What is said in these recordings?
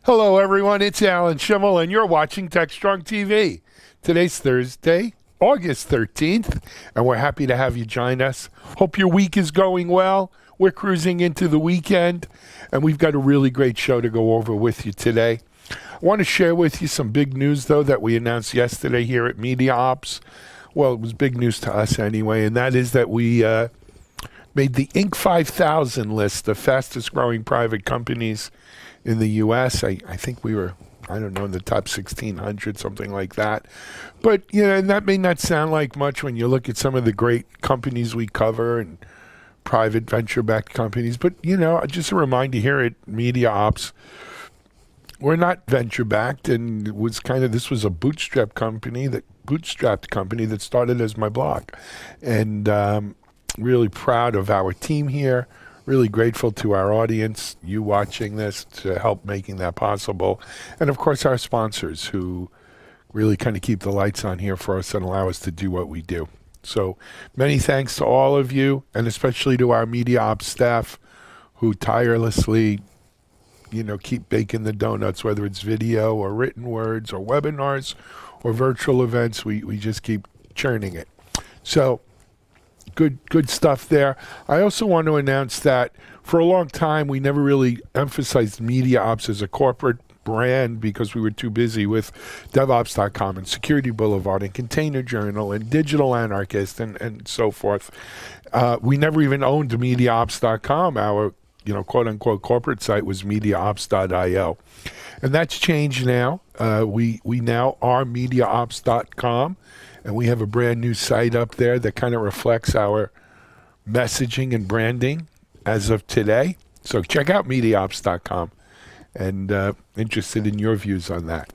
Hello, everyone. It's Alan Schimmel, and you're watching TechStrong TV. Today's Thursday, August 13th, and we're happy to have you join us. Hope your week is going well. We're cruising into the weekend, and we've got a really great show to go over with you today. I want to share with you some big news, though, that we announced yesterday here at MediaOps. Well, it was big news to us anyway, and that is that we made the Inc. 5000 list of fastest growing private companies in the U.S. I think we were, I don't know, in the top 1,600, something like that. But, you know, and that may not sound like much when you look at some of the great companies we cover and private venture-backed companies. But, you know, just a reminder here at MediaOps, we're not venture-backed, and it was this was a bootstrapped company that started as my blog. And really proud of our team here. Really grateful to our audience, you watching this, to help making that possible. And of course, our sponsors who really kind of keep the lights on here for us and allow us to do what we do. So many thanks to all of you, and especially to our MediaOps staff who tirelessly, you know, keep baking the donuts, whether it's video or written words or webinars or virtual events. We just keep churning it. So good stuff there. I also want to announce that for a long time, we never really emphasized MediaOps as a corporate brand because we were too busy with DevOps.com and Security Boulevard and Container Journal and Digital Anarchist and so forth. We never even owned MediaOps.com. Our, you know, quote unquote corporate site was MediaOps.io. And that's changed now. We now are MediaOps.com. And we have a brand new site up there that kind of reflects our messaging and branding as of today. So check out MediaOps.com, and interested in your views on that.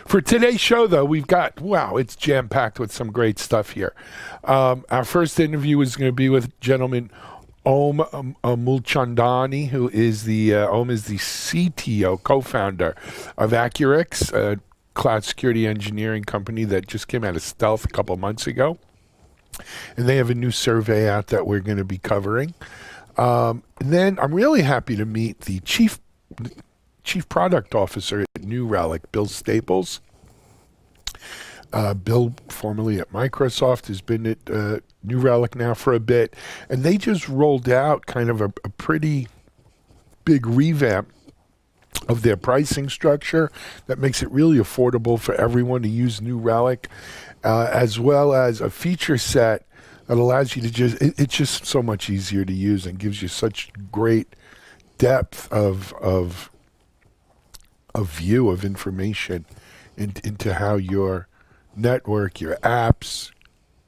For today's show, though, we've got, wow, it's jam-packed with some great stuff here. Our first interview is going to be with gentleman Om Mulchandani, who is Om is the CTO, co-founder of Accurix, cloud security engineering company that just came out of stealth a couple months ago. And they have a new survey out that we're going to be covering. And then I'm really happy to meet the chief product officer at New Relic, Bill Staples. Bill, formerly at Microsoft, has been at New Relic now for a bit. And they just rolled out kind of a pretty big revamp of their pricing structure that makes it really affordable for everyone to use New Relic, as well as a feature set that allows you to it's just so much easier to use and gives you such great depth of view of information into how your network, your apps,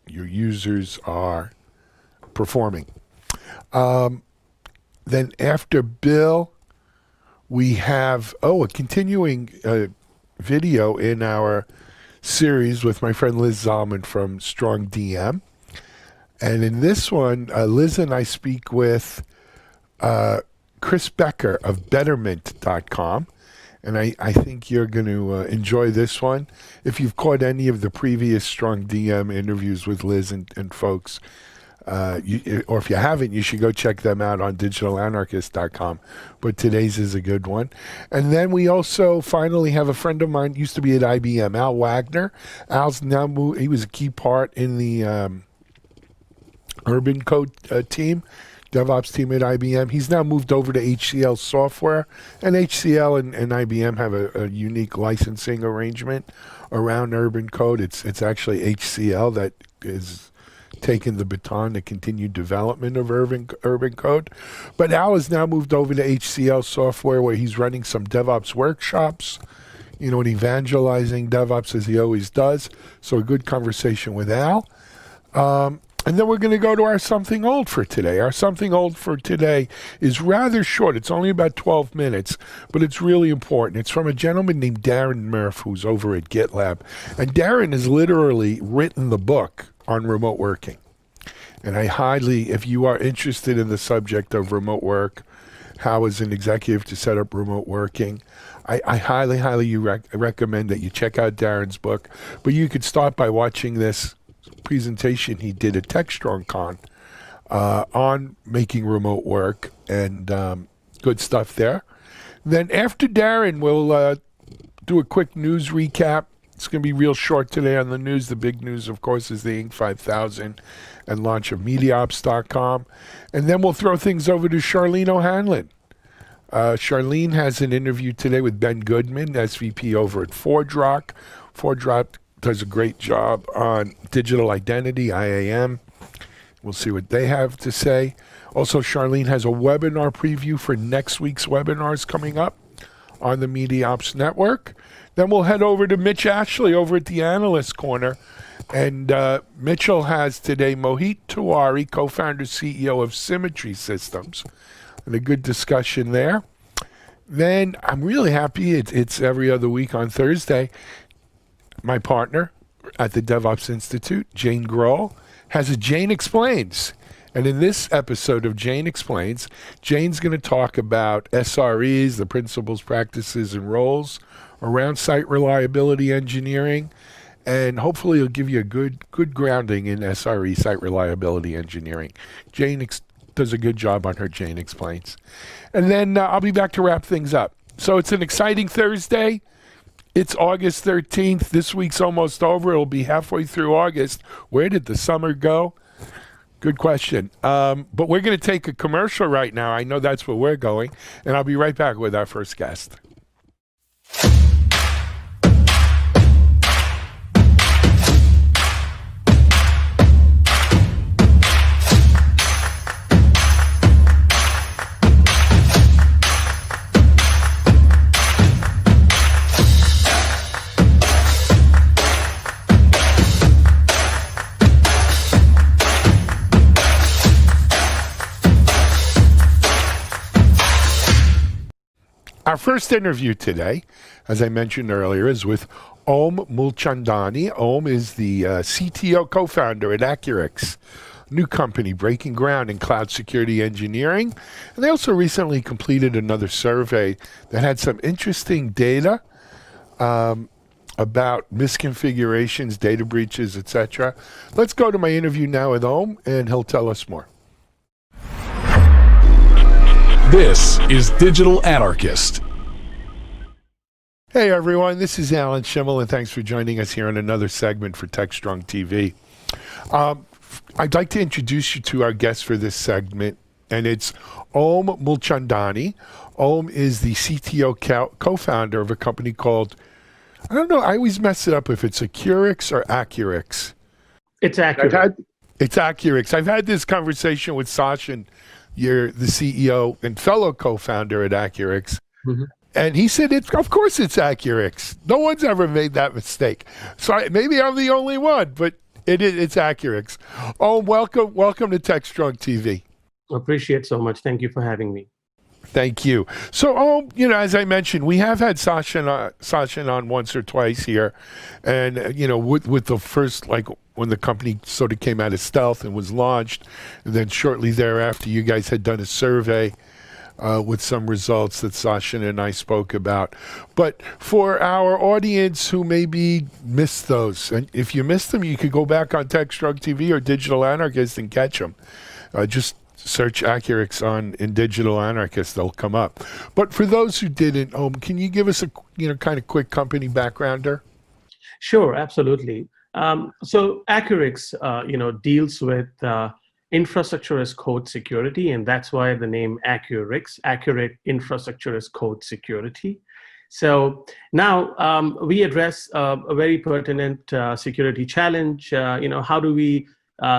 your users are performing. Then after Bill, we have, a continuing video in our series with my friend Liz Zalman from Strong DM. And in this one, Liz and I speak with Chris Becker of Betterment.com. And I think you're going to enjoy this one. If you've caught any of the previous Strong DM interviews with Liz and folks, or if you haven't, you should go check them out on digitalanarchist.com. But today's is a good one. And then we also finally have a friend of mine, used to be at IBM, Al Wagner. Al's now moved, he was a key part in the Urban Code team, DevOps team at IBM. He's now moved over to Hcl Software. And Hcl and IBM have a unique licensing arrangement around Urban Code. It's actually Hcl that is taken the baton to continue development of urban code. But Al has now moved over to Hcl Software, where he's running some DevOps workshops, you know, and evangelizing DevOps as he always does. So a good conversation with Al. And then we're going to go to our Something Old for today. Our Something Old for today is rather short. It's only about 12 minutes, but it's really important. It's from a gentleman named Darren Murph, who's over at GitLab. And Darren has literally written the book on remote working. And I highly, if you are interested in the subject of remote work, how as an executive to set up remote working, I highly recommend that you check out Darren's book. But you could start by watching this presentation he did at TechStrong Con on making remote work, and good stuff there. Then after Darren, we'll do a quick news recap. It's going to be real short today on the news. The big news, of course, is the Inc. 5000 and launch of MediaOps.com. And then we'll throw things over to Charlene O'Hanlon. Charlene has an interview today with Ben Goodman, SVP over at ForgeRock. ForgeRock does a great job on digital identity, IAM. We'll see what they have to say. Also, Charlene has a webinar preview for next week's webinars coming up on the MediaOps Network. Then we'll head over to Mitch Ashley over at the Analyst Corner. And Mitchell has today Mohit Tiwari, co-founder, CEO of Symmetry Systems, and a good discussion there. Then I'm really happy it's every other week on Thursday. My partner at the DevOps Institute, Jane Grohl, has a Jane Explains. And in this episode of Jane Explains, Jane's going to talk about SREs, the principles, practices, and roles around site reliability engineering, and hopefully it'll give you a good grounding in SRE, site reliability engineering. Jane does a good job on her Jane Explains. And then I'll be back to wrap things up. So it's an exciting Thursday. It's August 13th. This week's almost over. It'll be halfway through August. Where did the summer go? Good question. But we're going to take a commercial right now. I know that's where we're going. And I'll be right back with our first guest. Our first interview today, as I mentioned earlier, is with Om Mulchandani. Om is the CTO co-founder at Accurix, a new company breaking ground in cloud security engineering. And they also recently completed another survey that had some interesting data about misconfigurations, data breaches, etc. Let's go to my interview now with Om, and he'll tell us more. This is Digital Anarchist. Hey everyone, this is Alan Schimmel, and thanks for joining us here on another segment for TechStrong TV. I'd like to introduce you to our guest for this segment, and it's Om Mulchandani. Om is the CTO co-founder of a company called, I don't know, I always mess it up if it's Accurix or Accurix. It's Accurix. It's Accurix. I've had this conversation with Sachin. You're the CEO and fellow co-founder at Accurix. Mm-hmm. And he said, of course it's Accurix. No one's ever made that mistake. So maybe I'm the only one, but it's Accurix. Oh, welcome to TechStrong TV. Appreciate so much. Thank you for having me. Thank you. So, as I mentioned, we have had Sachin on once or twice here. And, with the first, when the company sort of came out of stealth and was launched, and then shortly thereafter, you guys had done a survey with some results that Sachin and I spoke about. But for our audience who maybe missed those, and if you missed them, you could go back on TechStrong TV or Digital Anarchist and catch them. Just search Accurix in Digital Anarchist, they'll come up. But for those who didn't, can you give us a kind of quick company backgrounder? Sure, absolutely. So Accurix, deals with infrastructure as code security, and that's why the name Accurix, accurate infrastructure as code security. So now we address a very pertinent security challenge. How do we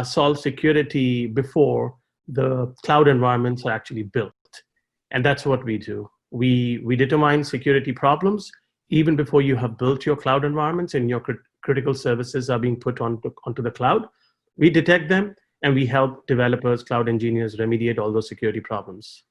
solve security before the cloud environments are actually built? And that's what we do. We determine security problems even before you have built your cloud environments and your critical services are being put onto the cloud. We detect them and we help developers, cloud engineers remediate all those security problems.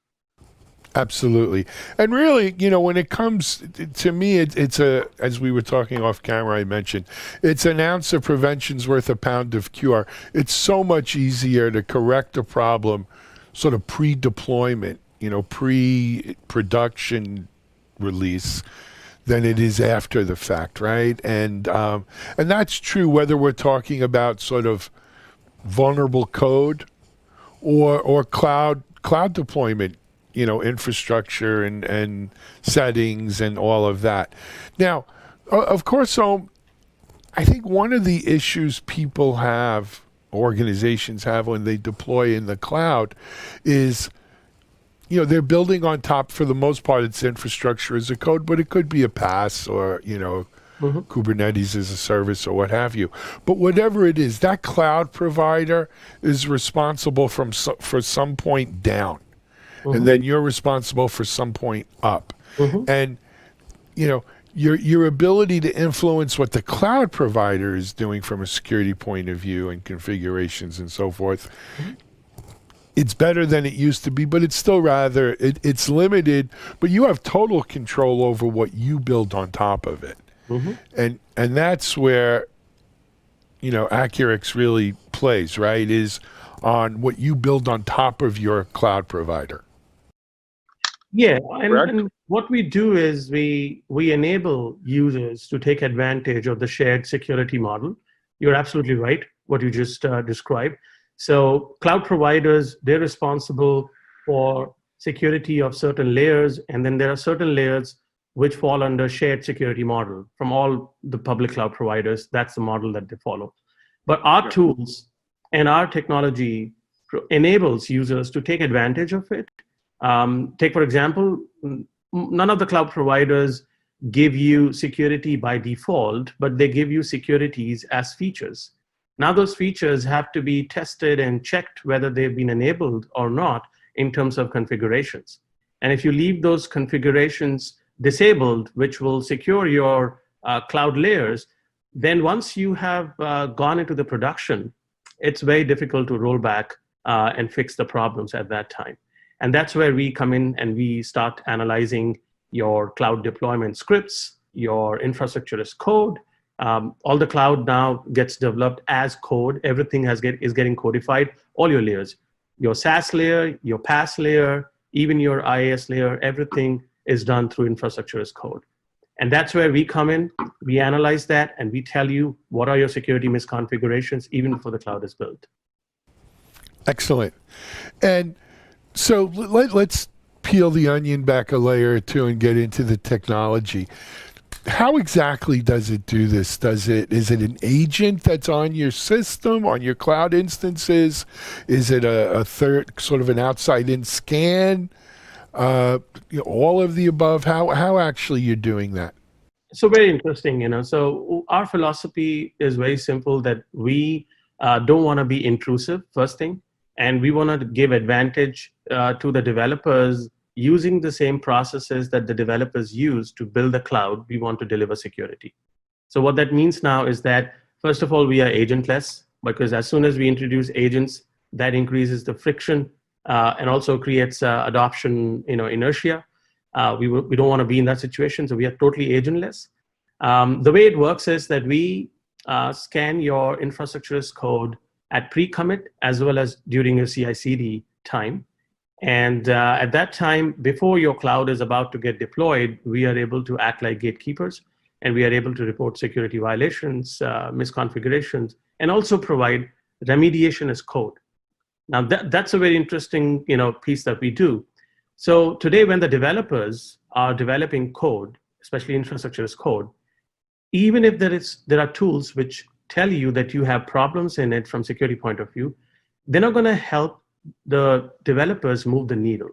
Absolutely. And really, when it comes to me, it's as we were talking off camera, I mentioned, it's an ounce of prevention's worth a pound of cure. It's so much easier to correct a problem sort of pre-deployment, pre-production release than it is after the fact, right? And that's true whether we're talking about sort of vulnerable code or cloud deployment. infrastructure and settings and all of that. Now, of course, I think one of the issues people have, organizations have when they deploy in the cloud is, they're building on top, for the most part, it's infrastructure as a code, but it could be a PaaS or, Kubernetes as a service or what have you. But whatever it is, that cloud provider is responsible for some point down. And then you're responsible for some point up. And, your ability to influence what the cloud provider is doing from a security point of view and configurations and so forth, it's better than it used to be, but it's still it's limited, but you have total control over what you build on top of it. And that's where, Accurix really plays, right, is on what you build on top of your cloud provider. Yeah, and what we do is we enable users to take advantage of the shared security model. You're absolutely right, what you just described. So cloud providers, they're responsible for security of certain layers, and then there are certain layers which fall under shared security model from all the public cloud providers. That's the model that they follow. But our tools and our technology enables users to take advantage of it. Take, for example, none of the cloud providers give you security by default, but they give you securities as features. Now those features have to be tested and checked whether they've been enabled or not in terms of configurations. And if you leave those configurations disabled, which will secure your cloud layers, then once you have gone into the production, it's very difficult to roll back and fix the problems at that time. And that's where we come in and we start analyzing your cloud deployment scripts, your infrastructure as code. All the cloud now gets developed as code. Everything is getting codified, all your layers. Your SaaS layer, your PaaS layer, even your IaaS layer, everything is done through infrastructure as code. And that's where we come in, we analyze that, and we tell you what are your security misconfigurations even before the cloud is built. Excellent. And so let's peel the onion back a layer or two and get into the technology. How exactly does it do this? Is it an agent that's on your system, on your cloud instances? Is it a third, sort of an outside-in scan? All of the above. How actually you're doing that? So very interesting, So our philosophy is very simple, that we don't want to be intrusive, first thing, and we want to give advantage to the developers using the same processes that the developers use to build the cloud. We want to deliver security. So what that means now is that, first of all, we are agentless, because as soon as we introduce agents, that increases the friction and also creates adoption, inertia. We don't want to be in that situation, so we are totally agentless. The way it works is that we scan your infrastructure as code at pre-commit as well as during your CI/CD time. And at that time, before your cloud is about to get deployed, we are able to act like gatekeepers, and we are able to report security violations, misconfigurations, and also provide remediation as code. Now that's a very interesting piece that we do. So today, when the developers are developing code, especially infrastructure as code, even if there are tools which tell you that you have problems in it from security point of view, they're not going to help the developers move the needle.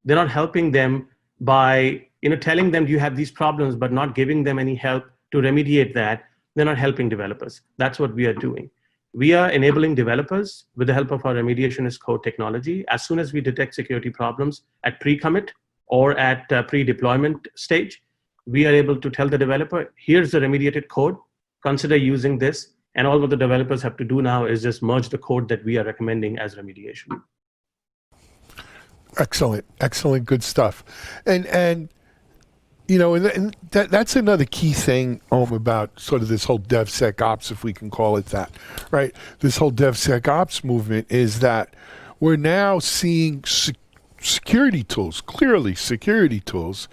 They're not helping them by telling them you have these problems, but not giving them any help to remediate that. They're not helping developers. That's what we are doing. We are enabling developers with the help of our remediation as code technology. As soon as we detect security problems at pre-commit or at pre-deployment stage, we are able to tell the developer, here's the remediated code, consider using this. And all what the developers have to do now is just merge the code that we are recommending as remediation. Excellent, good stuff. And that's another key thing about sort of this whole DevSecOps, if we can call it that, right? This whole DevSecOps movement is that we're now seeing security tools, clearly security tools,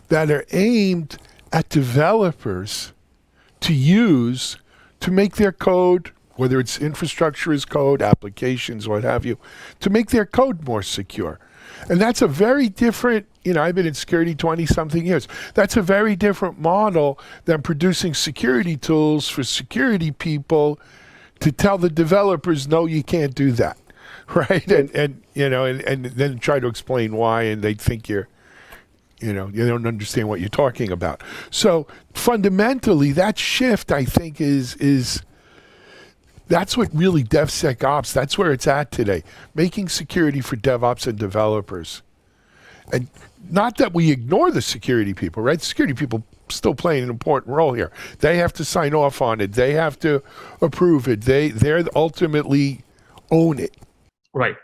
that are aimed at developers to use to make their code, whether it's infrastructure as code, applications, what have you, to make their code more secure. And that's a very different, I've been in security 20-something years. That's a very different model than producing security tools for security people to tell the developers, no, you can't do that, right? And then try to explain why, and they think you don't understand what you're talking about. So fundamentally, that shift, I think, is that's what really DevSecOps, that's where it's at today, making security for DevOps and developers. And not that we ignore the security people, right? The security people still playing an important role here. They have to sign off on it. They have to approve it. They're ultimately own it. Right.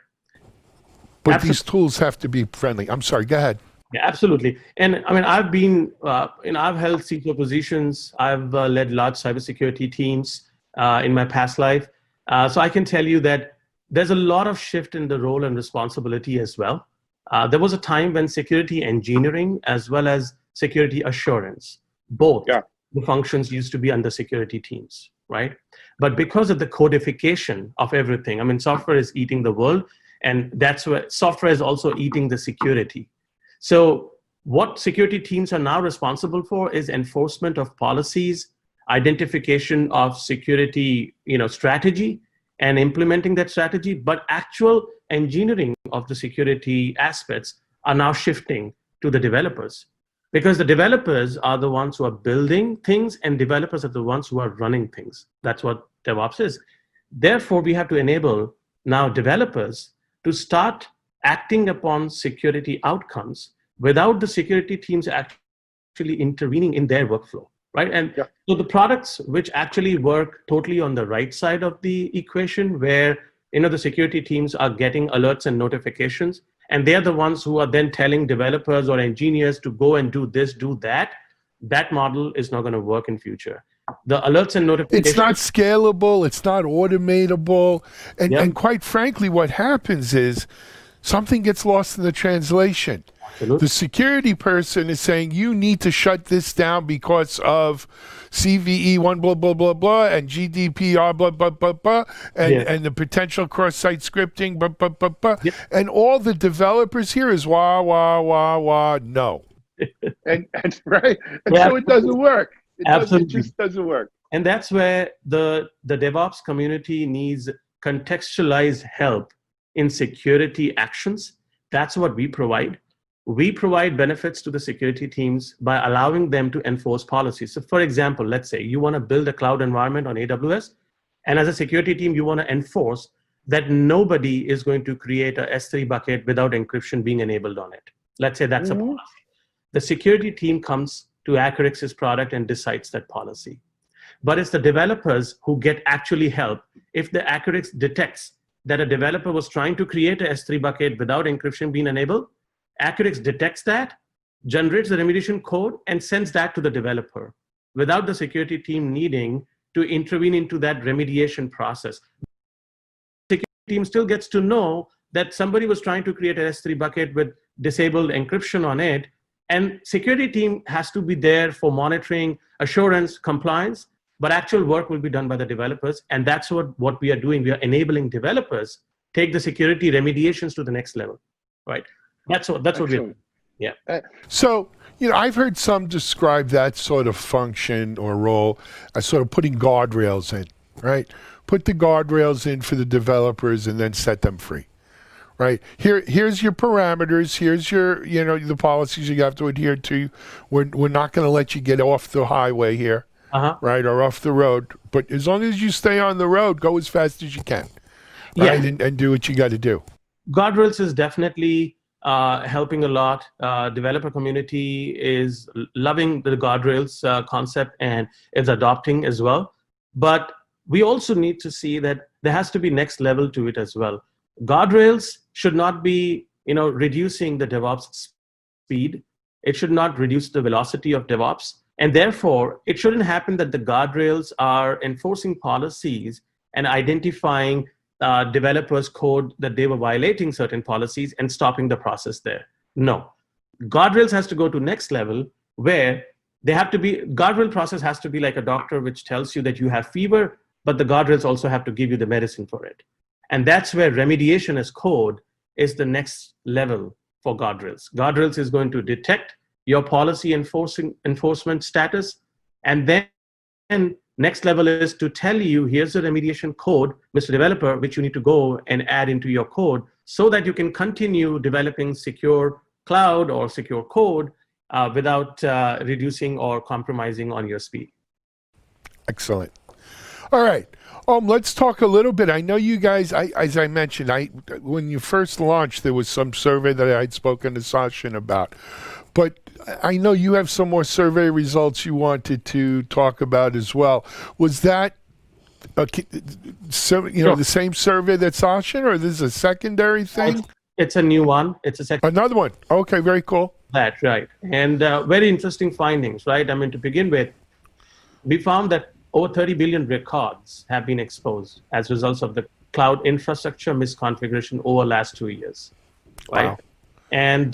But these tools have to be friendly. I'm sorry, go ahead. Yeah, absolutely. And I mean, I've been, I've held CTO positions. I've led large cybersecurity teams in my past life. So I can tell you that there's a lot of shift in the role and responsibility as well. There was a time when security engineering as well as security assurance, both the functions used to be under security teams, right? But because of the codification of everything, I mean, software is eating the world, and that's where software is also eating the security. So what security teams are now responsible for is enforcement of policies, identification of security, strategy, and implementing that strategy. But actual engineering of the security aspects are now shifting to the developers, because the developers are the ones who are building things, and developers are the ones who are running things. That's what DevOps is. Therefore, we have to enable now developers to start acting upon security outcomes without the security teams actually intervening in their workflow, right? And so the products which actually work totally on the right side of the equation, where the security teams are getting alerts and notifications, and they're the ones who are then telling developers or engineers to go and do this, do that, that model is not going to work in future. The alerts and notifications... It's not scalable, it's not automatable, and quite frankly, what happens is something gets lost in the translation. Absolutely. The security person is saying, you need to shut this down because of CVE 1 blah, blah, blah, blah, and GDPR blah, blah, blah, blah, and the potential cross-site scripting, blah, blah, blah, blah. And all the developers here is wah, wah, wah, wah, no. and right? And so it doesn't work. It just doesn't work. And that's where the DevOps community needs contextualized help in security actions. That's what we provide. We provide benefits to the security teams by allowing them to enforce policies. So for example, let's say you want to build a cloud environment on AWS, and as a security team, you want to enforce that nobody is going to create a S3 bucket without encryption being enabled on it. Let's say that's a policy. The security team comes to Accurix's product and decides that policy. But it's the developers who get actually help if the Accurix detects that a developer was trying to create a S3 bucket without encryption being enabled. Accurix detects that, generates the remediation code, and sends that to the developer without the security team needing to intervene into that remediation process. The security team still gets to know that somebody was trying to create an S3 bucket with disabled encryption on it, and security team has to be there for monitoring, assurance, compliance, but actual work will be done by the developers, and that's what we are doing. We are enabling developers take the security remediations to the next level, right? That's what we're doing. Yeah. So, I've heard some describe that sort of function or role as sort of putting guardrails in, right? Put the guardrails in for the developers and then set them free, right? Here's your parameters. Here's your, the policies you have to adhere to. We're not going to let you get off the highway here, right? Or off the road. But as long as you stay on the road, go as fast as you can, right? And do what you got to do. Guardrails is definitely helping a lot. Developer community is loving the guardrails concept and is adopting as well. But we also need to see that there has to be next level to it as well. Guardrails should not be, reducing the DevOps speed. It should not reduce the velocity of DevOps. And therefore, it shouldn't happen that the guardrails are enforcing policies and identifying developers' code that they were violating certain policies and stopping the process there. No. Guardrails has to go to next level, where they have to be, guardrail process has to be like a doctor which tells you that you have fever, but the guardrails also have to give you the medicine for it. And that's where remediation as code is the next level for guardrails. Guardrails is going to detect your policy enforcement status, and then next level is to tell you, here's the remediation code, Mr. Developer, which you need to go and add into your code so that you can continue developing secure cloud or secure code without reducing or compromising on your speed. Excellent. All right. Let's talk a little bit. I know you guys, as I mentioned, when you first launched, there was some survey that I'd spoken to Sachin about. But I know you have some more survey results you wanted to talk about as well. Was that the same survey that Sachin, or this is a secondary thing? It's a new one. It's a second. Another one. Okay, very cool. That's right. And very interesting findings, right? I mean, to begin with, we found that over 30 billion records have been exposed as results of the cloud infrastructure misconfiguration over the last 2 years, right? Wow. And,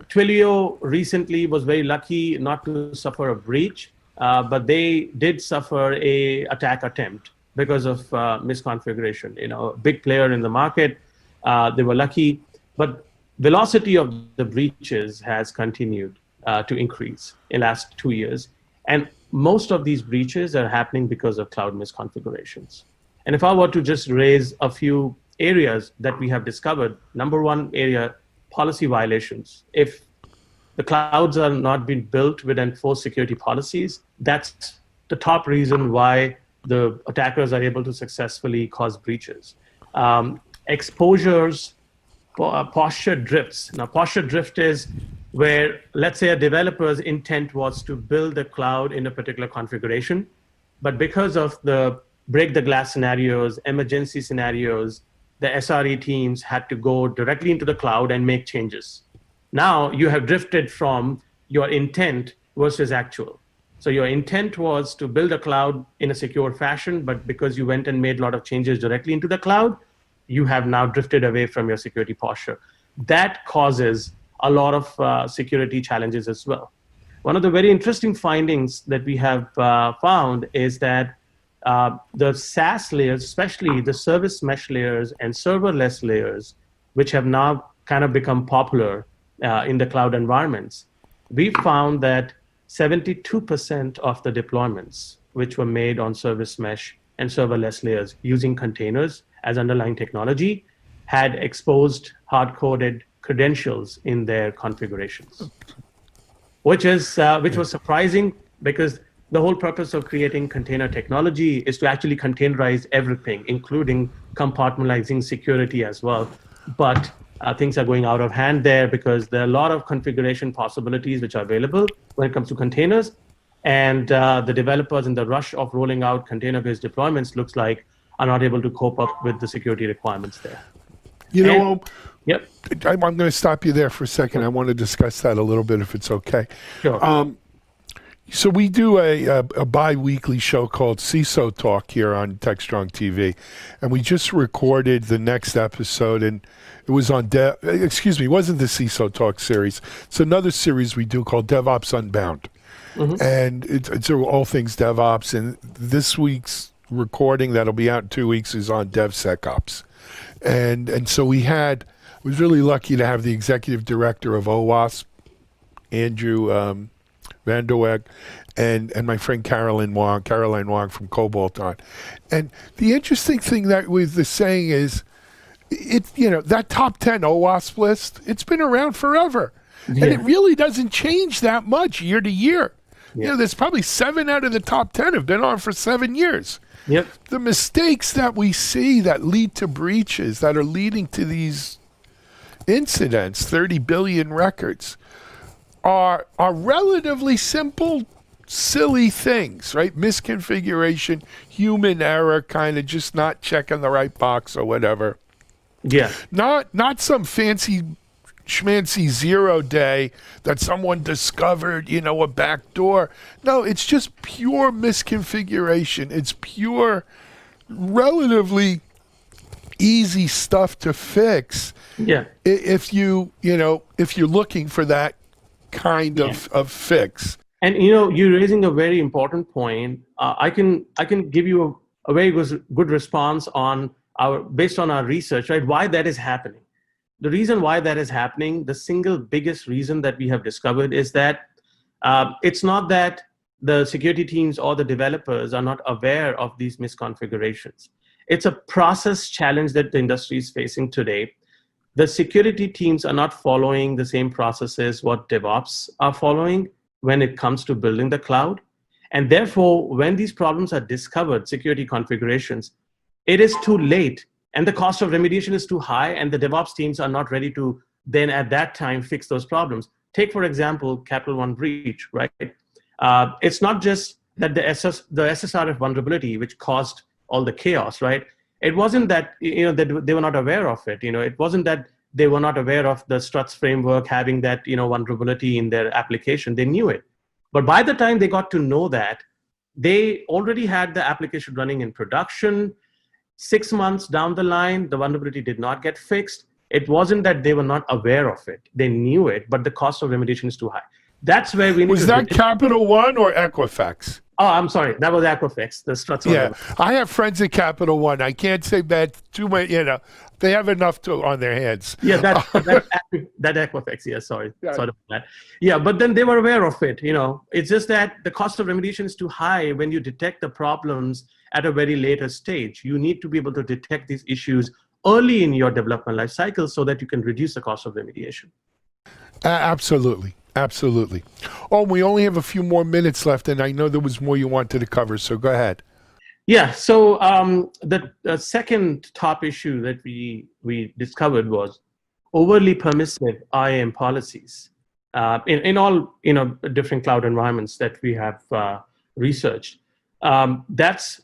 Twilio recently was very lucky not to suffer a breach, but they did suffer a attack attempt because of misconfiguration. A big player in the market, they were lucky, but velocity of the breaches has continued to increase in the last 2 years. And most of these breaches are happening because of cloud misconfigurations. And if I were to just raise a few areas that we have discovered, number one area, policy violations. If the clouds are not being built with enforced security policies, that's the top reason why the attackers are able to successfully cause breaches. Exposures, posture drifts. Now, posture drift is where, let's say, a developer's intent was to build a cloud in a particular configuration, but because of the break the glass scenarios, emergency scenarios, the SRE teams had to go directly into the cloud and make changes. Now you have drifted from your intent versus actual. So your intent was to build a cloud in a secure fashion, but because you went and made a lot of changes directly into the cloud, you have now drifted away from your security posture. That causes a lot of security challenges as well. One of the very interesting findings that we have found is that the SaaS layers, especially the service mesh layers and serverless layers, which have now kind of become popular in the cloud environments, we found that 72% of the deployments which were made on service mesh and serverless layers using containers as underlying technology had exposed hard-coded credentials in their configurations, which was surprising because the whole purpose of creating container technology is to actually containerize everything, including compartmentalizing security as well. But things are going out of hand there because there are a lot of configuration possibilities which are available when it comes to containers. And the developers in the rush of rolling out container-based deployments looks like are not able to cope up with the security requirements there. Yep. I'm going to stop you there for a second. Sure. I want to discuss that a little bit if it's okay. Sure. So we do a bi-weekly show called CISO Talk here on TechStrong TV, and we just recorded the next episode, and it was on it wasn't the CISO Talk series. It's another series we do called DevOps Unbound, and it's all things DevOps. And this week's recording that'll be out in 2 weeks is on DevSecOps, and so I was really lucky to have the executive director of OWASP, Andrew Vanderweg, and my friend Caroline Wong from Cobalt on. And the interesting thing that with the saying is, that top 10 OWASP list, it's been around forever. Yeah. And it really doesn't change that much year to year. Yeah. There's probably 7 out of the top 10 have been on for 7 years. Yep. The mistakes that we see that lead to breaches, that are leading to these incidents, 30 billion records, are relatively simple, silly things, right? Misconfiguration, human error, kind of just not checking the right box or whatever. Yeah. Not some fancy schmancy 0 day that someone discovered, a back door. No, it's just pure misconfiguration. It's pure, relatively easy stuff to fix. Yeah. If you're looking for that kind of fix. And you're raising a very important point. I can give you a very good response based on our research, right? Why that is happening. the reason why that is happening, the single biggest reason that we have discovered is that it's not that the security teams or the developers are not aware of these misconfigurations. It's a process challenge that the industry is facing today. The security teams are not following the same processes what DevOps are following when it comes to building the cloud. And therefore, when these problems are discovered, security configurations, it is too late and the cost of remediation is too high and the DevOps teams are not ready to then at that time fix those problems. Take, for example, Capital One breach, right? It's not just that the SSRF vulnerability, which caused all the chaos, right? It wasn't that, that they were not aware of it. It wasn't that they were not aware of the struts framework having that, vulnerability in their application. They knew it. But by the time they got to know that, they already had the application running in production. 6 months down the line, the vulnerability did not get fixed. It wasn't that they were not aware of it. They knew it, but the cost of remediation is too high. That's where we need Was that Capital One or Equifax? Oh, I'm sorry. That was Equifax, the struts. Yeah, I have friends at Capital One. I can't say bad too much. They have enough on their hands. Yeah, that Equifax. Yeah, sorry about that. Yeah, but then they were aware of it. It's just that the cost of remediation is too high when you detect the problems at a very later stage. You need to be able to detect these issues early in your development life cycle so that you can reduce the cost of remediation. Absolutely. Absolutely. Oh, we only have a few more minutes left, and I know there was more you wanted to cover, so go ahead. Yeah, so the second top issue that we discovered was overly permissive IAM policies in all different cloud environments that we have researched. That's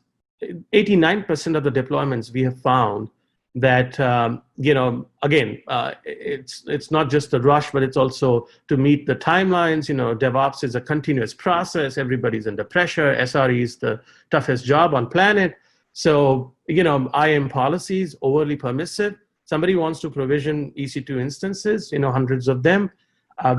89% of the deployments we have found that again, it's not just the rush, but it's also to meet the timelines. DevOps is a continuous process. Everybody's under pressure. SRE is the toughest job on planet. So IAM policies overly permissive. Somebody wants to provision EC2 instances, hundreds of them.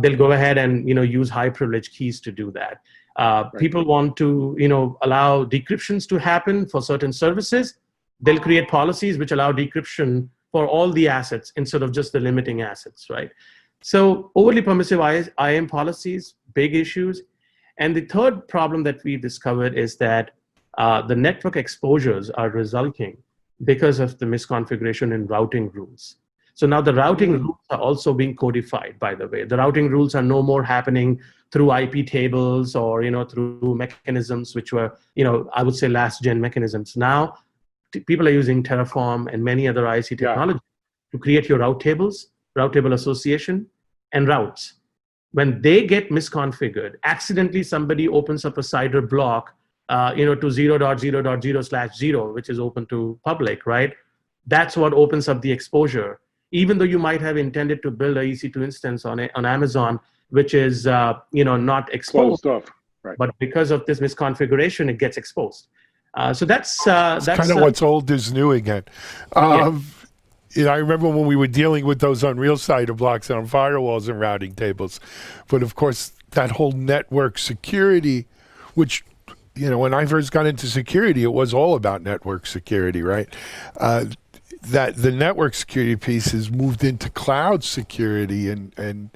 They'll go ahead and use high privilege keys to do that. Right. People want to allow decryptions to happen for certain services. They'll create policies which allow decryption for all the assets instead of just the limiting assets, right? So overly permissive IAM policies, big issues. And the third problem that we discovered is that the network exposures are resulting because of the misconfiguration in routing rules. So now the routing rules are also being codified, by the way. The routing rules are no more happening through IP tables or through mechanisms which were, I would say last gen mechanisms. Now, people are using Terraform and many other IC technologies to create your route tables, route table association, and routes. When they get misconfigured, accidentally somebody opens up a CIDR block, to 0.0.0/0, which is open to public, right? That's what opens up the exposure. Even though you might have intended to build a EC2 instance on Amazon, which is not exposed, stuff. Right. But because of this misconfiguration, it gets exposed. So that's kind of what's old is new again. I remember when we were dealing with those Unreal CIDR blocks on firewalls and routing tables, but of course that whole network security, which when I first got into security, it was all about network security, right? That the network security piece has moved into cloud security and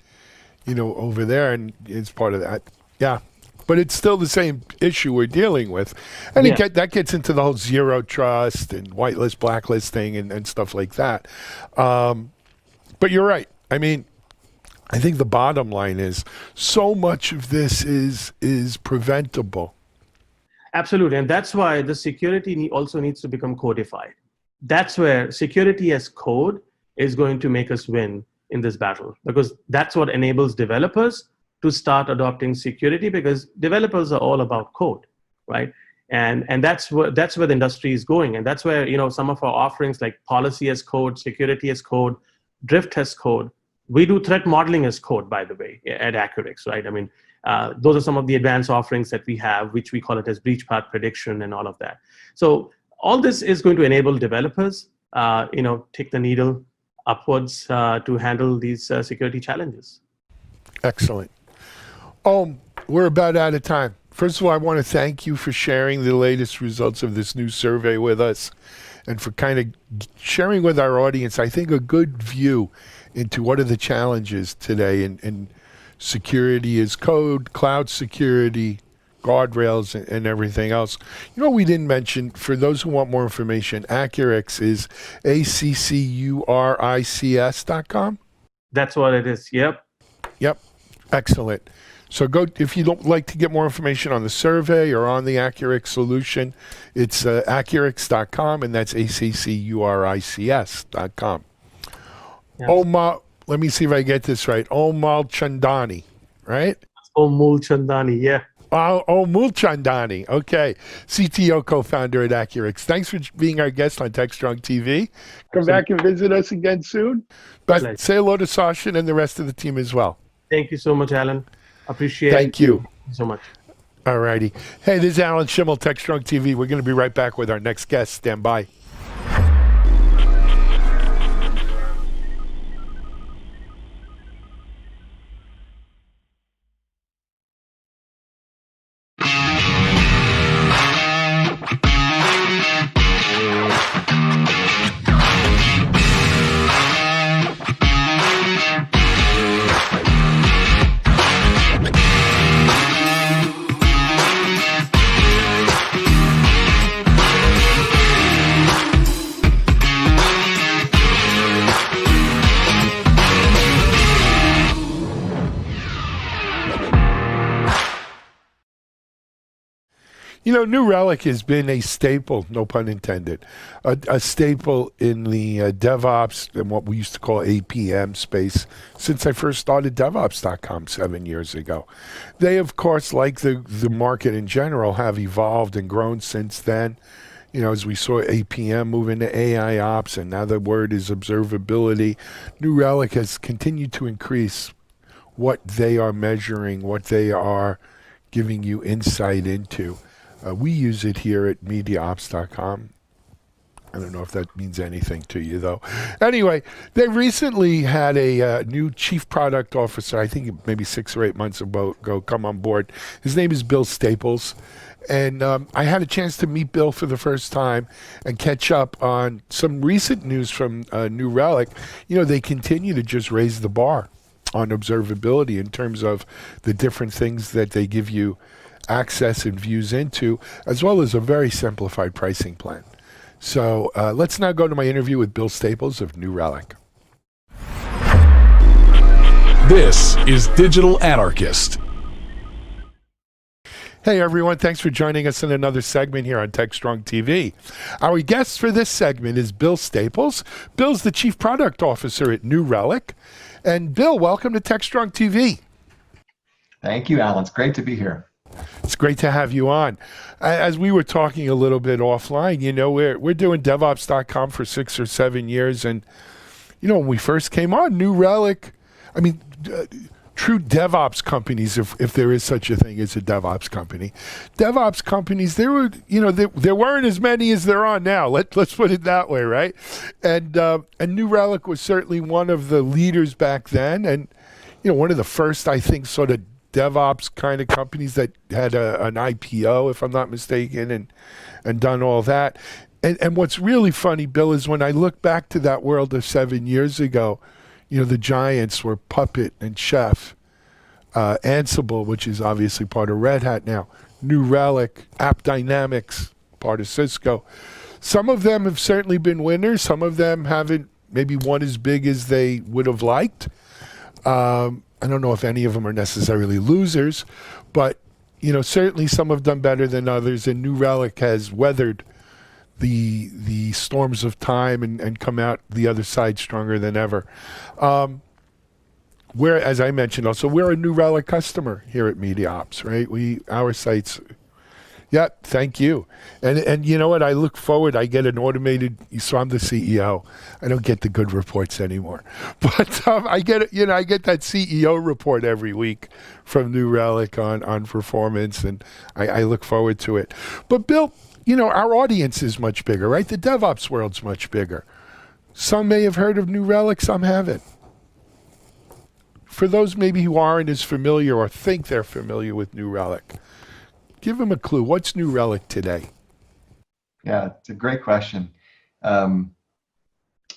over there, and it's part of that. Yeah. But it's still the same issue we're dealing with. And that gets into the whole zero trust and whitelist, blacklisting and stuff like that. But you're right. I mean, I think the bottom line is so much of this is preventable. Absolutely. And that's why the security also needs to become codified. That's where security as code is going to make us win in this battle, because that's what enables developers to start adopting security, because developers are all about code, right? And that's where the industry is going. And that's where some of our offerings like policy as code, security as code, drift as code. We do threat modeling as code, by the way, at Accurix, right? I mean, those are some of the advanced offerings that we have, which we call it as breach path prediction and all of that. So all this is going to enable developers, take the needle upwards to handle these security challenges. Excellent. We're about out of time. First of all, I want to thank you for sharing the latest results of this new survey with us and for kind of sharing with our audience, I think, a good view into what are the challenges today in security as code, cloud security, guardrails, and everything else. You know what we didn't mention, for those who want more information, Accurics is ACCURICS.com? That's what it is. Yep. Yep. Excellent. So go, if you don't like to get more information on the survey or on the Accurics solution, it's accurics.com, and that's ACCURICS.com. Yes. Let me see if I get this right. Omal Chandani, right? Omul Chandani, yeah. Omul Chandani. Okay. CTO co-founder at Accurics. Thanks for being our guest on TechStrong TV. Come back and visit us again soon. But say hello to Sasha and the rest of the team as well. Thank you so much, Alan. Appreciate it. Thank you. Thank you so much. All righty. Hey, this is Alan Schimmel, TechStrong TV. We're going to be right back with our next guest. Stand by. You know, New Relic has been a staple, no pun intended, a staple in the DevOps and what we used to call APM space since I first started DevOps.com 7 years ago. They, of course, like the market in general, have evolved and grown since then. You know, as we saw APM move into AI ops, and now the word is observability, New Relic has continued to increase what they are measuring, what they are giving you insight into. We use it here at MediaOps.com. I don't know if that means anything to you, though. Anyway, they recently had a new chief product officer, I think maybe 6 or 8 months ago, come on board. His name is Bill Staples. And I had a chance to meet Bill for the first time and catch up on some recent news from New Relic. You know, they continue to just raise the bar on observability in terms of the different things that they give you access and views into, as well as a very simplified pricing plan. So let's now go to my interview with Bill Staples of New Relic. This is Digital Anarchist. Hey everyone, thanks for joining us in another segment here on TechStrong TV. Our guest for this segment is Bill Staples. Bill's the Chief Product Officer at New Relic. And Bill, welcome to TechStrong TV. Thank you, Alan. It's great to be here. It's great to have you on. As we were talking a little bit offline, you know, we're doing DevOps.com for 6 or 7 years. And, you know, when we first came on, New Relic, I mean, true DevOps companies, if there is such a thing as a DevOps company, DevOps companies, there were, you know, there weren't as many as there are now. Let's put it that way, right? And New Relic was certainly one of the leaders back then, and you know, one of the first, I think, sort of DevOps kind of companies that had an IPO, if I'm not mistaken, and done all that. And what's really funny, Bill, is when I look back to that world of 7 years ago, you know, the giants were Puppet and Chef, Ansible, which is obviously part of Red Hat now, New Relic, AppDynamics, part of Cisco. Some of them have certainly been winners. Some of them haven't maybe won as big as they would have liked. I don't know if any of them are necessarily losers, but, you know, certainly some have done better than others, and New Relic has weathered the storms of time and come out the other side stronger than ever. We're, as I mentioned also, we're a New Relic customer here at MediaOps, right? Our sites, yeah, thank you. And you know what, I look forward, I get an automated, so I'm the CEO. I don't get the good reports anymore. But I get that CEO report every week from New Relic on performance, and I look forward to it. But Bill, you know, our audience is much bigger, right? The DevOps world's much bigger. Some may have heard of New Relic, some haven't. For those maybe who aren't as familiar or think they're familiar with New Relic, give them a clue. What's New Relic today? Yeah, it's a great question.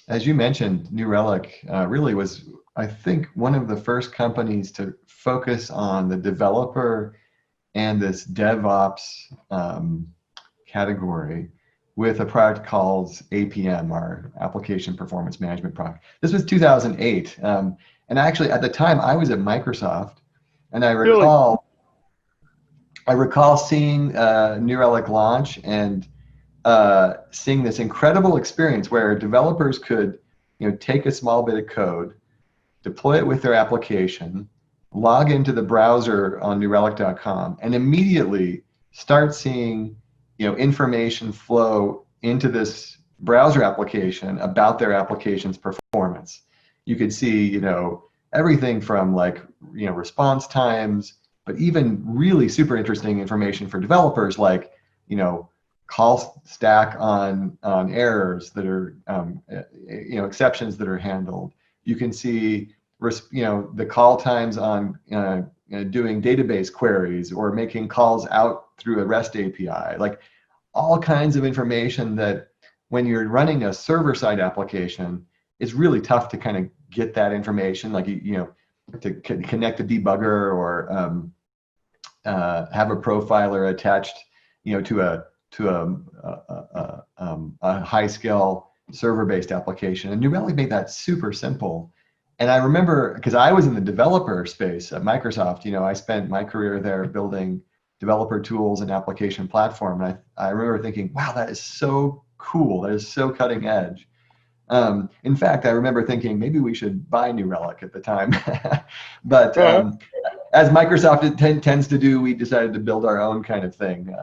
as you mentioned, New Relic really was, I think, one of the first companies to focus on the developer and this DevOps category with a product called APM, our Application Performance Management product. This was 2008. And actually, at the time, I was at Microsoft, and I recall seeing New Relic launch and seeing this incredible experience where developers could, take a small bit of code, deploy it with their application, log into the browser on newrelic.com, and immediately start seeing, information flow into this browser application about their application's performance. You could see, everything from response times, but even really super interesting information for developers, like, call stack on errors that are, exceptions that are handled. You can see, the call times on doing database queries or making calls out through a REST API, like all kinds of information that when you're running a server-side application, it's really tough to kind of get that information, like, to connect a debugger or have a profiler attached, to a high-scale server-based application. And New Relic made that super simple. And I remember, because I was in the developer space at Microsoft, I spent my career there building developer tools and application platform. And I remember thinking, wow, that is so cool. That is so cutting edge. In fact, I remember thinking maybe we should buy New Relic at the time. But as Microsoft tends to do, we decided to build our own kind of thing,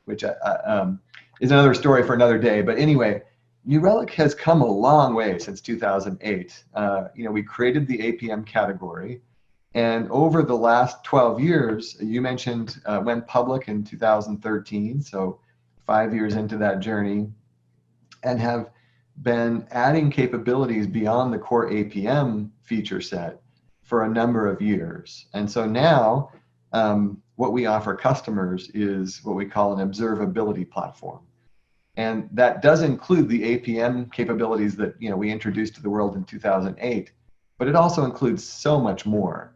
which is another story for another day. But anyway, New Relic has come a long way since 2008. We created the APM category, and over the last 12 years, you mentioned went public in 2013, so 5 years into that journey, and have been adding capabilities beyond the core APM feature set for a number of years. And so now, what we offer customers is what we call an observability platform. And that does include the APM capabilities that we introduced to the world in 2008, but it also includes so much more.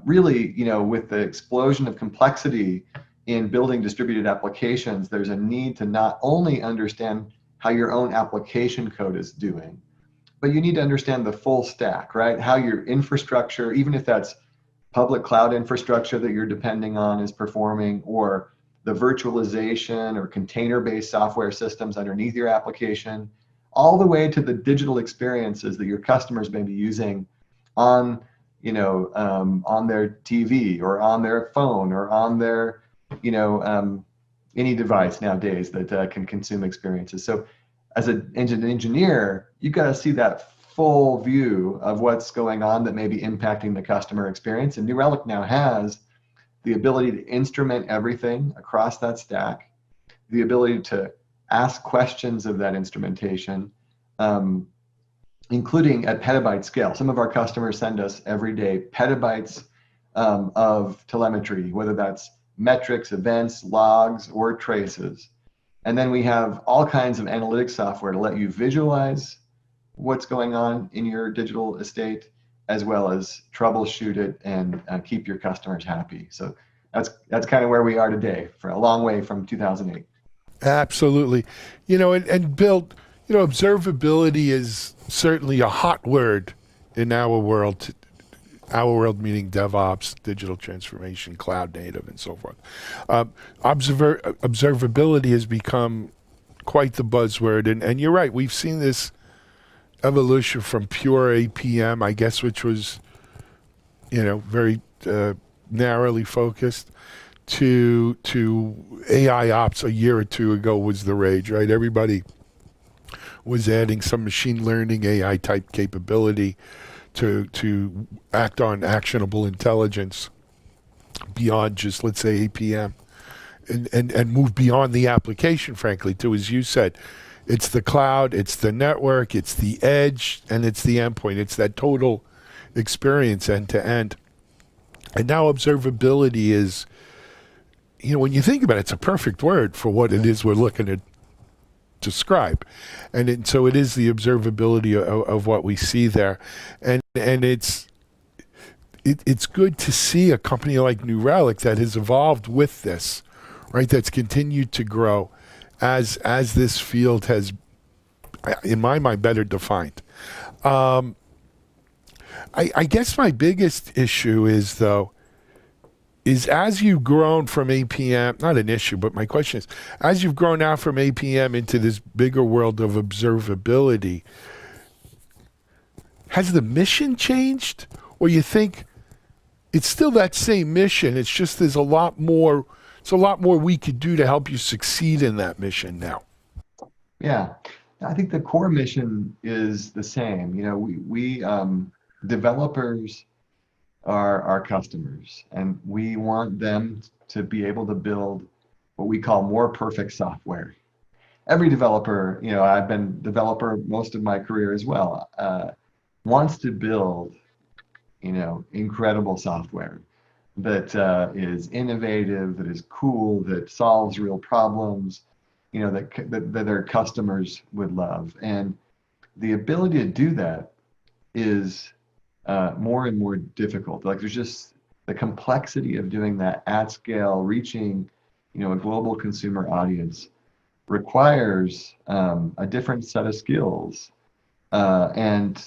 Really, with the explosion of complexity in building distributed applications, there's a need to not only understand how your own application code is doing, but you need to understand the full stack, right? How your infrastructure, even if that's public cloud infrastructure that you're depending on, is performing, or the virtualization or container-based software systems underneath your application, all the way to the digital experiences that your customers may be using on, on their TV or on their phone or on their, any device nowadays that can consume experiences. So as an engineer, you've got to see that full view of what's going on that may be impacting the customer experience. And New Relic now has the ability to instrument everything across that stack, the ability to ask questions of that instrumentation, including at petabyte scale. Some of our customers send us every day petabytes of telemetry, whether that's metrics, events, logs, or traces. And then we have all kinds of analytics software to let you visualize what's going on in your digital estate, as well as troubleshoot it and keep your customers happy. So that's kind of where we are today, for a long way from 2008. Absolutely. And Bill, observability is certainly a hot word in our world. Our world meaning DevOps, digital transformation, cloud native, and so forth. Observability has become quite the buzzword. And you're right, we've seen this evolution from pure APM, I guess, which was, very narrowly focused, to AI ops a year or two ago was the rage, right? Everybody was adding some machine learning AI type capability to act on actionable intelligence beyond just, let's say, APM, and move beyond the application, frankly, too, as you said. It's the cloud, it's the network, it's the edge, and it's the endpoint. It's that total experience end to end. And now observability is, when you think about it, it's a perfect word for what it is we're looking at describe. So it is the observability of what we see there. And it's good to see a company like New Relic that has evolved with this, right? That's continued to grow as this field has, in my mind, better defined. I guess my biggest issue is as you've grown from APM, not an issue, but my question is, as you've grown now from APM into this bigger world of observability, has the mission changed? Or you think it's still that same mission, it's just there's a lot more we could do to help you succeed in that mission now? Yeah, I think the core mission is the same. We developers are our customers, and we want them to be able to build what we call more perfect software. Every developer, I've been developer most of my career as well, wants to build, incredible software that is innovative, that is cool, that solves real problems, that their customers would love. And the ability to do that is more and more difficult. Like, there's just the complexity of doing that at scale, reaching, a global consumer audience, requires a different set of skills and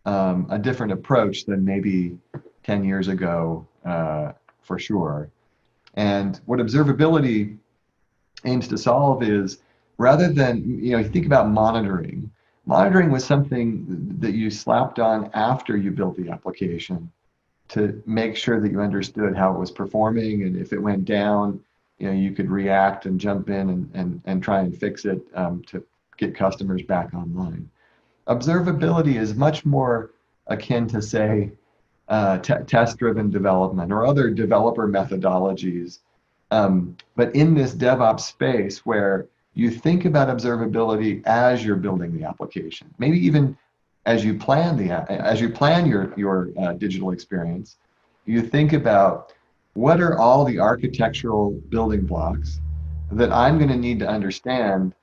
a different approach than maybe 10 years ago, for sure. And what observability aims to solve is, rather than, you think about monitoring was something that you slapped on after you built the application to make sure that you understood how it was performing, and if it went down, you could react and jump in and try and fix it to get customers back online. Observability is much more akin to, say, test-driven development or other developer methodologies, but in this DevOps space where you think about observability as you're building the application, maybe even as you plan your digital experience. You think about, what are all the architectural building blocks that I'm going to need to understand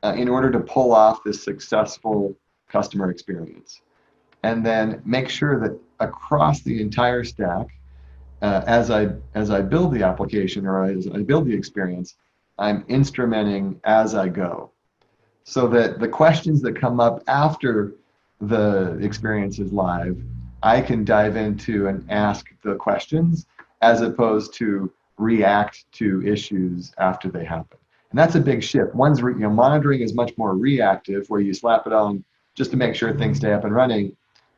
in order to pull off this successful customer experience, and then make sure that across the entire stack, as I build the application or as I build the experience, I'm instrumenting as I go, so that the questions that come up after the experience is live, I can dive into and ask the questions, as opposed to react to issues after they happen. And that's a big shift. Monitoring is much more reactive, where you slap it on just to make sure things stay up and running,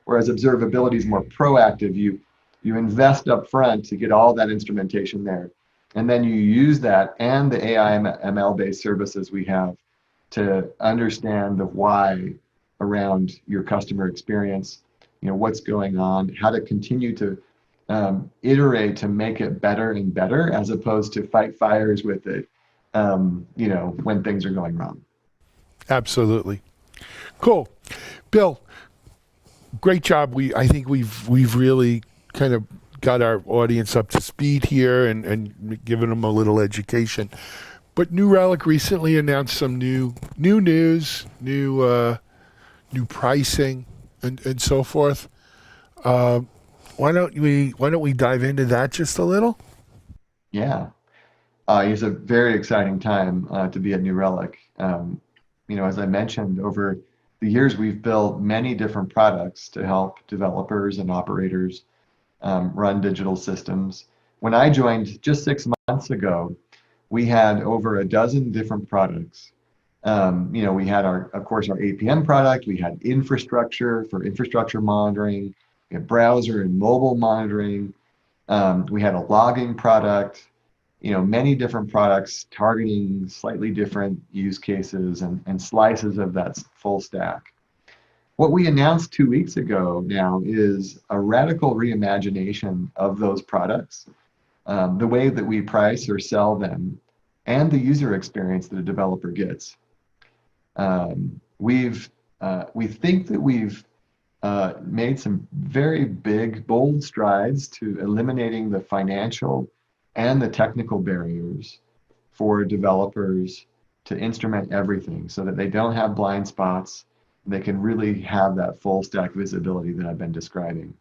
whereas observability is more proactive. You invest up front to get all that instrumentation there. And then you use that and the AI ML-based services we have to understand the why around your customer experience, what's going on, how to continue to iterate to make it better and better, as opposed to fight fires with it, when things are going wrong. Absolutely. Cool. Bill, great job. I think we've really kind of got our audience up to speed here and given them a little education. But New Relic recently announced some new news, new pricing, and so forth. Why don't we dive into that just a little? Yeah, it's a very exciting time to be at New Relic. As I mentioned, over the years we've built many different products to help developers and operators run digital systems. When I joined just 6 months ago, we had over a dozen different products. We had our APM product. We had infrastructure for infrastructure monitoring. We had browser and mobile monitoring. We had a logging product. Many different products targeting slightly different use cases and slices of that full stack. What we announced 2 weeks ago now is a radical reimagination of those products, the way that we price or sell them, and the user experience that a developer gets. We think that we've made some very big, bold strides to eliminating the financial and the technical barriers for developers to instrument everything so that they don't have blind spots. They can really have that full stack visibility that I've been describing.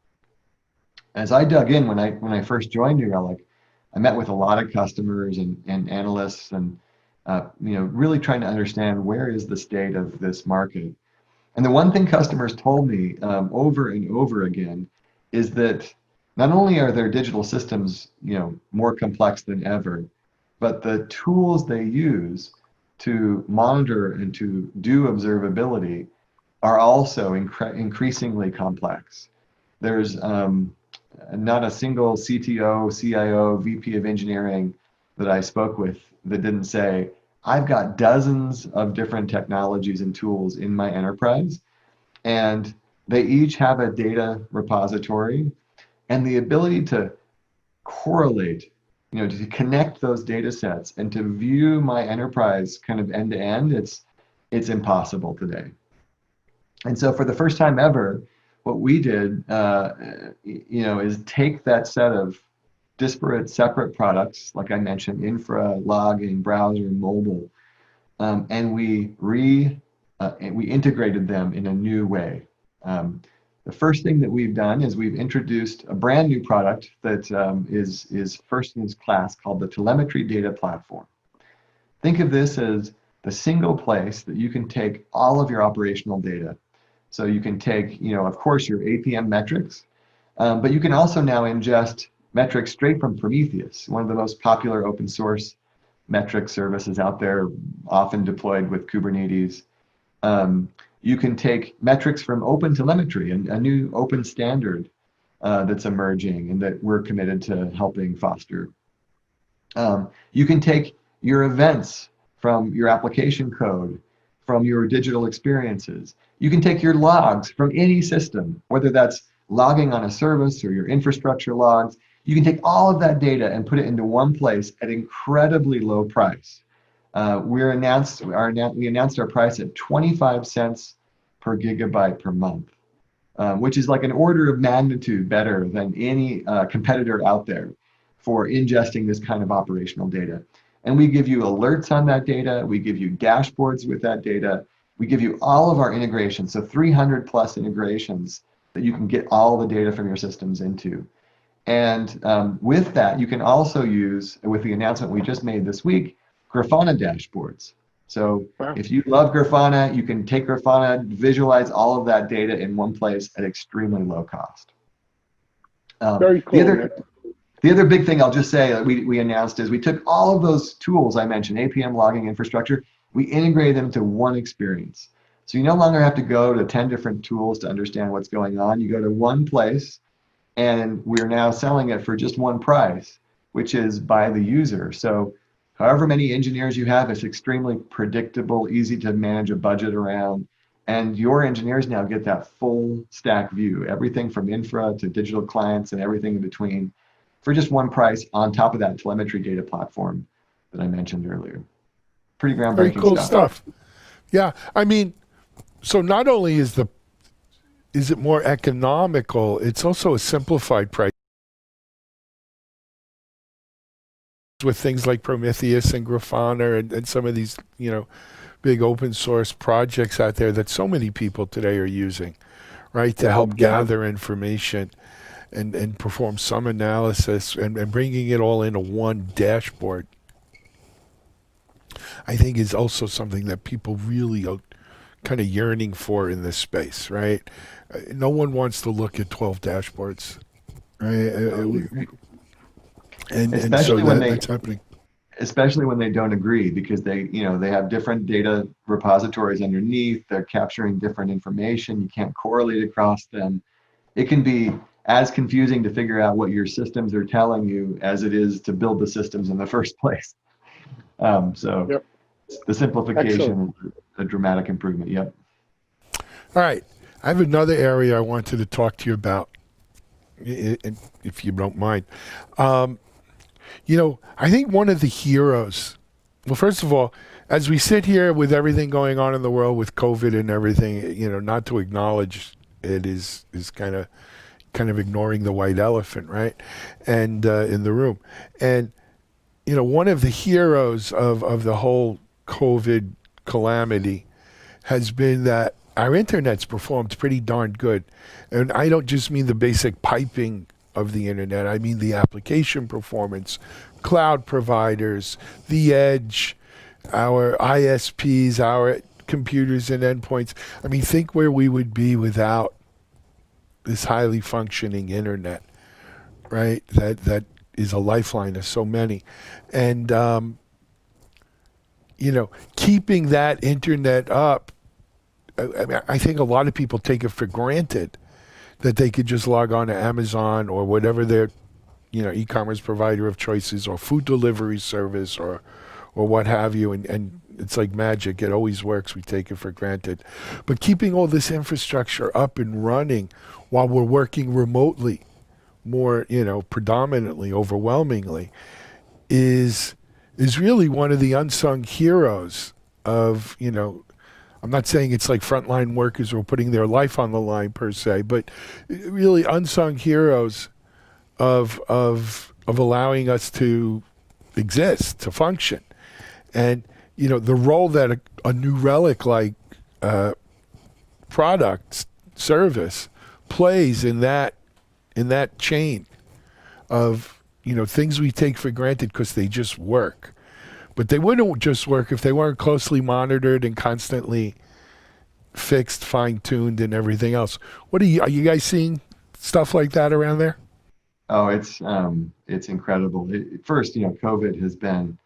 As I dug in when I first joined New Relic, I met with a lot of customers and analysts and really trying to understand where is the state of this market. And the one thing customers told me over and over again is that not only are their digital systems more complex than ever, but the tools they use to monitor and to do observability are also increasingly complex. There's not a single CTO, CIO, VP of engineering that I spoke with that didn't say, I've got dozens of different technologies and tools in my enterprise, and they each have a data repository and the ability to correlate, to connect those data sets and to view my enterprise kind of end to end, it's impossible today. And so for the first time ever, what we did, is take that set of disparate, separate products, like I mentioned, infra, logging, browser, mobile, and we integrated them in a new way. The first thing that we've done is we've introduced a brand new product that is first in its class called the Telemetry Data Platform. Think of this as the single place that you can take all of your operational data. So you can take, of course, your APM metrics, but you can also now ingest metrics straight from Prometheus, one of the most popular open source metric services out there, often deployed with Kubernetes. You can take metrics from Open Telemetry, a new open standard that's emerging and that we're committed to helping foster. You can take your events from your application code, from your digital experiences. You can take your logs from any system, whether that's logging on a service or your infrastructure logs. You can take all of that data and put it into one place at incredibly low price. We announced our price at 25 cents per gigabyte per month, which is like an order of magnitude better than any competitor out there for ingesting this kind of operational data. And we give you alerts on that data. We give you dashboards with that data. We give you all of our integrations, so 300 plus integrations that you can get all the data from your systems into. And with that, you can also use, with the announcement we just made this week, Grafana dashboards. So if you love Grafana, you can take Grafana, visualize all of that data in one place at extremely low cost. Very cool. The other big thing I'll just say that we announced is we took all of those tools I mentioned, APM, logging, infrastructure, we integrated them into one experience. So you no longer have to go to 10 different tools to understand what's going on. You go to one place, and we're now selling it for just one price, which is by the user. So however many engineers you have, it's extremely predictable, easy to manage a budget around. And your engineers now get that full stack view, everything from infra to digital clients and everything in between, for just one price on top of that telemetry data platform that I mentioned earlier. Pretty groundbreaking Very cool stuff. Yeah, I mean, so not only is it more economical, it's also a simplified price with things like Prometheus and Grafana and some of these, big open source projects out there that so many people today are using, right, to help gather information and perform some analysis and bringing it all into one dashboard, I think is also something that people really are kind of yearning for in this space, right? No one wants to look at 12 dashboards, right? And so that's happening. Especially when they don't agree, because they have different data repositories underneath. They're capturing different information. You can't correlate across them. It can be as confusing to figure out what your systems are telling you as it is to build the systems in the first place. The simplification is a dramatic improvement. Yep. All right. I have another area I wanted to talk to you about, if you don't mind. I think one of the heroes, well, first of all, as we sit here with everything going on in the world with COVID and everything, not to acknowledge it is kind of ignoring the white elephant, right? And in the room. And, one of the heroes of the whole COVID calamity has been that our internet's performed pretty darn good. And I don't just mean the basic piping of the internet. I mean the application performance, cloud providers, the edge, our ISPs, our computers and endpoints. I mean, think where we would be without this highly functioning internet, right? That is a lifeline to so many. And, keeping that internet up, I think a lot of people take it for granted that they could just log on to Amazon or whatever their, e-commerce provider of choice is, or food delivery service, or what have you, and it's like magic. It always works. We take it for granted. But keeping all this infrastructure up and running while we're working remotely, more, predominantly, overwhelmingly, is really one of the unsung heroes of, I'm not saying it's like frontline workers who are putting their life on the line per se, but really unsung heroes of allowing us to exist, to function. And, the role that a New Relic-like product, service, plays in that chain of, things we take for granted because they just work. But they wouldn't just work if they weren't closely monitored and constantly fixed, fine-tuned, and everything else. Are you guys seeing stuff like that around there? Oh, it's incredible. First, COVID has been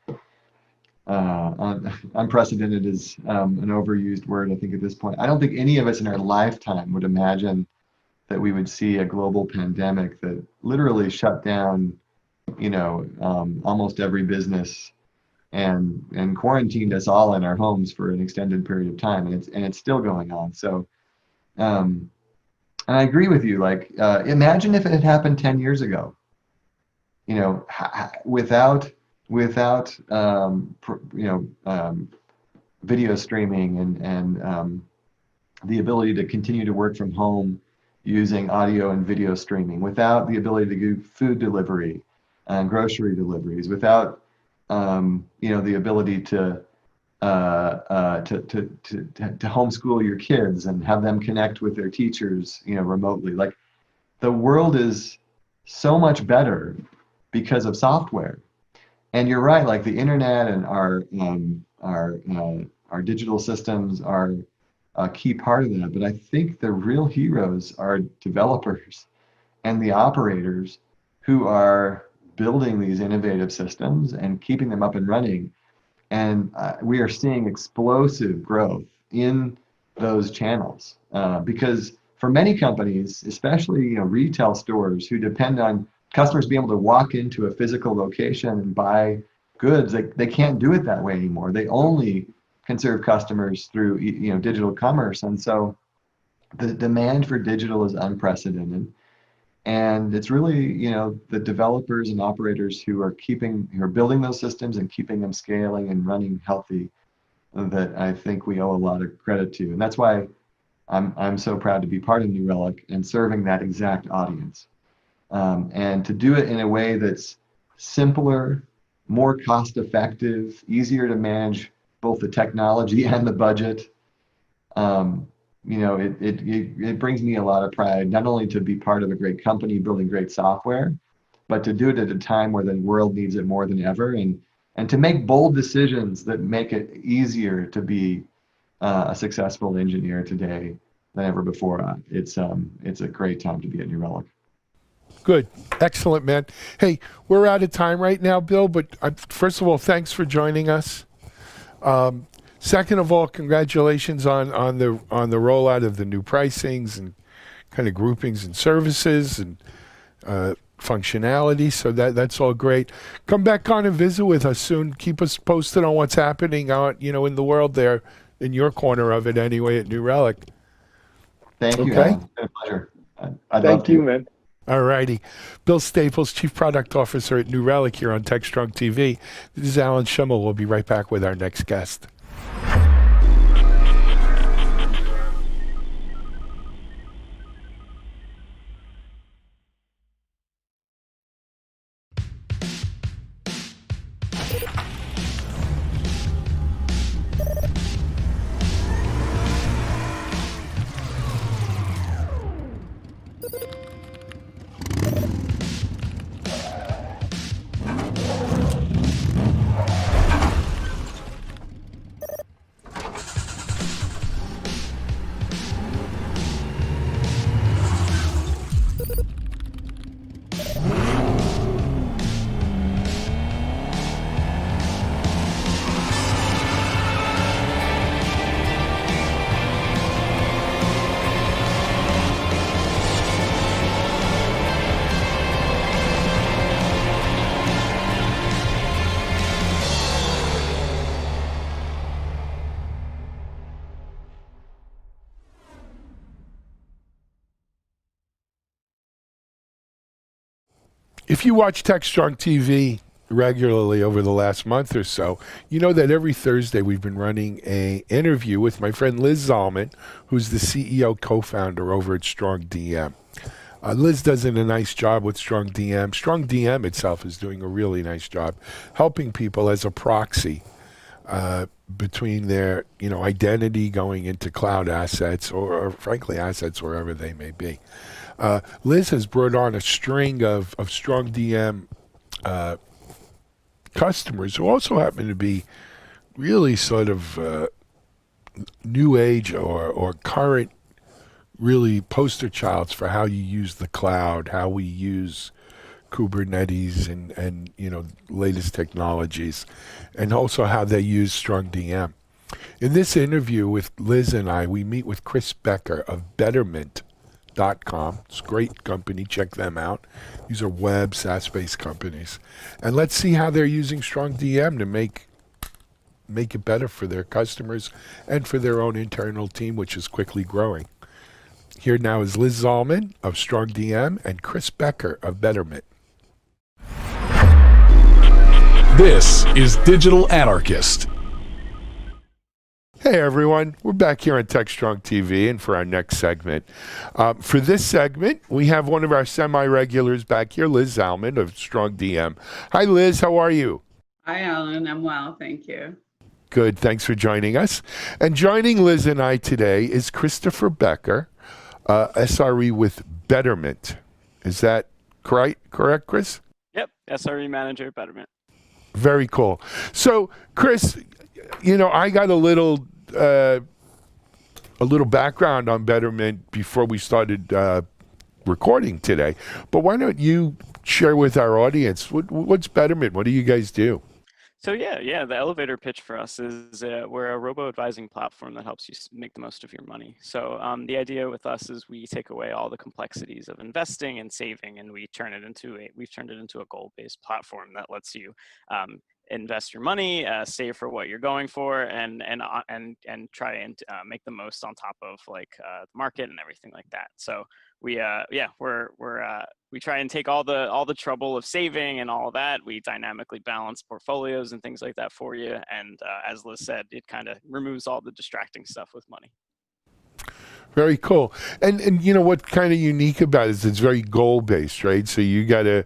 unprecedented is an overused word, I think, at this point. I don't think any of us in our lifetime would imagine that we would see a global pandemic that literally shut down, almost every business and quarantined us all in our homes for an extended period of time, and it's still going on. So, and I agree with you. Like, imagine if it had happened 10 years ago. Without video streaming and the ability to continue to work from home using audio and video streaming, without the ability to do food delivery and grocery deliveries, without the ability to homeschool your kids and have them connect with their teachers, remotely. Like, the world is so much better because of software. And you're right, like the internet and our digital systems are a key part of that. But I think the real heroes are developers and the operators who are building these innovative systems and keeping them up and running. And we are seeing explosive growth in those channels because for many companies, especially retail stores who depend on customers being able to walk into a physical location and buy goods, they can't do it that way anymore. They only can serve customers through digital commerce, and so the demand for digital is unprecedented. And it's really the developers and operators who are building those systems and keeping them scaling and running healthy that I think we owe a lot of credit to. And that's why I'm so proud to be part of New Relic and serving that exact audience. And to do it in a way that's simpler, more cost-effective, easier to manage both the technology and the budget. It brings me a lot of pride, not only to be part of a great company building great software, but to do it at a time where the world needs it more than ever, and to make bold decisions that make it easier to be a successful engineer today than ever before. It's a great time to be at New Relic. Good. Excellent, man. Hey, we're out of time right now, Bill, but first of all, thanks for joining us. Second of all, congratulations on the rollout of the new pricings and kind of groupings and services and functionality. So that's all great. Come back on and visit with us soon. Keep us posted on what's happening out, in the world there, in your corner of it anyway, at New Relic. Thank you. Okay. It's been a pleasure. Thank you, man. All righty. Bill Staples, Chief Product Officer at New Relic here on TechStrong TV. This is Alan Schimmel. We'll be right back with our next guest. If you watch TechStrong TV regularly over the last month or so, you know that every Thursday we've been running an interview with my friend Liz Zalman, who's the CEO co-founder over at Strong DM. Liz does a nice job with Strong DM. Strong DM itself is doing a really nice job helping people as a proxy between their identity going into cloud assets or frankly assets wherever they may be. Liz has brought on a string of Strong DM customers who also happen to be really sort of new age or current, really poster childs for how you use the cloud, how we use Kubernetes and latest technologies, and also how they use Strong DM. In this interview with Liz and I, we meet with Chris Becker of Betterment.com. It's a great company. Check them out. These are web SaaS-based companies. And let's see how they're using Strong DM to make it better for their customers and for their own internal team, which is quickly growing. Here now is Liz Zalman of Strong DM and Chris Becker of Betterment. This is Digital Anarchist. Hey everyone, we're back here on TechStrong TV and for our next segment. For this segment, we have one of our semi-regulars back here, Liz Zalman of Strong DM. Hi Liz, how are you? Hi Alan, I'm well, thank you. Good, thanks for joining us. And joining Liz and I today is Christopher Becker, SRE with Betterment. Is that correct, Chris? Yep, SRE manager, Betterment. Very cool. So, Chris, I got a little background on Betterment before we started recording today. But why don't you share with our audience what's Betterment? What do you guys do? So yeah, the elevator pitch for us is we're a robo-advising platform that helps you make the most of your money. So the idea with us is we take away all the complexities of investing and saving, and we've turned it into a goal-based platform that lets you invest your money, save for what you're going for, and try and make the most on top of the market and everything like that. So we try and take all the trouble of saving and all of that. We dynamically balance portfolios and things like that for you. And as Liz said, it kind of removes all the distracting stuff with money. Very cool. And what's kind of unique about it is it's very goal based, right? So you got to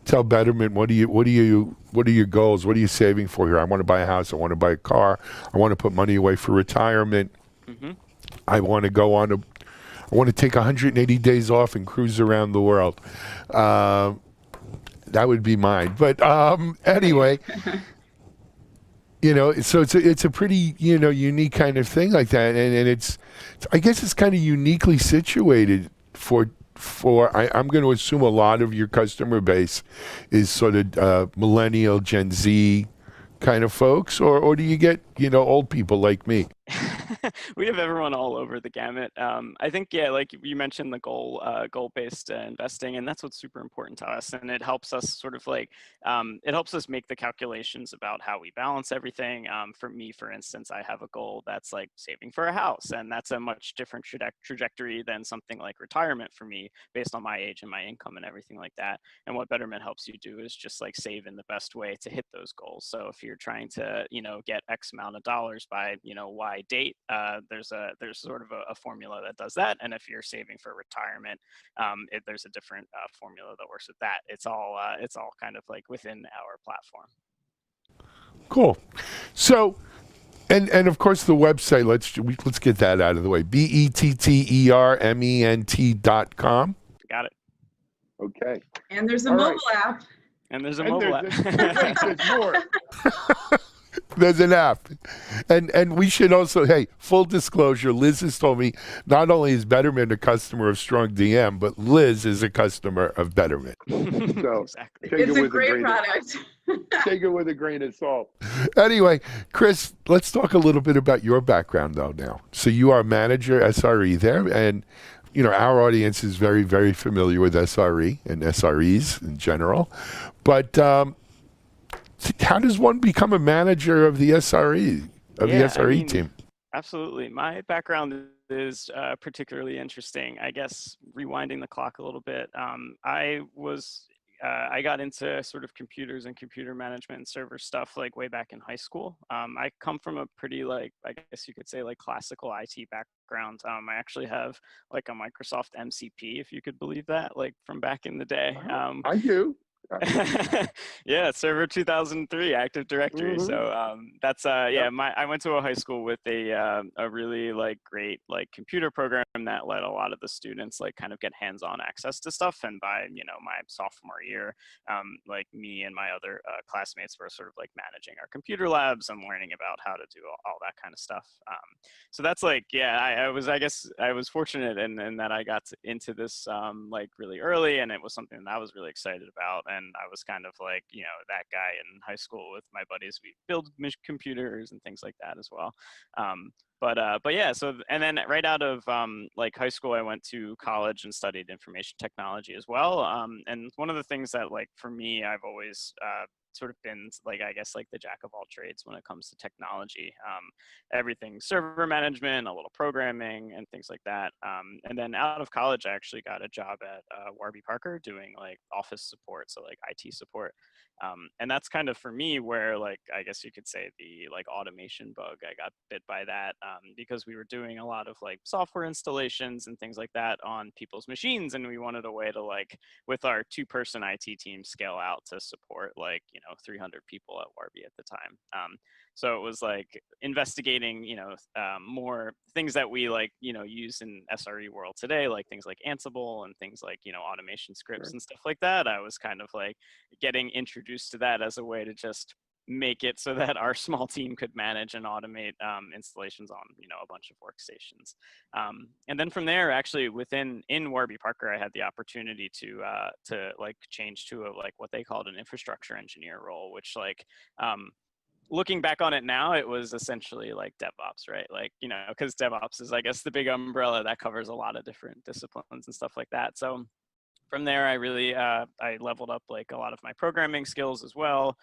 tell Betterment what are your goals? What are you saving for here? I want to buy a house. I want to buy a car. I want to put money away for retirement. Mm-hmm. I want to take 180 days off and cruise around the world. That would be mine. But anyway, so it's a pretty unique kind of thing like that, and I guess it's kind of uniquely situated for I'm going to assume a lot of your customer base is sort of millennial, Gen Z kind of folks, or do you get old people like me? We have everyone all over the gamut. I think, like you mentioned, the goal-based investing, and that's what's super important to us. And it helps us it helps us make the calculations about how we balance everything. For me, for instance, I have a goal that's like saving for a house, and that's a much different trajectory than something like retirement for me, based on my age and my income and everything like that. And what Betterment helps you do is just save in the best way to hit those goals. So if you're trying to, get X amount of dollars by, Y date, there's sort of a formula that does that. And if you're saving for retirement, there's a different formula that works with that. It's all kind of within our platform. Cool. So, and of course the website. Let's get that out of the way. BetterMent.com. Got it. Okay. And there's a mobile app. And there's a mobile app. There's more. There's an app. And we should also, hey, full disclosure, Liz has told me not only is Betterment a customer of Strong DM, but Liz is a customer of Betterment. So exactly. It's a great product. Take it with a grain of salt. Anyway, Chris, let's talk a little bit about your background though now. So you are manager SRE there, and our audience is very, very familiar with SRE and SREs in general. But how does one become a manager of the SRE team? Absolutely. My background is particularly interesting. I guess rewinding the clock a little bit. I was I got into sort of computers and computer management and server stuff like way back in high school. I come from a pretty like, I guess you could say like classical IT background. I actually have like a Microsoft MCP, if you could believe that, like from back in the day. I do. Yeah, Server 2003 Active Directory. So that's yeah. I went to a high school with a really like great like computer program that let a lot of the students like kind of get hands-on access to stuff. And by my sophomore year, like me and my other classmates were sort of like managing our computer labs and learning about how to do all that kind of stuff. So that's like, yeah, I guess I was fortunate in that I got into this like really early, and it was something that I was really excited about. And I was kind of like, that guy in high school with my buddies. We build computers and things like that as well. But yeah, so, and then right out of like high school, I went to college and studied information technology as well. And one of the things that like, for me, I've always sort of been like, I guess like the jack of all trades when it comes to technology, everything server management, a little programming and things like that. And then out of college, I actually got a job at Warby Parker doing like office support. So like IT support. And that's kind of for me where like, I guess you could say the like automation bug, I got bit by that because we were doing a lot of like software installations and things like that on people's machines. And we wanted a way to like, with our 2-person IT team, scale out to support like, 300 people at Warby at the time. So it was like investigating, more things that we like, use in SRE world today, like things like Ansible and things like, automation scripts and stuff like that. I was kind of like getting introduced to that as a way to just make it so that our small team could manage and automate installations on, a bunch of workstations. And then from there, actually in Warby Parker, I had the opportunity to like change to like what they called an infrastructure engineer role, which like, looking back on it now, it was essentially like DevOps, right? Like, because DevOps is, I guess, the big umbrella that covers a lot of different disciplines and stuff like that. So from there, I really, I leveled up like a lot of my programming skills as well,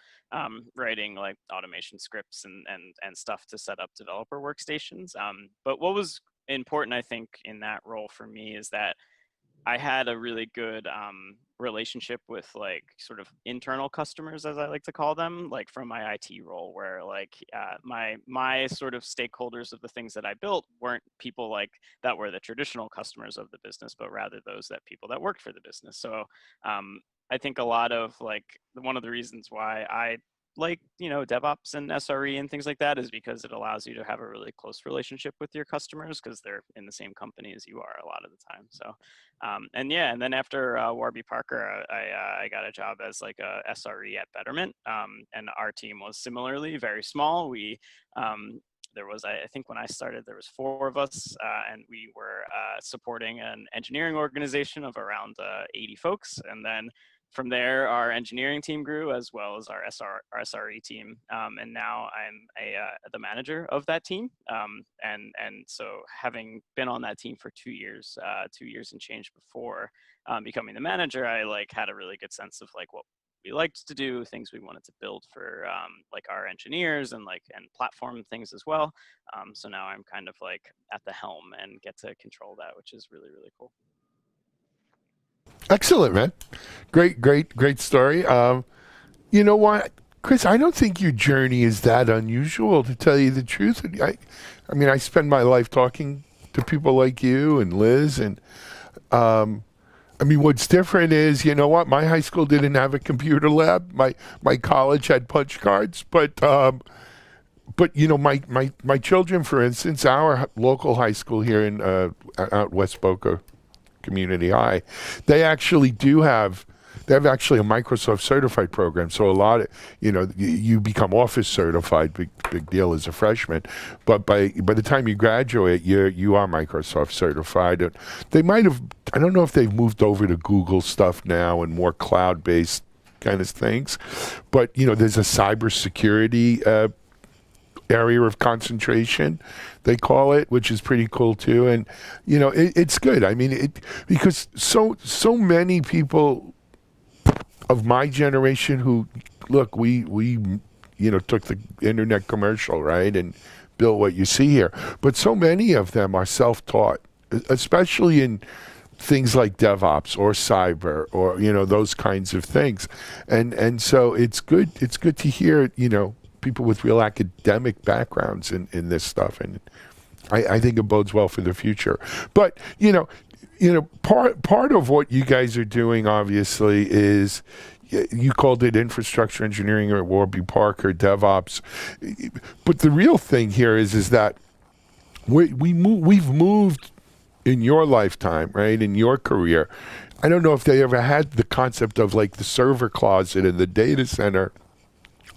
writing like automation scripts and stuff to set up developer workstations. But what was important, I think, in that role for me is that I had a really good relationship with like sort of internal customers, as I like to call them, like from my IT role, where like my sort of stakeholders of the things that I built weren't people like that were the traditional customers of the business, but rather those that people that worked for the business. So I think a lot of like one of the reasons why I like, DevOps and SRE and things like that is because it allows you to have a really close relationship with your customers because they're in the same company as you are a lot of the time. So, and yeah, and then after Warby Parker, I got a job as like a SRE at Betterment. And our team was similarly very small. We, there was, I think when I started, there was 4 of us and we were supporting an engineering organization of around 80 folks. And then from there, our engineering team grew as well as our SRE team, and now I'm the manager of that team. And so having been on that team for 2 years, 2 years and change before becoming the manager, I like had a really good sense of like what we liked to do, things we wanted to build for like our engineers and platform things as well. So now I'm kind of like at the helm and get to control that, which is really, really cool. Excellent, man. Great story. You know what, Chris, I don't think your journey is that unusual, to tell you the truth. I mean, I spend my life talking to people like you and Liz, and I mean, what's different is, you know what, my high school didn't have a computer lab. My college had punch cards, but my children, for instance, our local high school here in out West Boca Community High, they actually have actually a Microsoft certified program. So a lot of, you become Office certified, big deal as a freshman. But by the time you graduate, you are Microsoft certified. And they might have, I don't know if they've moved over to Google stuff now and more cloud-based kind of things. But, there's a cybersecurity area of concentration, they call it, which is pretty cool too. And it's good. I mean, because so many people of my generation who look, we took the internet commercial, right, and built what you see here. But so many of them are self-taught, especially in things like DevOps or cyber or, you know, those kinds of things. And so it's good to hear, you know, people with real academic backgrounds in this stuff. And I think it bodes well for the future. But, you know, part of what you guys are doing, obviously, is you called it infrastructure engineering or Warby Parker DevOps, but the real thing here is that we've moved in your lifetime, right, in your career. I don't know if they ever had the concept of like the server closet in the data center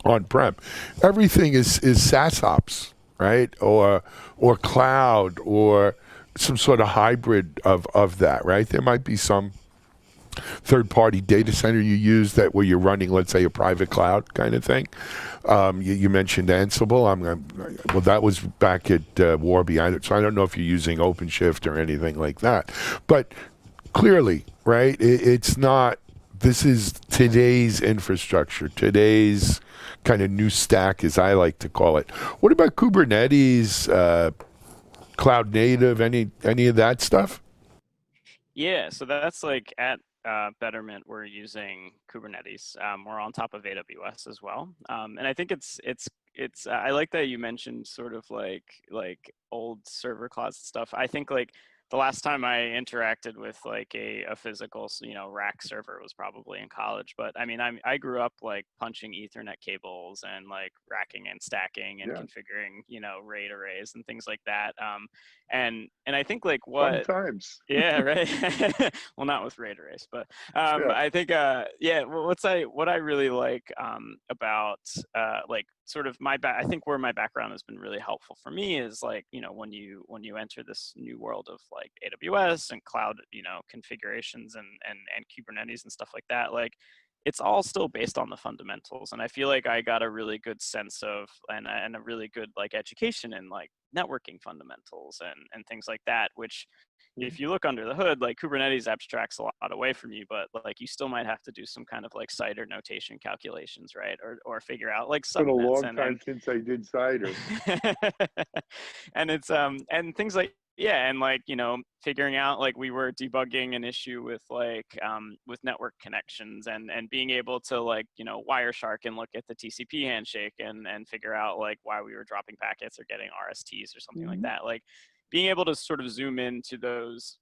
on-prem. Everything is SaaS ops, right, or cloud or some sort of hybrid of that, right? There might be some third-party data center you use that where you're running, let's say, a private cloud kind of thing. You mentioned Ansible. Well, that was back at Warby, so I don't know if you're using OpenShift or anything like that. But clearly, right, it's not, this is today's infrastructure, today's kind of new stack, as I like to call it. What about Kubernetes, cloud native, any of that stuff? Yeah, so that's like at Betterment, we're using Kubernetes. We're on top of AWS as well, and I think it's. I like that you mentioned sort of like old server closet stuff. I think like the last time I interacted with like a physical, you know, rack server was probably in college. But I mean, I grew up like punching Ethernet cables and like racking and stacking and configuring, you know, RAID arrays and things like that. And I think like what Fun times. yeah, right. Well, not with RAID arrays, but I think well, what I really like about like sort of I think where my background has been really helpful for me is like, you know, when you enter this new world of like AWS and cloud, you know, configurations and Kubernetes and stuff like that, like it's all still based on the fundamentals. And I feel like I got a really good sense of and a really good like education in like networking fundamentals and things like that, which if you look under the hood, like Kubernetes abstracts a lot away from you, but like you still might have to do some kind of like CIDR notation calculations, right? Or figure out like It's been a subnets long time since I did CIDR. and it's and things like and like, you know, figuring out like we were debugging an issue with like with network connections and being able to like, you know, Wireshark and look at the TCP handshake and figure out like why we were dropping packets or getting RSTs or something like that. Like being able to sort of zoom into those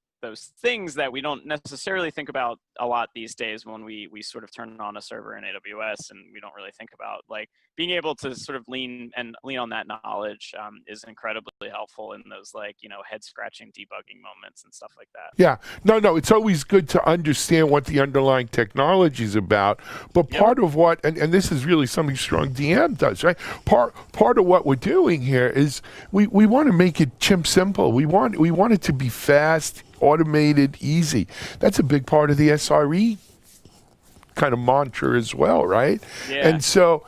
things that we don't necessarily think about a lot these days when we sort of turn on a server in AWS and we don't really think about like being able to sort of lean on that knowledge is incredibly helpful in those like, you know, head scratching debugging moments and stuff like that. Yeah, no, it's always good to understand what the underlying technology is about. But part of what, and this is really something Strong DM does, right? Part of what we're doing here is we want to make it chimp simple. We want it to be fast, automated, easy. That's a big part of the SRE kind of mantra as well, right? Yeah. And so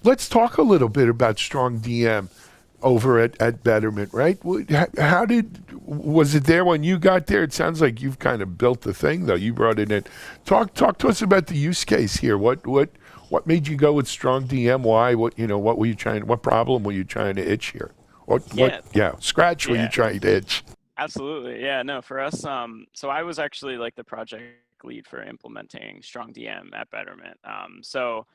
let's talk a little bit about Strong DM over at Betterment, right? How was it there when you got there? It sounds like you've kind of built the thing, though. You brought it in. Talk to us about the use case here. What made you go with Strong DM? Why? What were you trying? What problem were you trying to itch here? Scratch were you trying to itch? Absolutely. Yeah, no, for us, so I was actually like the project lead for implementing Strong DM at Betterment. So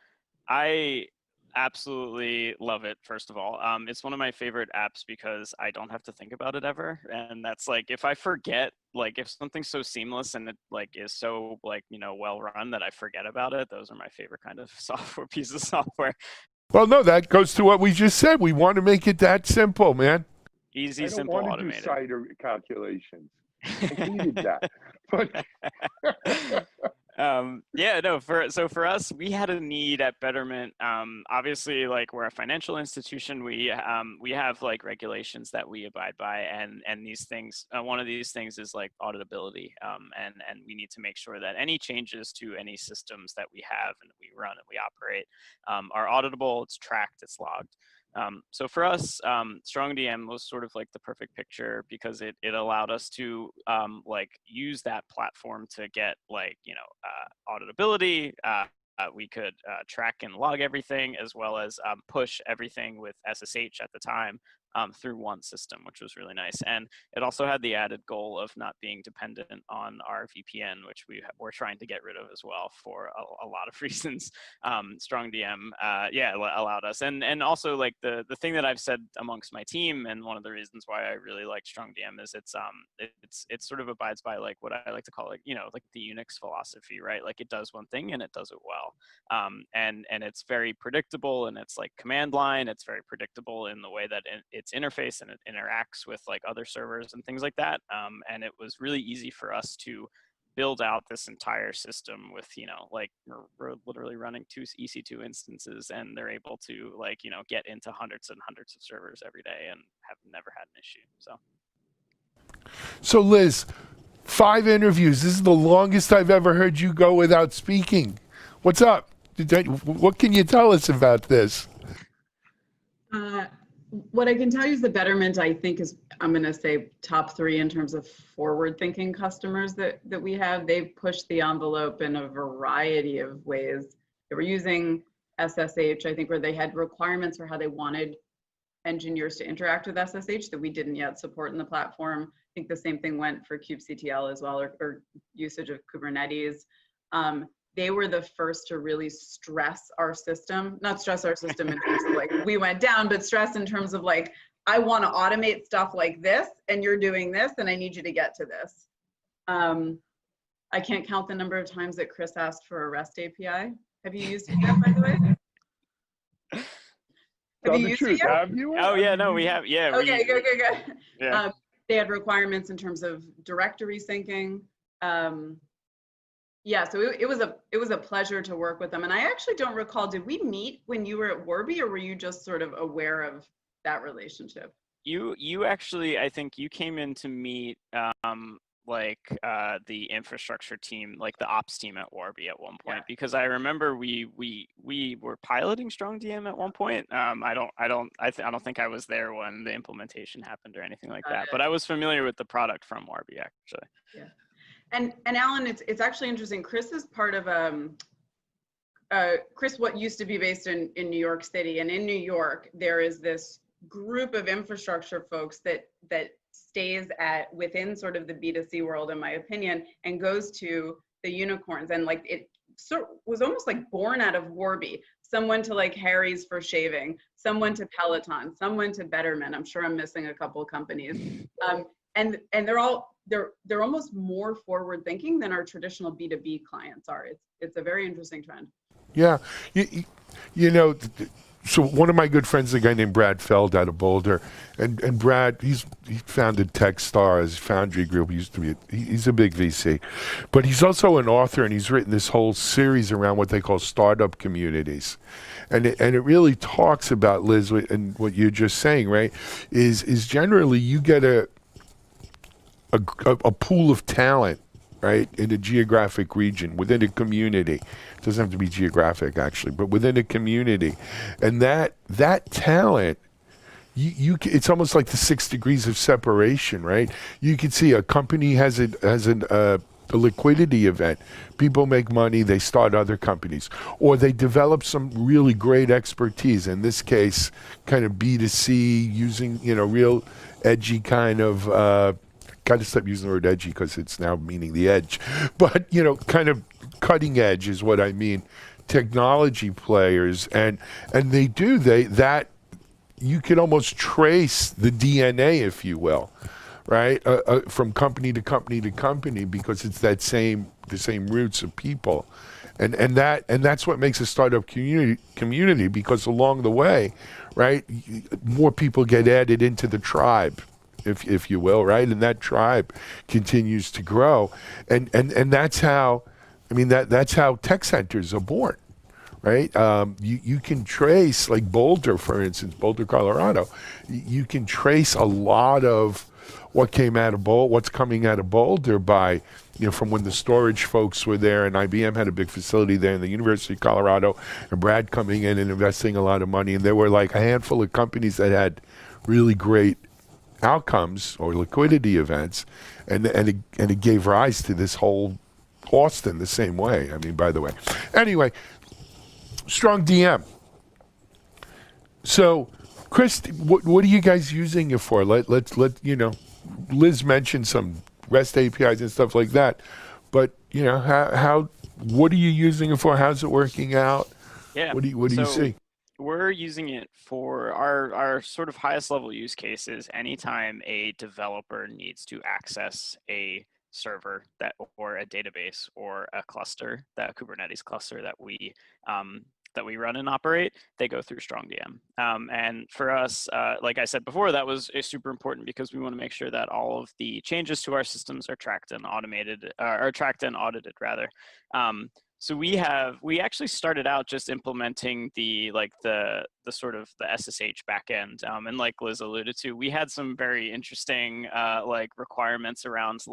I absolutely love it, first of all. It's one of my favorite apps because I don't have to think about it ever. And that's like, if I forget, like if something's so seamless and it like is so like, you know, well run that I forget about it, those are my favorite kind of piece of software. Well, no, that goes to what we just said. We want to make it that simple, man. Easy, simple, automated. I don't want to do CIDR calculations. I needed that. But for us, we had a need at Betterment. Obviously, like we're a financial institution, we have like regulations that we abide by, and these things. One of these things is like auditability, and we need to make sure that any changes to any systems that we have and we run and we operate are auditable. It's tracked. It's logged. So for us, Strong DM was sort of like the perfect picture because it allowed us to like use that platform to get like, you know, auditability. We could track and log everything as well as push everything with SSH at the time through one system, which was really nice. And it also had the added goal of not being dependent on our VPN, which we're trying to get rid of as well for a lot of reasons. StrongDM, allowed us. And also like the thing that I've said amongst my team, and one of the reasons why I really like StrongDM is it sort of abides by like what I like to call, like, like the Unix philosophy, right? Like it does one thing and it does it well. And it's very predictable, and it's like command line. It's very predictable in the way that its interface and it interacts with like other servers and things like that. And it was really easy for us to build out this entire system with, like we're literally running 2 EC2 instances, and they're able to like, get into hundreds and hundreds of servers every day and have never had an issue. So Liz, 5 interviews. This is the longest I've ever heard you go without speaking. What's up? What can you tell us about this? What I can tell you is the Betterment, I think, is, I'm going to say, top 3 in terms of forward-thinking customers that we have. They've pushed the envelope in a variety of ways. They were using SSH, I think, where they had requirements for how they wanted engineers to interact with SSH that we didn't yet support in the platform. I think the same thing went for kubectl as well, or usage of Kubernetes. They were the first to really stress our system, not stress our system in terms of like we went down, but stress in terms of like, I want to automate stuff like this, and you're doing this, and I need you to get to this. I can't count the number of times that Chris asked for a REST API. Have you used it yet, by the way? Have you used it yet? Have you? Oh yeah, no, we have. Yeah. Okay, good. Yeah. They had requirements in terms of directory syncing. Yeah, so it was a pleasure to work with them. And I actually don't recall, did we meet when you were at Warby, or were you just sort of aware of that relationship? You actually, I think you came in to meet the infrastructure team, like the ops team at Warby at one point, because I remember we were piloting StrongDM at one point. I don't think I was there when the implementation happened or anything like that, but I was familiar with the product from Warby actually. Yeah. And Alan, it's actually interesting. Chris is part of Chris, what used to be based in New York City, and in New York there is this group of infrastructure folks that stays within sort of the B2C world, in my opinion, and goes to the unicorns, and like it was almost like born out of Warby. Someone to like Harry's for shaving, someone to Peloton, someone to Betterment. I'm sure I'm missing a couple of companies, and they're almost more forward thinking than our traditional B2B clients are. It's a very interesting trend. Yeah, so one of my good friends is a guy named Brad Feld out of Boulder, and Brad, he founded TechStars Foundry Group. He's a big VC, but he's also an author, and he's written this whole series around what they call startup communities, and it really talks about, Liz, and what you're just saying, right? Is generally you get a pool of talent, right, in a geographic region, within a community. It doesn't have to be geographic, actually, but within a community. And that talent, it's almost like the 6 degrees of separation, right? You can see a company has a liquidity event. People make money, they start other companies. Or they develop some really great expertise, in this case, kind of B2C, using, real edgy kind of, got to stop using the word edgy because it's now meaning the edge, but kind of cutting edge is what I mean. Technology players, and they that you can almost trace the DNA, if you will, right, from company to company to company, because it's the same roots of people, and that's what makes a startup community, because along the way, right, more people get added into the tribe, if you will, right? And that tribe continues to grow. And that's how, that's how tech centers are born, right? You can trace, like Boulder, for instance, Boulder, Colorado, you can trace a lot of what came out of what's coming out of Boulder by, from when the storage folks were there, and IBM had a big facility there, and the University of Colorado, and Brad coming in and investing a lot of money. And there were like a handful of companies that had really great outcomes or liquidity events, and it gave rise to this whole Austin the same way. By the way. Anyway, StrongDM. So Chris, what are you guys using it for? Let Liz mentioned some REST APIs and stuff like that, but how what are you using it for? How's it working out? Yeah. What do you see? We're using it for our sort of highest level use cases. Anytime a developer needs to access a server or a database or a cluster, that Kubernetes cluster that we run and operate, they go through StrongDM. And for us, like I said before, that was super important because we want to make sure that all of the changes to our systems are tracked and audited rather. So we actually started out just implementing the sort of the SSH backend, and like Liz alluded to, we had some very interesting requirements around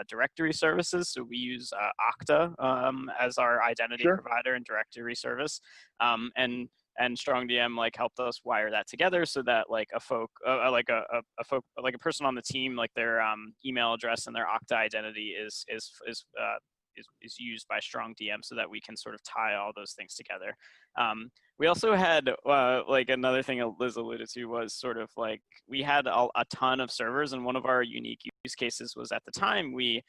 directory services. So we use Okta as our identity provider and directory service, and StrongDM helped us wire that together so that a person on the team, their email address and their Okta identity is used by StrongDM so that we can sort of tie all those things together. We also had another thing Liz alluded to was sort of we had a ton of servers, and one of our unique use cases was at the time we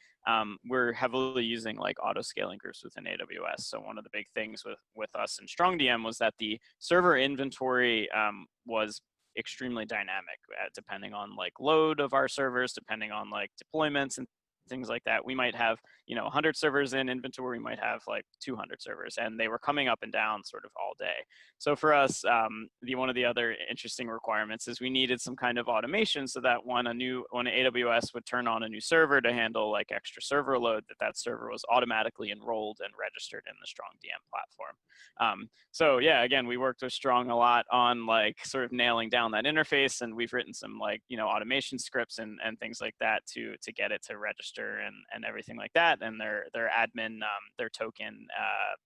were heavily using auto scaling groups within AWS. So one of the big things with us in StrongDM was that the server inventory was extremely dynamic depending on load of our servers, depending on deployments and things like that. We might have 100 servers in inventory, we might have 200 servers, and they were coming up and down sort of all day. So for us, one of the other interesting requirements is we needed some kind of automation so that when AWS would turn on a new server to handle extra server load, that server was automatically enrolled and registered in the StrongDM platform. So yeah, again, we worked with Strong a lot on sort of nailing down that interface, and we've written some automation scripts and things like that to get it to register and everything like that, and their admin their token,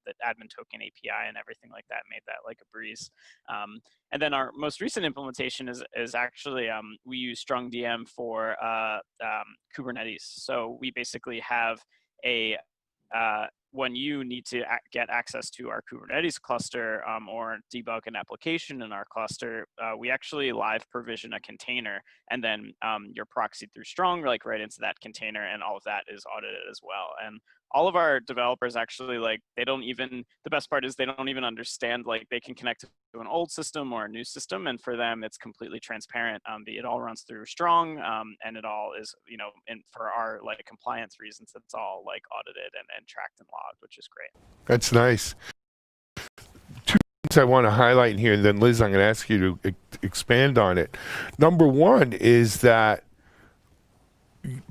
the admin token API and everything like that made that a breeze. And then our most recent implementation is actually we use StrongDM for Kubernetes. So we basically have a when you need to get access to our Kubernetes cluster or debug an application in our cluster, we actually live provision a container, and then you're proxied through Strong right into that container, and all of that is audited as well. And all of our developers actually the best part is they don't even understand they can connect to an old system or a new system, and for them it's completely transparent. It all runs through Strong, and it all is and for our compliance reasons, it's all audited and tracked and logged, which is great. That's nice. Two things I want to highlight in here, and then Liz, I'm going to ask you to expand on it. Number one is that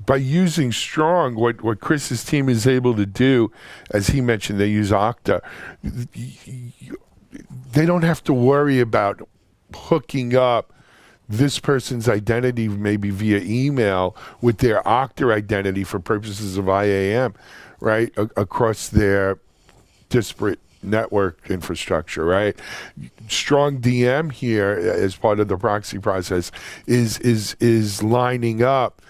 by using Strong, what Chris's team is able to do, as he mentioned, they use Okta. They don't have to worry about hooking up this person's identity, maybe via email, with their Okta identity for purposes of IAM, right, across their disparate network infrastructure, right? StrongDM here, as part of the proxy process, is lining up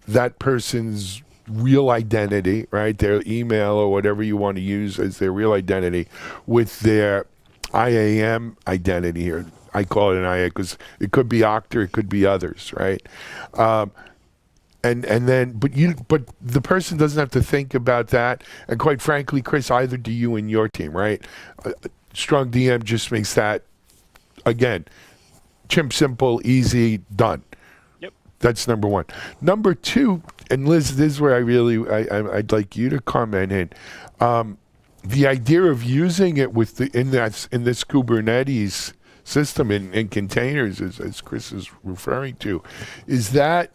that person's real identity, right, their email or whatever you want to use as their real identity, with their IAM identity here. I call it an IAM because it could be Okta, it could be others, right? And then, but the person doesn't have to think about that. And quite frankly, Chris, either do you and your team, right? StrongDM just makes that, again, chimp simple, easy, done. That's number one. Number two, and Liz, this is where I'd like you to comment in. The idea of using it in this Kubernetes system in containers, as Chris is referring to, is that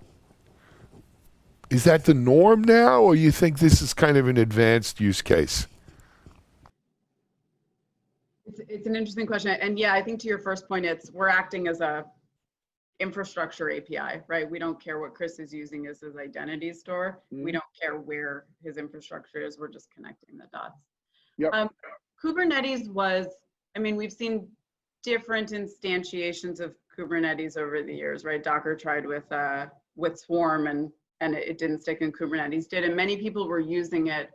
the norm now, or you think this is kind of an advanced use case? It's an interesting question, and yeah, I think to your first point, we're acting as a infrastructure API, right? We don't care what Chris is using as his identity store. We don't care where his infrastructure is. We're just connecting the dots. Yep. Kubernetes we've seen different instantiations of Kubernetes over the years, right? Docker tried with Swarm and it didn't stick, and Kubernetes did, and many people were using it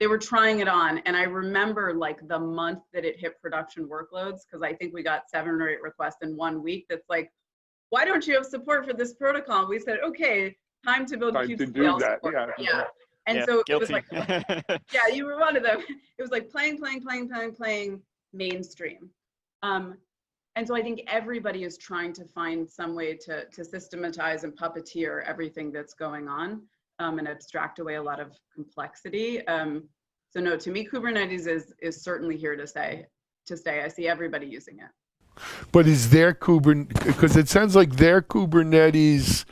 they were trying it on. And I remember like the month that it hit production workloads, because I think we got 7 or 8 requests in 1 week. That's like, why don't you have support for this protocol? And we said, okay, time to build Time to do kubectl that, support. yeah. And Yeah, so guilty. it was like, yeah, you were one of them. It was like playing mainstream. And so I think everybody is trying to find some way to systematize and puppeteer everything that's going on, and abstract away a lot of complexity. So no, to me, Kubernetes is certainly here to stay. I see everybody using it. But is their Kubernetes, because it sounds like their Kubernetes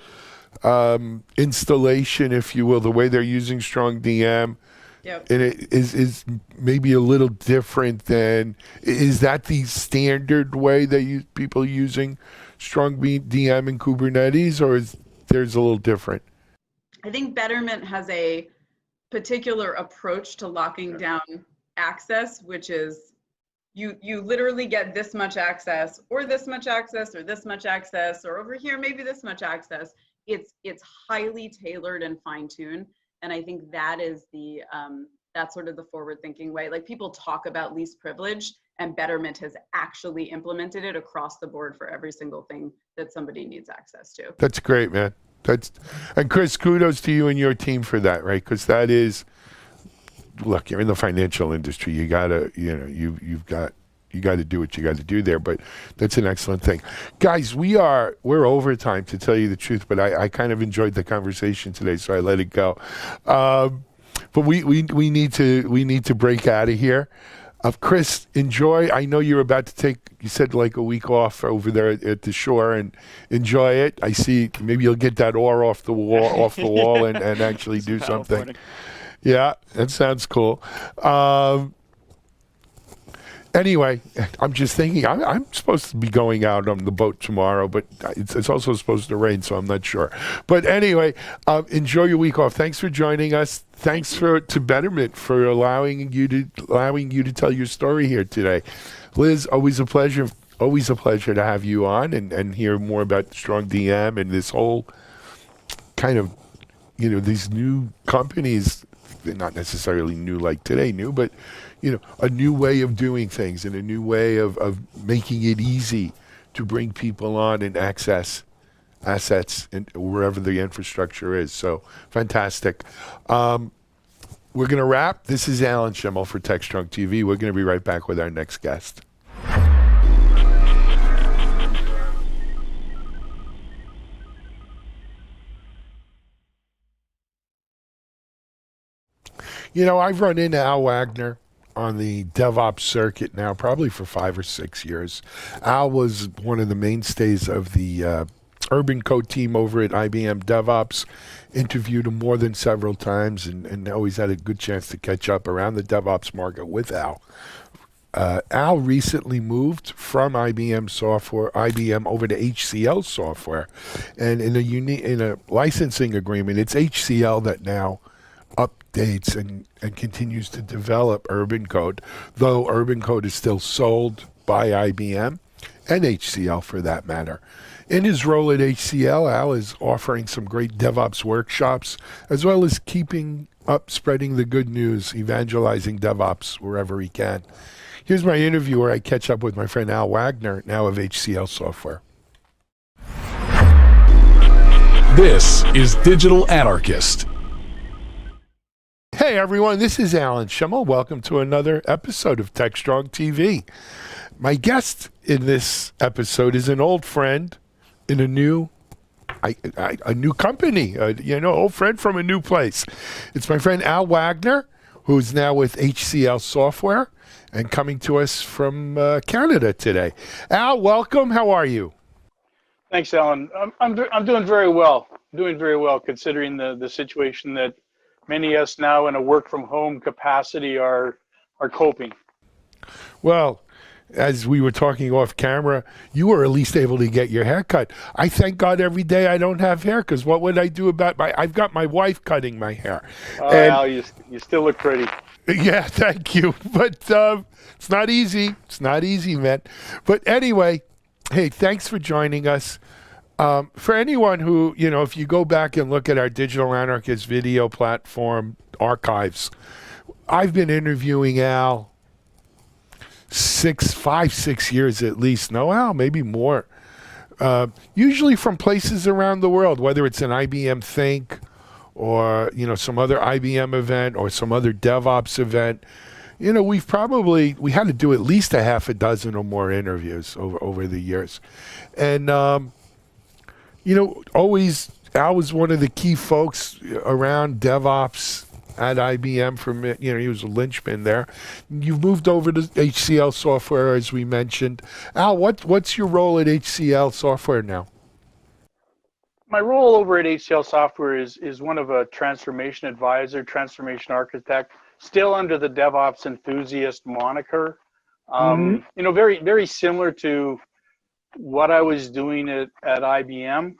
installation, if you will, the way they're using Strong DM, Yep. and it is maybe a little different than, is that the standard way that people using Strong DM in Kubernetes, or is there's a little different? I think Betterment has a particular approach to locking down access, which is you literally get this much access, or this much access, or this much access, or over here maybe this much access. It's highly tailored and fine-tuned, and I think that is the that's sort of the forward-thinking way. Like, people talk about least privilege, and Betterment has actually implemented it across the board for every single thing that somebody needs access to. That's great, man. And Chris, kudos to you and your team for that, right? Because that is, look, you're in the financial industry. You gotta, you got to do what you got to do there. But that's an excellent thing, guys. We're over time, to tell you the truth. But I kind of enjoyed the conversation today, so I let it go. But we need to break out of here. Chris, enjoy. I know you're about to take, you said, like a week off over there at the shore, and enjoy it. I see maybe you'll get that ore off the wall, and actually do something. Yeah, that sounds cool. Anyway, I'm just thinking, I'm supposed to be going out on the boat tomorrow, but it's also supposed to rain, so I'm not sure. But anyway, enjoy your week off. Thanks for joining us. Thanks to Betterment for allowing you to tell your story here today. Liz, always a pleasure. Always a pleasure to have you on and hear more about Strong DM and this whole kind of, these new companies. They're not necessarily new like today, but a new way of doing things and a new way of making it easy to bring people on and access assets and wherever the infrastructure is. So fantastic. We're going to wrap. This is Alan Schimmel for TechStrong TV. We're going to be right back with our next guest. I've run into Al Wagner on the DevOps circuit now, probably for 5 or 6 years. Al was one of the mainstays of the Urban Code team over at IBM DevOps. Interviewed him more than several times, and always had a good chance to catch up around the DevOps market with Al. Al recently moved from IBM over to Hcl Software, and in a licensing agreement, it's Hcl that now updates and continues to develop Urban Code, though Urban Code is still sold by IBM and HCL for that matter. In his role at HCL, Al is offering some great DevOps workshops, as well as keeping up spreading the good news, evangelizing DevOps wherever he can. Here's my interview where I catch up with my friend Al Wagner, now of Hcl Software. This is Digital Anarchist. Hey everyone, this is Alan Schimmel. Welcome to another episode of TechStrong TV. My guest in this episode is an old friend in a new company, old friend from a new place. It's my friend Al Wagner, who's now with Hcl Software and coming to us from Canada today. Al, welcome. How are you? Thanks, Alan. I'm doing very well. Doing very well considering the situation that many of us now in a work from home capacity are coping. Well, as we were talking off camera, you were at least able to get your hair cut. I thank God every day I don't have hair, because what would I do about I've got my wife cutting my hair. Oh, Al, you still look pretty. Yeah, thank you. But it's not easy. It's not easy, man. But anyway, hey, thanks for joining us. For anyone who, if you go back and look at our Digital Anarchist video platform archives, I've been interviewing Al 6 years at least. No, Al, maybe more. Usually from places around the world, whether it's an IBM Think or, you know, some other IBM event or some other DevOps event. You know, we had to do at least a half a dozen or more interviews over the years. And, you know, always Al was one of the key folks around DevOps at IBM you know, he was a linchpin there. You've moved over to Hcl Software, as we mentioned. Al, what's your role at Hcl Software now? My role over at Hcl Software is one of a transformation advisor, transformation architect, still under the DevOps enthusiast moniker. You know, very, very similar to what I was doing at IBM.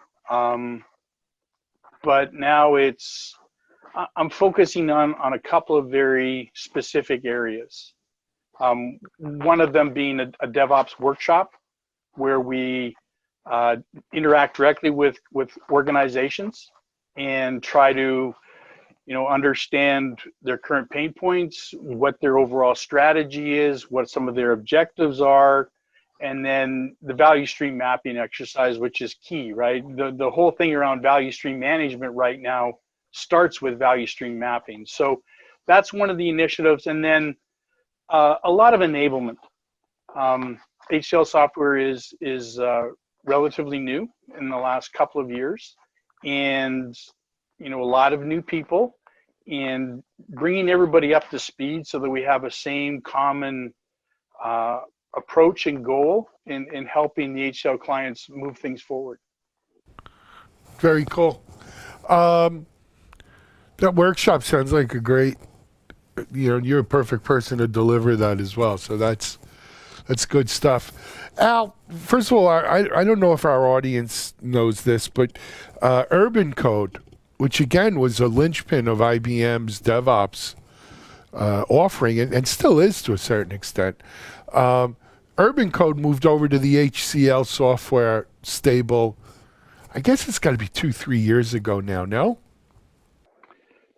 But now I'm focusing on a couple of very specific areas. One of them being a DevOps workshop where we interact directly with organizations and try to, you know, understand their current pain points, what their overall strategy is, what some of their objectives are, and then the value stream mapping exercise, which is key, right? The whole thing around value stream management right now starts with value stream mapping. So that's one of the initiatives. And then a lot of enablement. Hcl Software is relatively new in the last couple of years, and you know, a lot of new people, and bringing everybody up to speed so that we have a same common approach and goal in helping the HCL clients move things forward. Very cool. That workshop sounds like a great, you know, you're a perfect person to deliver that as well. So that's good stuff. Al, first of all, I don't know if our audience knows this, but Urban Code, which again was a linchpin of IBM's DevOps offering, and still is to a certain extent, Urban Code moved over to the Hcl Software stable. I guess it's got to be 2-3 years ago now, no?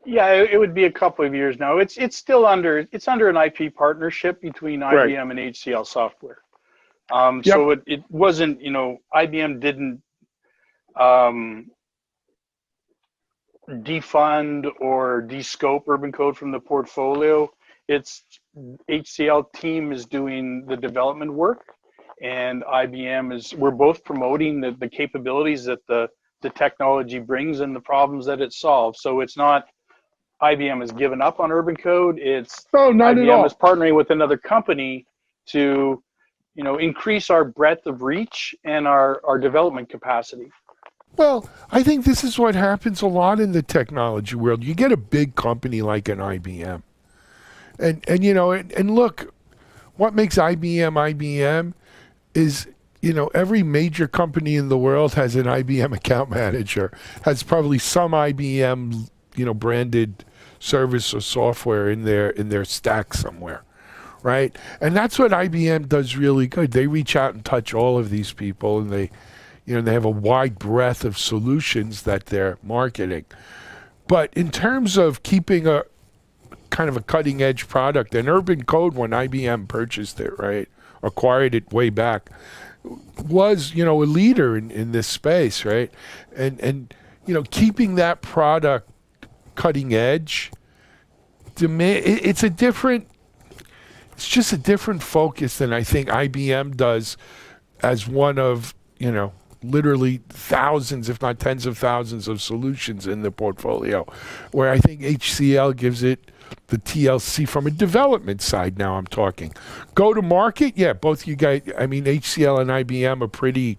Yeah, it would be a couple of years now. It's still under an IP partnership between IBM and Hcl Software. So it wasn't, you know, IBM didn't defund or descope Urban Code from the portfolio. It's HCL team is doing the development work, and IBM we're both promoting the capabilities that the technology brings and the problems that it solves. So it's not IBM has given up on Urban Code. It's IBM is partnering with another company to, you know, increase our breadth of reach and our development capacity. Well, I think this is what happens a lot in the technology world. You get a big company like an IBM. And you know, and look, what makes IBM is, you know, every major company in the world has an IBM account manager, has probably some IBM, you know, branded service or software in their stack somewhere, right? And that's what IBM does really good. They reach out and touch all of these people, and they have a wide breadth of solutions that they're marketing. But in terms of keeping a kind of a cutting edge product, and Urban Code, when IBM purchased it, right, acquired it way back, was, you know, a leader in this space, right? And you know, keeping that product cutting edge, it's just a different focus than I think IBM does as one of, you know, literally thousands, if not tens of thousands of solutions in the portfolio, where I think HCL gives it the TLC from a development side. Now I'm talking go to market. Yeah, both you guys, I mean, HCL and IBM are pretty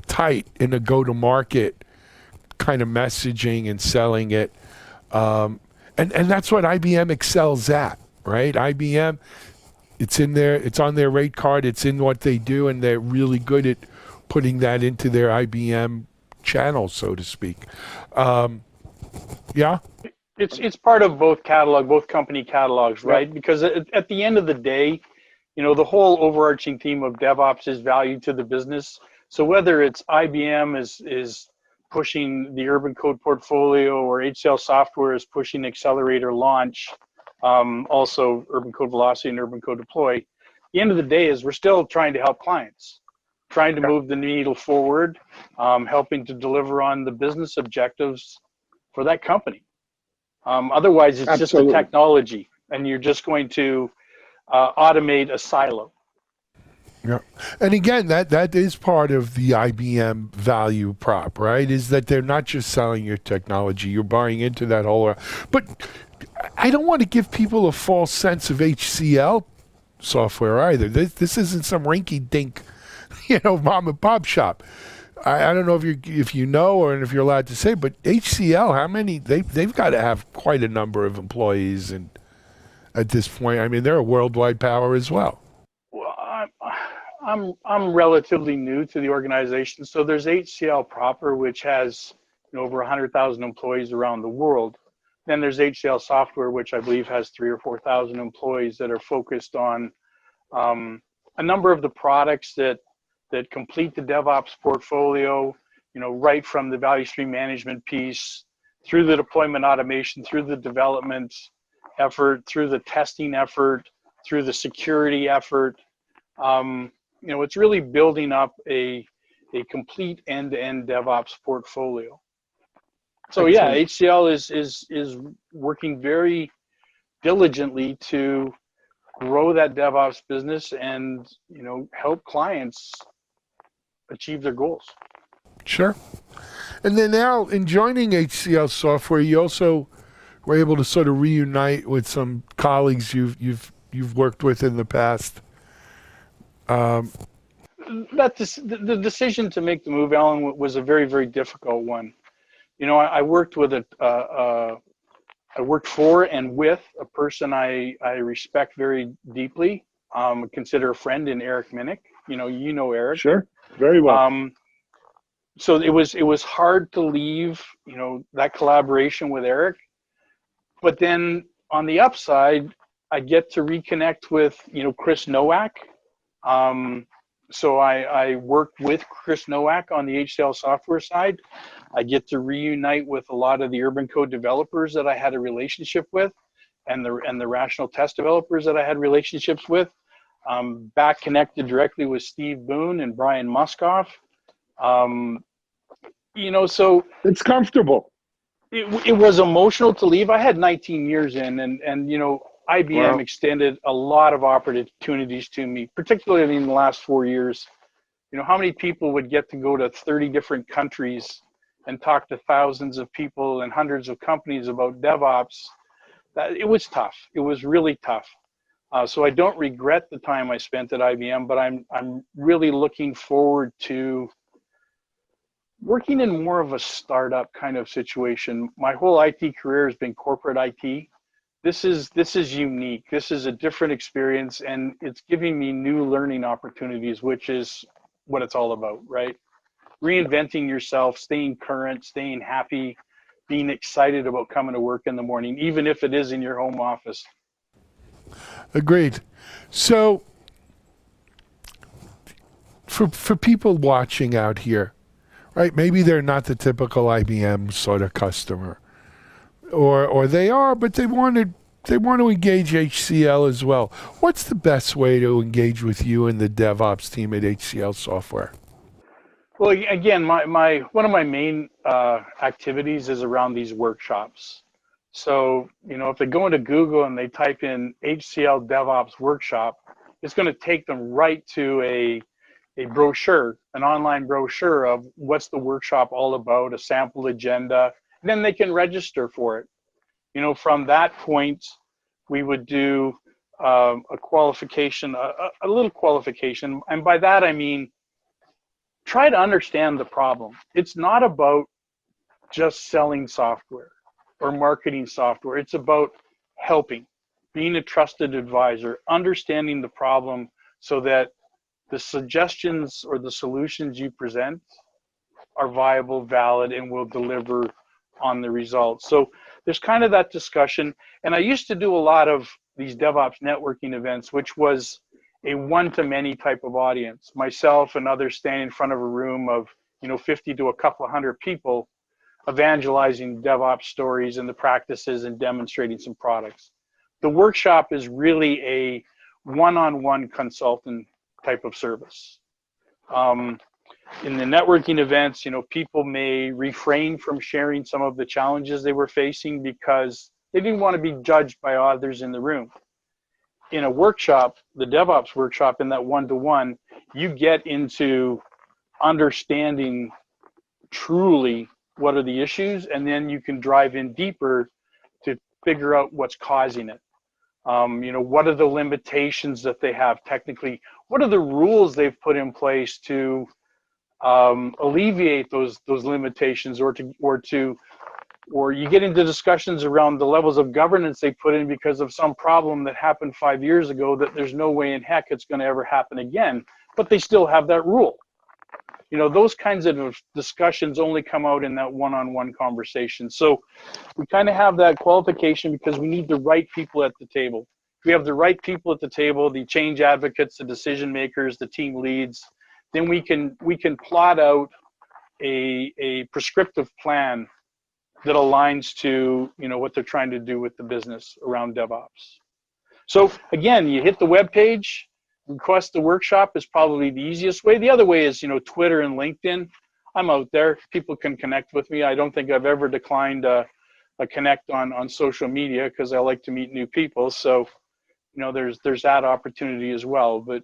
tight in a go to market kind of messaging and selling it. And that's what IBM excels at, right? IBM, it's on their rate card, it's in what they do, and they're really good at putting that into their IBM channel, so to speak. Yeah? It's part of both company catalogs, right? Yep. Because at the end of the day, you know, the whole overarching theme of DevOps is value to the business. So whether it's IBM is pushing the Urban Code portfolio or HCL Software is pushing Accelerator Launch, also Urban Code Velocity and Urban Code Deploy. The end of the day is we're still trying to help clients, trying to move the needle forward, helping to deliver on the business objectives for that company. Otherwise, it's just a technology, and you're just going to automate a silo. Yeah. And again, that is part of the IBM value prop, right? Is that they're not just selling your technology, you're buying into that whole. But I don't want to give people a false sense of HCL software either. This isn't some rinky-dink, mom and pop shop. I don't know if you know or if you're allowed to say, but HCL, how many? They've got to have quite a number of employees, and at this point, I mean, they're a worldwide power as well. Well, I'm relatively new to the organization, so there's HCL proper, which has over 100,000 employees around the world. Then there's Hcl Software, which I believe has 3,000 or 4,000 employees that are focused on a number of the products that complete the DevOps portfolio, right from the value stream management piece, through the deployment automation, through the development effort, through the testing effort, through the security effort. It's really building up a complete end-to-end DevOps portfolio. So yeah, HCL is working very diligently to grow that DevOps business and help clients achieve their goals. Sure. And then now, in joining Hcl Software, you also were able to sort of reunite with some colleagues you've worked with in the past. The decision to make the move, Alan, was a very, very difficult one. I worked with I worked for and with a person I respect very deeply, consider a friend in Eric Minnick. You know Eric. Sure, very well. So it was hard to leave, that collaboration with Eric. But then on the upside, I get to reconnect with, Chris Nowak. So I worked with Chris Nowak on the Hcl Software side. I get to reunite with a lot of the Urban Code developers that I had a relationship with, and the rational test developers that I had relationships with. Back connected directly with Steve Boone and Brian Muskoff. So it's comfortable. It was emotional to leave. I had 19 years in, and IBM extended a lot of opportunities to me, particularly in the last 4 years. How many people would get to go to 30 different countries and talk to thousands of people and hundreds of companies about DevOps? It was tough. It was really tough. So I don't regret the time I spent at IBM, but I'm really looking forward to working in more of a startup kind of situation. My whole IT career has been corporate IT. This is unique. This is a different experience, and it's giving me new learning opportunities, which is what it's all about, right? Reinventing yourself, staying current, staying happy, being excited about coming to work in the morning, even if it is in your home office. Agreed. So for people watching out here, right, maybe they're not the typical IBM sort of customer. Or they are, but they want to engage HCL as well. What's the best way to engage with you and the DevOps team at Hcl Software? Well, again, one of my main activities is around these workshops. So, if they go into Google and they type in HCL DevOps workshop, it's going to take them right to a brochure, an online brochure of what's the workshop all about, a sample agenda. Then they can register for it. From that point, we would do a qualification, a little qualification. And by that, I mean, try to understand the problem. It's not about just selling software or marketing software. It's about helping, being a trusted advisor, understanding the problem so that the suggestions or the solutions you present are viable, valid, and will deliver on the results. So there's kind of that discussion. And I used to do a lot of these DevOps networking events, which was a one-to-many type of audience. Myself and others standing in front of a room of 50 to a couple of hundred people, evangelizing DevOps stories and the practices and demonstrating some products. the workshop is really a one-on-one consultant type of service. In the networking events, people may refrain from sharing some of the challenges they were facing because they didn't want to be judged by others in the room. In a workshop, the DevOps workshop, in that one-to-one, you get into understanding truly what are the issues, and then you can drive in deeper to figure out what's causing it. What are the limitations that they have technically? What are the rules they've put in place to alleviate those limitations, or you get into discussions around the levels of governance they put in because of some problem that happened 5 years ago that there's no way in heck it's going to ever happen again, but they still have that rule. Those kinds of discussions only come out in that one-on-one conversation. So we kind of have that qualification because we need the right people at the table. If we have the right people at the table, the change advocates, the decision makers, the team leads, then we can plot out a prescriptive plan that aligns to what they're trying to do with the business around DevOps. So again, you hit the web page, request the workshop is probably the easiest way. The other way is Twitter and LinkedIn. I'm out there. People can connect with me. I don't think I've ever declined a connect on social media because I like to meet new people. So there's that opportunity as well. But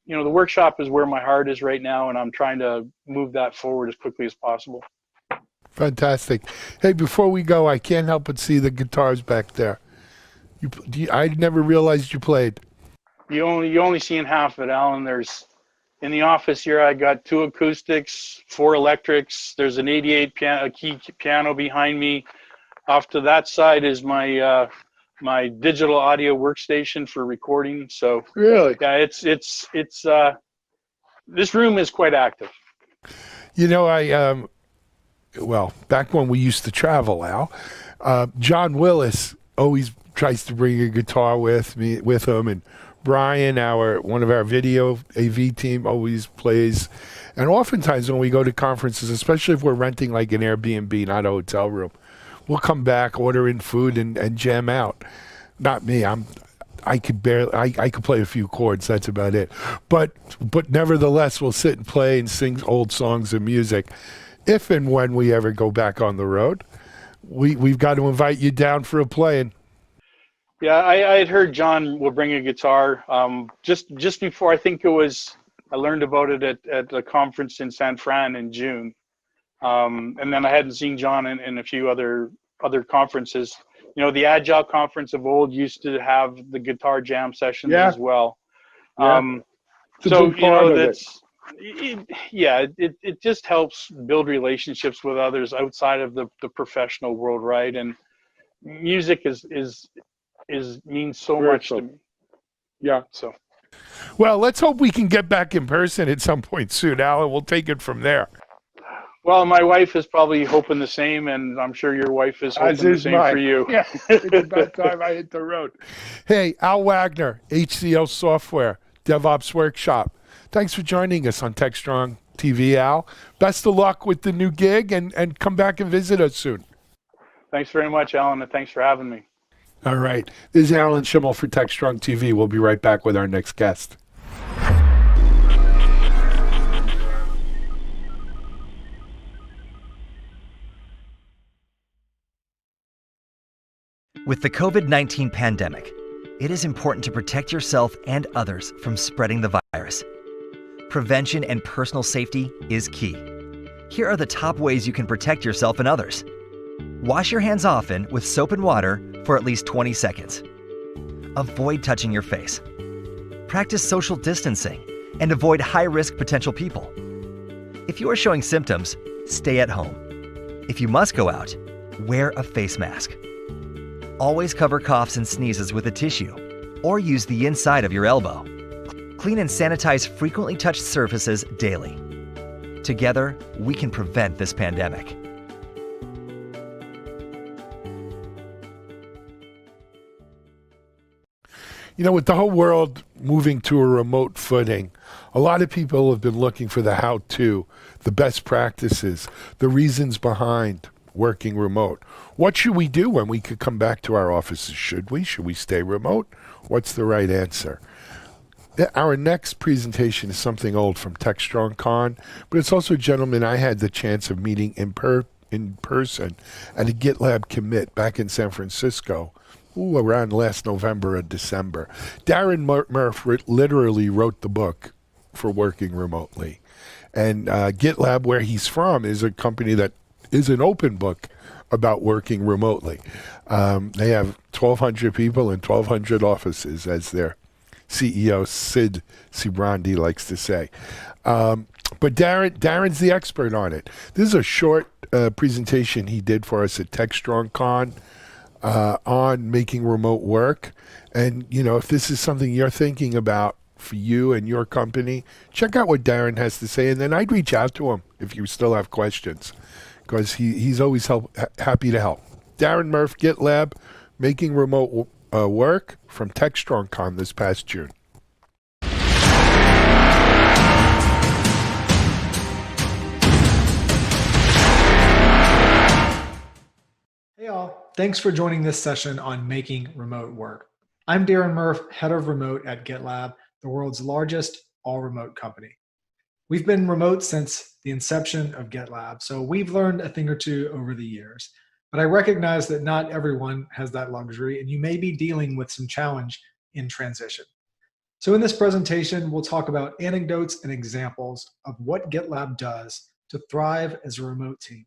the workshop is where my heart is right now, and I'm trying to move that forward as quickly as possible. Fantastic. Hey, before we go, I can't help but see the guitars back there. I never realized you played. You only seen half of it, Alan. There's in the office here. I got 2 acoustics, 4 electrics. There's an 88 key piano behind me. Off to that side is my my digital audio workstation for recording. So really, yeah, it's this room is quite active. Well, back when we used to travel, Al, John Willis always tries to bring a guitar with him, and Brian, one of our video AV team, always plays. And oftentimes when we go to conferences, especially if we're renting like an Airbnb, not a hotel room, we'll come back, order in food, and jam out. Not me. I could play a few chords. That's about it. But nevertheless, we'll sit and play and sing old songs and music. If and when we ever go back on the road, we've got to invite you down for a play. Yeah, I had heard John will bring a guitar just before. I think I learned about it at a conference in San Fran in June, and then I hadn't seen John in a few other conferences. The Agile conference of old used to have the guitar jam sessions as well. Yeah. So it just helps build relationships with others outside of the professional world, right? And music means so much to me. Yeah. So. Well, let's hope we can get back in person at some point soon, Alan. We'll take it from there. Well, my wife is probably hoping the same, and I'm sure your wife is hoping the same for you. Yeah, it's about time I hit the road. Hey, Al Wagner, Hcl Software, DevOps Workshop. Thanks for joining us on TechStrong TV, Al. Best of luck with the new gig, and come back and visit us soon. Thanks very much, Alan, and thanks for having me. All right. This is Alan Schimmel for TechStrong TV. We'll be right back with our next guest. With the COVID-19 pandemic, it is important to protect yourself and others from spreading the virus. Prevention and personal safety is key. Here are the top ways you can protect yourself and others. Wash your hands often with soap and water for at least 20 seconds. Avoid touching your face. Practice social distancing and avoid high-risk potential people. If you are showing symptoms, stay at home. If you must go out, wear a face mask. Always cover coughs and sneezes with a tissue or use the inside of your elbow. Clean and sanitize frequently touched surfaces daily. Together, we can prevent this pandemic. With the whole world moving to a remote footing, a lot of people have been looking for the how-to, the best practices, the reasons behind working remote. What should we do when we could come back to our offices? Should we? Should we stay remote? What's the right answer? Our next presentation is something old from TechStrong Con, but it's also a gentleman I had the chance of meeting in person at a GitLab commit back in San Francisco, around last November or December. Darren Murph literally wrote the book for working remotely. And GitLab, where he's from, is a company that is an open book about working remotely. They have 1,200 people in 1,200 offices, as their CEO Sid Sibrandy likes to say. But Darren's the expert on it. This is a short presentation he did for us at TechStrong Con on making remote work. And, you know, if this is something you're thinking about for you and your company, check out what Darren has to say. And then I'd reach out to him if you still have questions, because he's always happy to help. Darren Murph, GitLab, making remote work from TechStrong Con this past June. Hey all, thanks for joining this session on making remote work. I'm Darren Murph, head of remote at GitLab, the world's largest all-remote company. We've been remote since the inception of GitLab, so we've learned a thing or two over the years. But I recognize that not everyone has that luxury, and you may be dealing with some challenge in transition. So in this presentation, we'll talk about anecdotes and examples of what GitLab does to thrive as a remote team.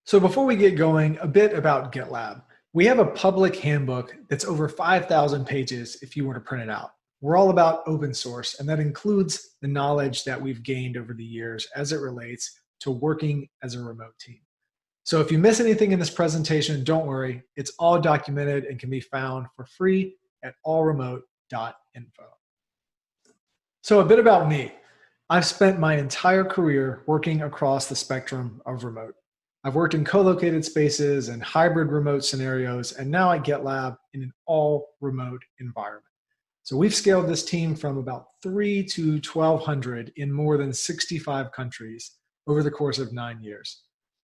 So before we get going, a bit about GitLab. We have a public handbook that's over 5,000 pages if you were to print it out. We're all about open source, and that includes the knowledge that we've gained over the years as it relates to working as a remote team. So if you miss anything in this presentation, don't worry. It's all documented and can be found for free at allremote.info. So a bit about me. I've spent my entire career working across the spectrum of remote. I've worked in co-located spaces and hybrid remote scenarios, and now at GitLab in an all-remote environment. So we've scaled this team from about 3 to 1,200 in more than 65 countries over the course of 9 years.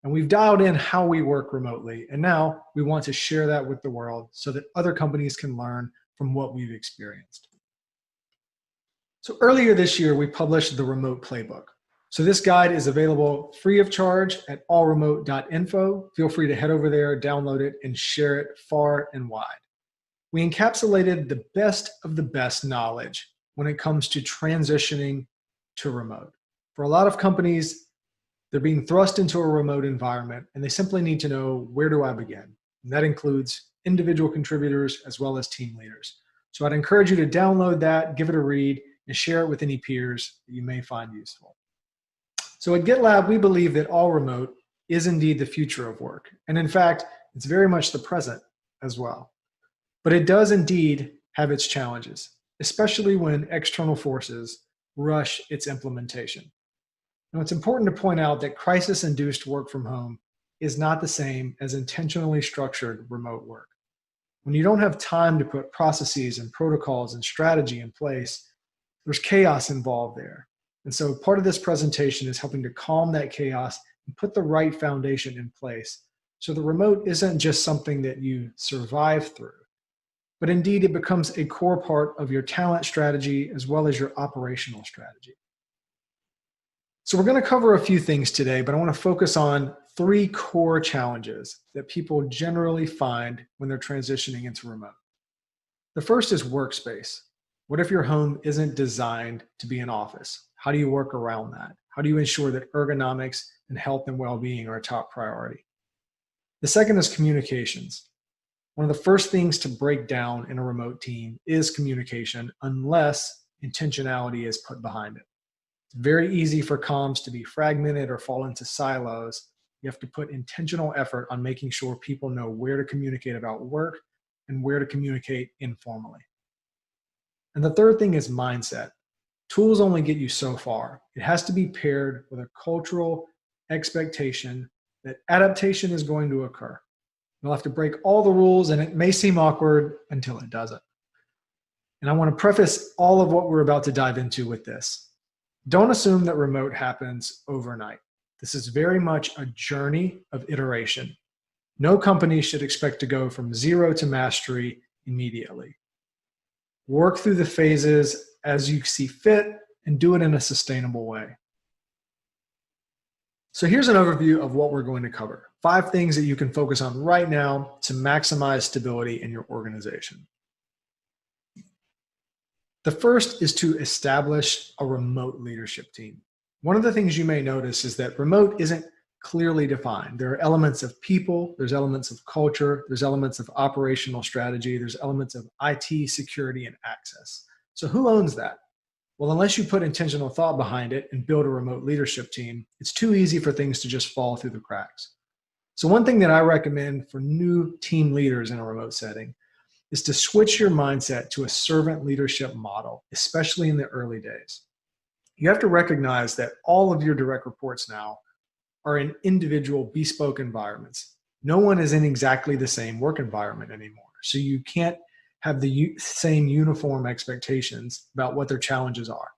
And we've dialed in how we work remotely, and now we want to share that with the world so that other companies can learn from what we've experienced. So earlier this year, we published the Remote Playbook. So this guide is available free of charge at allremote.info. Feel free to head over there, download it, and share it far and wide. We encapsulated the best of the best knowledge when it comes to transitioning to remote. For a lot of companies, they're being thrust into a remote environment, and they simply need to know, where do I begin? And that includes individual contributors as well as team leaders. So I'd encourage you to download that, give it a read, and share it with any peers that you may find useful. So at GitLab, we believe that all remote is indeed the future of work. And in fact, it's very much the present as well. But it does indeed have its challenges, especially when external forces rush its implementation. Now, it's important to point out that crisis-induced work from home is not the same as intentionally structured remote work. When you don't have time to put processes and protocols and strategy in place, there's chaos involved there. And so part of this presentation is helping to calm that chaos and put the right foundation in place. So the remote isn't just something that you survive through, but indeed it becomes a core part of your talent strategy as well as your operational strategy. So we're going to cover a few things today, but I want to focus on 3 core challenges that people generally find when they're transitioning into remote. The first is workspace. What if your home isn't designed to be an office? How do you work around that? How do you ensure that ergonomics and health and well-being are a top priority? The second is communications. One of the first things to break down in a remote team is communication, unless intentionality is put behind it. It's very easy for comms to be fragmented or fall into silos. You have to put intentional effort on making sure people know where to communicate about work and where to communicate informally. And the third thing is mindset. Tools only get you so far. It has to be paired with a cultural expectation that adaptation is going to occur. You'll have to break all the rules, and it may seem awkward until it doesn't. And I want to preface all of what we're about to dive into with this. Don't assume that remote happens overnight. This is very much a journey of iteration. No company should expect to go from zero to mastery immediately. Work through the phases as you see fit and do it in a sustainable way. So here's an overview of what we're going to cover. 5 things that you can focus on right now to maximize stability in your organization. The first is to establish a remote leadership team. One of the things you may notice is that remote isn't clearly defined. There are elements of people, there's elements of culture, there's elements of operational strategy, there's elements of IT, security, and access. So who owns that? Well, unless you put intentional thought behind it and build a remote leadership team, it's too easy for things to just fall through the cracks. So one thing that I recommend for new team leaders in a remote setting is to switch your mindset to a servant leadership model, especially in the early days. You have to recognize that all of your direct reports now are in individual bespoke environments. No one is in exactly the same work environment anymore. So you can't have the same uniform expectations about what their challenges are.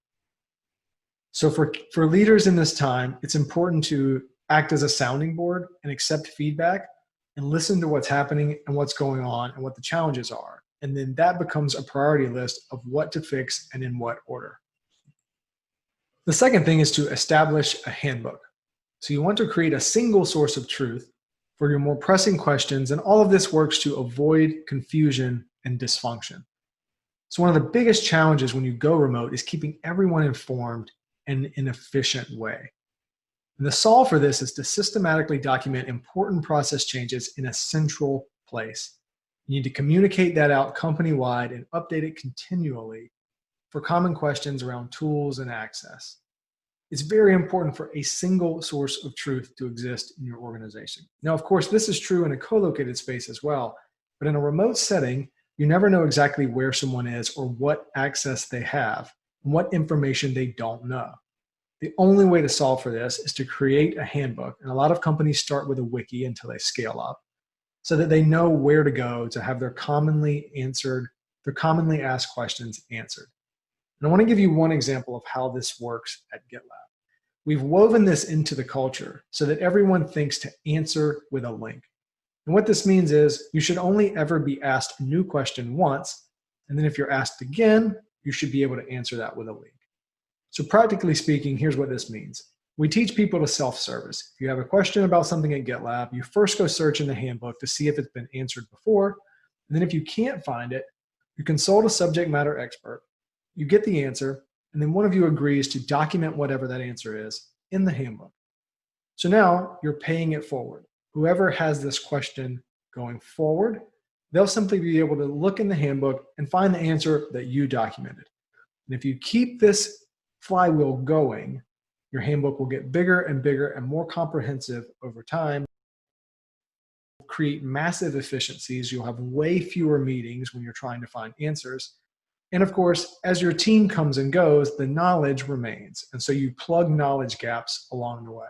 So for leaders in this time, it's important to act as a sounding board and accept feedback and listen to what's happening and what's going on and what the challenges are. And then that becomes a priority list of what to fix and in what order. The second thing is to establish a handbook. So you want to create a single source of truth for your more pressing questions, and all of this works to avoid confusion and dysfunction. So one of the biggest challenges when you go remote is keeping everyone informed in an efficient way. And the solve for this is to systematically document important process changes in a central place. You need to communicate that out company-wide and update it continually for common questions around tools and access. It's very important for a single source of truth to exist in your organization. Now, of course, this is true in a co-located space as well, but in a remote setting, you never know exactly where someone is or what access they have and what information they don't know. The only way to solve for this is to create a handbook, and a lot of companies start with a wiki until they scale up, so that they know where to go to have their commonly asked questions answered. And I want to give you one example of how this works at GitLab. We've woven this into the culture so that everyone thinks to answer with a link. And what this means is you should only ever be asked a new question once, and then if you're asked again, you should be able to answer that with a link. So practically speaking, here's what this means. We teach people to self-service. If you have a question about something at GitLab, you first go search in the handbook to see if it's been answered before, and then if you can't find it, you consult a subject matter expert. You get the answer, and then one of you agrees to document whatever that answer is in the handbook. So now you're paying it forward. Whoever has this question going forward, they'll simply be able to look in the handbook and find the answer that you documented. And if you keep this flywheel going, your handbook will get bigger and bigger and more comprehensive over time. Create massive efficiencies. You'll have way fewer meetings when you're trying to find answers. And of course, as your team comes and goes, the knowledge remains. And so you plug knowledge gaps along the way.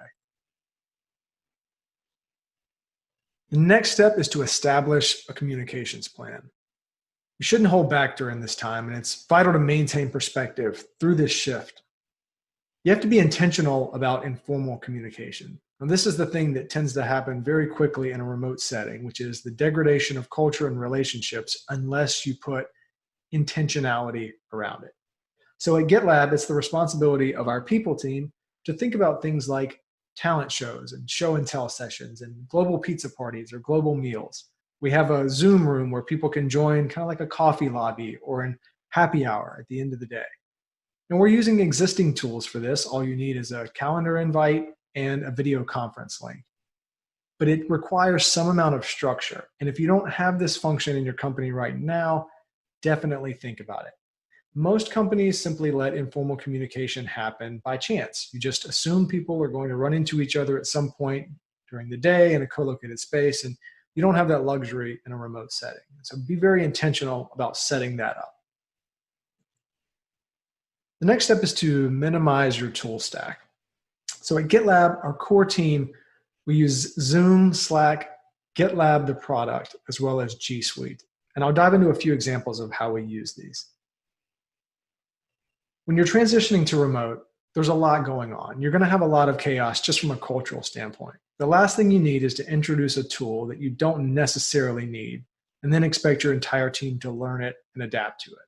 The next step is to establish a communications plan. You shouldn't hold back during this time, and it's vital to maintain perspective through this shift. You have to be intentional about informal communication. And this is the thing that tends to happen very quickly in a remote setting, which is the degradation of culture and relationships unless you put intentionality around it. So at GitLab, it's the responsibility of our people team to think about things like talent shows and show and tell sessions and global pizza parties or global meals. We have a Zoom room where people can join kind of like a coffee lobby or an happy hour at the end of the day. And we're using existing tools for this. All you need is a calendar invite and a video conference link. But it requires some amount of structure. And if you don't have this function in your company right now, definitely think about it. Most companies simply let informal communication happen by chance. You just assume people are going to run into each other at some point during the day in a co-located space, and you don't have that luxury in a remote setting. So be very intentional about setting that up. The next step is to minimize your tool stack. So at GitLab, our core team, we use Zoom, Slack, GitLab, the product, as well as G Suite. And I'll dive into a few examples of how we use these. When you're transitioning to remote, there's a lot going on. You're going to have a lot of chaos just from a cultural standpoint. The last thing you need is to introduce a tool that you don't necessarily need and then expect your entire team to learn it and adapt to it.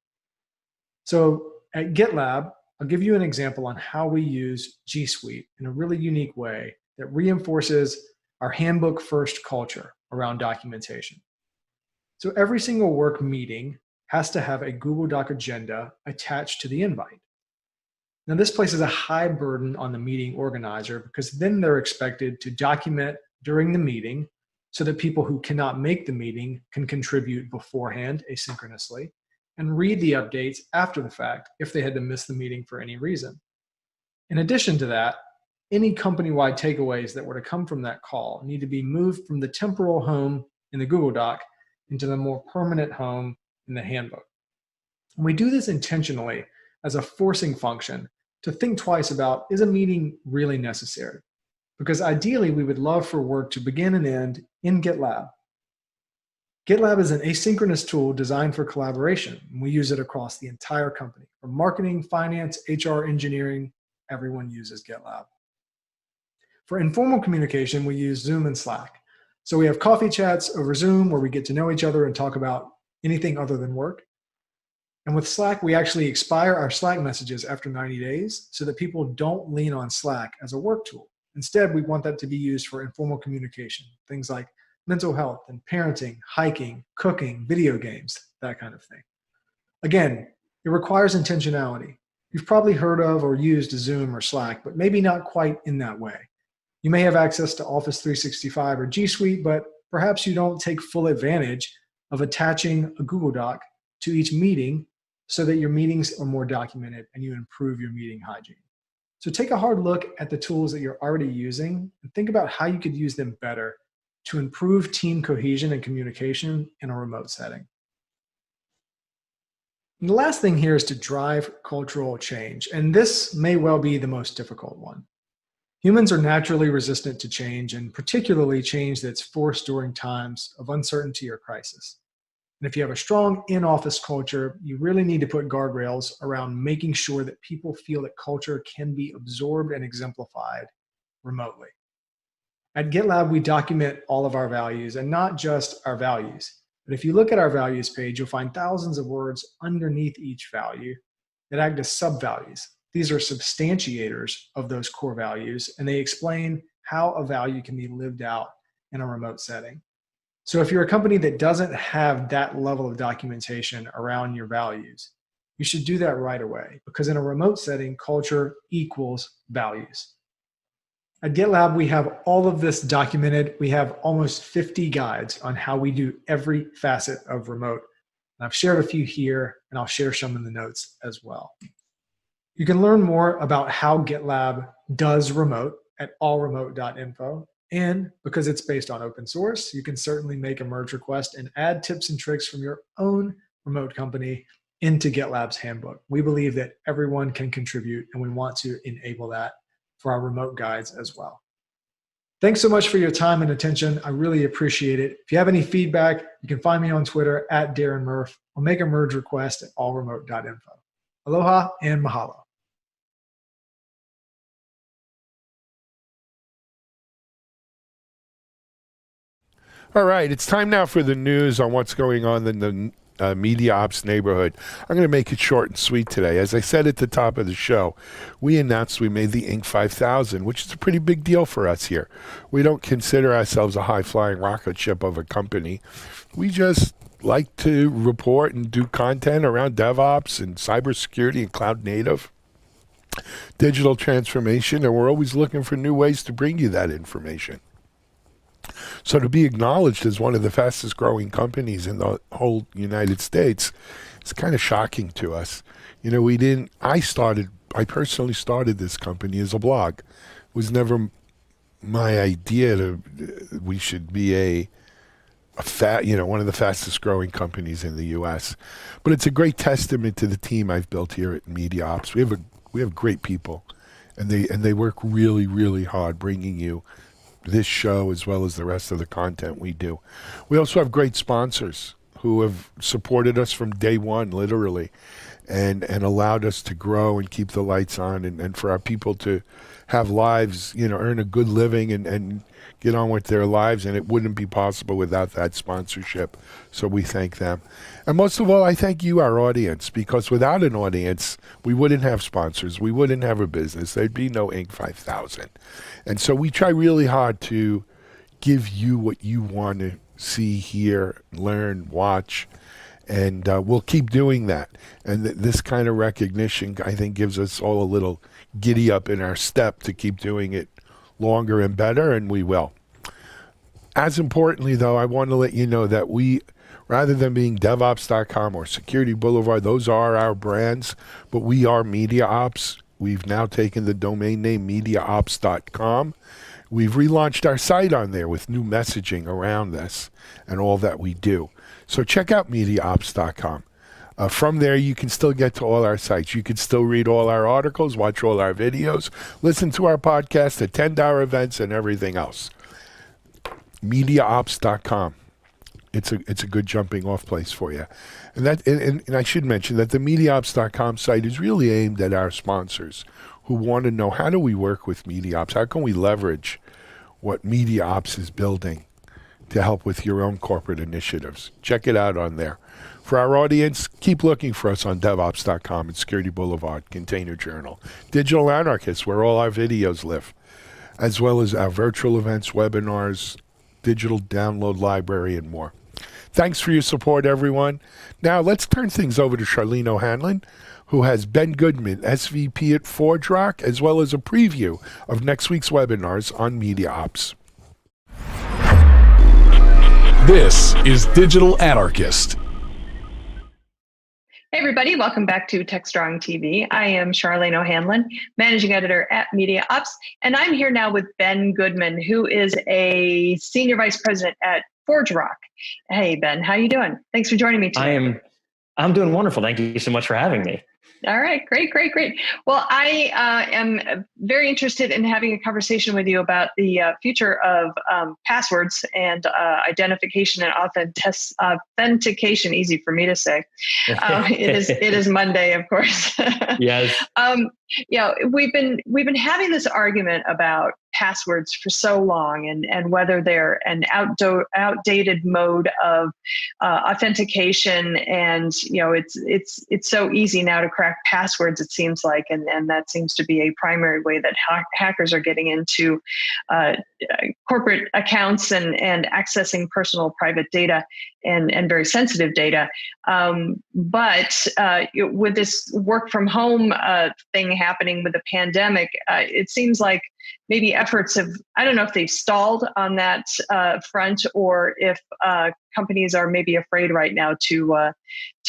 So at GitLab, I'll give you an example on how we use G Suite in a really unique way that reinforces our handbook first culture around documentation. So every single work meeting has to have a Google Doc agenda attached to the invite. Now this places a high burden on the meeting organizer because then they're expected to document during the meeting so that people who cannot make the meeting can contribute beforehand asynchronously and read the updates after the fact if they had to miss the meeting for any reason. In addition to that, any company-wide takeaways that were to come from that call need to be moved from the temporal home in the Google Doc into the more permanent home in the handbook. And we do this intentionally as a forcing function to think twice about, is a meeting really necessary? Because ideally, we would love for work to begin and end in GitLab. GitLab is an asynchronous tool designed for collaboration, and we use it across the entire company. From marketing, finance, HR, engineering, everyone uses GitLab. For informal communication, we use Zoom and Slack. So we have coffee chats over Zoom where we get to know each other and talk about anything other than work. And with Slack, we actually expire our Slack messages after 90 days so that people don't lean on Slack as a work tool. Instead, we want that to be used for informal communication, things like mental health and parenting, hiking, cooking, video games, that kind of thing. Again, it requires intentionality. You've probably heard of or used Zoom or Slack, but maybe not quite in that way. You may have access to Office 365 or G Suite, but perhaps you don't take full advantage of attaching a Google Doc to each meeting so that your meetings are more documented and you improve your meeting hygiene. So take a hard look at the tools that you're already using and think about how you could use them better to improve team cohesion and communication in a remote setting. And the last thing here is to drive cultural change, and this may well be the most difficult one. Humans are naturally resistant to change, and particularly change that's forced during times of uncertainty or crisis. And if you have a strong in-office culture, you really need to put guardrails around making sure that people feel that culture can be absorbed and exemplified remotely. At GitLab, we document all of our values, and not just our values. But if you look at our values page, you'll find thousands of words underneath each value that act as sub-values. These are substantiators of those core values, and they explain how a value can be lived out in a remote setting. So if you're a company that doesn't have that level of documentation around your values, you should do that right away, because in a remote setting, culture equals values. At GitLab, we have all of this documented. We have almost 50 guides on how we do every facet of remote. And I've shared a few here, and I'll share some in the notes as well. You can learn more about how GitLab does remote at allremote.info. And because it's based on open source, you can certainly make a merge request and add tips and tricks from your own remote company into GitLab's handbook. We believe that everyone can contribute, and we want to enable that for our remote guides as well. Thanks so much for your time and attention. I really appreciate it. If you have any feedback, you can find me on Twitter at Darren Murph, or make a merge request at allremote.info. Aloha and mahalo. All right, it's time now for the news on what's going on in the media ops neighborhood. I'm going to make it short and sweet today. As I said at the top of the show, we announced we made the Inc. 5000, which is a pretty big deal for us here. We don't consider ourselves a high-flying rocket ship of a company. We just like to report and do content around DevOps and cybersecurity and cloud native, digital transformation, and we're always looking for new ways to bring you that information. So to be acknowledged as one of the fastest growing companies in the whole United States, it's kind of shocking to us. You know, I personally started this company as a blog. It was never my idea we should be one of the fastest growing companies in the US. But it's a great testament to the team I've built here at Media Ops. We have great people, and they work really, really hard bringing you this show as well as the rest of the content we do. We also have great sponsors who have supported us from day one, literally, and allowed us to grow and keep the lights on, and for our people to have lives, earn a good living and get on with their lives. And it wouldn't be possible without that sponsorship. So we thank them. And most of all, I thank you, our audience, because without an audience, we wouldn't have sponsors. We wouldn't have a business. There'd be no Inc. 5000. And so we try really hard to give you what you want to see, hear, learn, watch. And we'll keep doing that. And this kind of recognition, I think, gives us all a little giddy up in our step to keep doing it longer and better, and we will. As importantly, though, I want to let you know that we, rather than being DevOps.com or Security Boulevard, those are our brands, but we are MediaOps. We've now taken the domain name MediaOps.com. We've relaunched our site on there with new messaging around this and all that we do. So check out MediaOps.com. From there, you can still get to all our sites. You can still read all our articles, watch all our videos, listen to our podcast, attend our events, and everything else. MediaOps.com. It's a good jumping off place for you. And I should mention that the MediaOps.com site is really aimed at our sponsors who want to know, how do we work with MediaOps? How can we leverage what MediaOps is building to help with your own corporate initiatives? Check it out on there. For our audience, keep looking for us on DevOps.com and Security Boulevard, Container Journal, Digital Anarchists, where all our videos live, as well as our virtual events, webinars, digital download library, and more. Thanks for your support, everyone. Now, let's turn things over to Charlene O'Hanlon, who has Ben Goodman, SVP at ForgeRock, as well as a preview of next week's webinars on MediaOps. This is Digital Anarchist. Hey everybody, welcome back to TechStrong TV. I am Charlene O'Hanlon, Managing Editor at MediaOps, and I'm here now with Ben Goodman, who is a Senior Vice President at ForgeRock. Hey Ben, how you doing? Thanks for joining me today. I'm doing wonderful. Thank you so much for having me. All right, great. Well, I am very interested in having a conversation with you about the future of passwords and identification and authentication. Easy for me to say. It is Monday, of course. Yes. We've been having this argument about passwords for so long, and whether they're an outdated mode of authentication, and it's so easy now to crack passwords, it seems like, and that seems to be a primary way that hackers are getting into corporate accounts and accessing personal private data and very sensitive data. But with this work from home thing happening with the pandemic, it seems like maybe efforts have, I don't know if they've stalled on that front, or if companies are maybe afraid right now to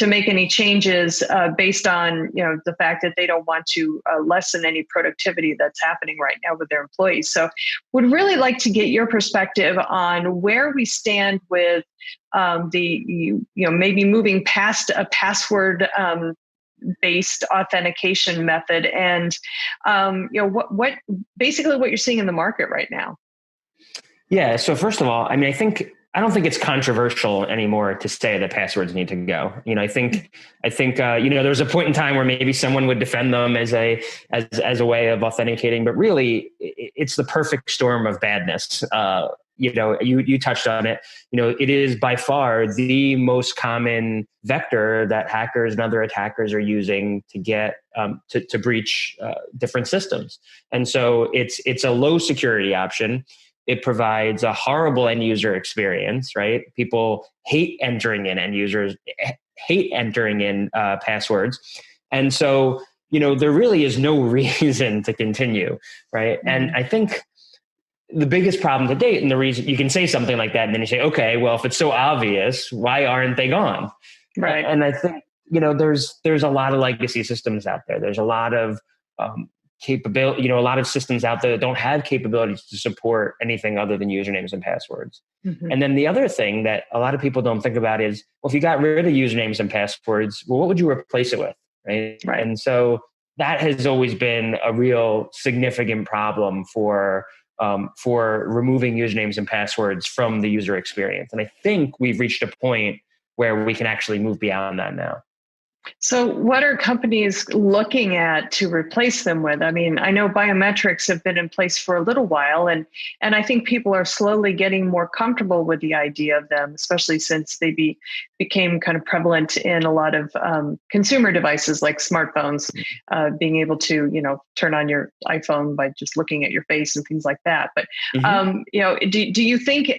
make any changes based on the fact that they don't want to lessen any productivity that's happening right now with their employees. So would really like to get your perspective on where we stand with maybe moving past a password based authentication method, and what basically what you're seeing in the market right now. Yeah. So first of all, I don't think it's controversial anymore to say that passwords need to go. I think there was a point in time where maybe someone would defend them as a way of authenticating, but really it's the perfect storm of badness. You touched on it. It is by far the most common vector that hackers and other attackers are using to get to breach different systems. And so it's a low security option. It provides a horrible end user experience, right? People hate entering in, end users hate entering in passwords. And so, there really is no reason to continue, right? Mm-hmm. And I think the biggest problem to date, and the reason you can say something like that, and then you say, okay, well, if it's so obvious, why aren't they gone? Right. And I think, there's a lot of legacy systems out there. There's a lot of capability, a lot of systems out there that don't have capabilities to support anything other than usernames and passwords. Mm-hmm. And then the other thing that a lot of people don't think about is, well, if you got rid of usernames and passwords, well, what would you replace it with? Right. And so that has always been a real significant problem for removing usernames and passwords from the user experience. And I think we've reached a point where we can actually move beyond that now. So what are companies looking at to replace them with? I mean, I know biometrics have been in place for a little while, and I think people are slowly getting more comfortable with the idea of them, especially since they became kind of prevalent in a lot of consumer devices like smartphones, being able to, turn on your iPhone by just looking at your face and things like that. But, do you think,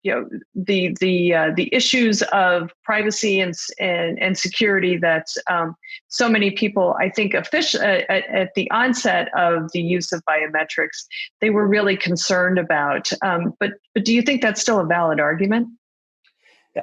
the issues of privacy and security that so many people, I think, at the onset of the use of biometrics, they were really concerned about. But do you think that's still a valid argument?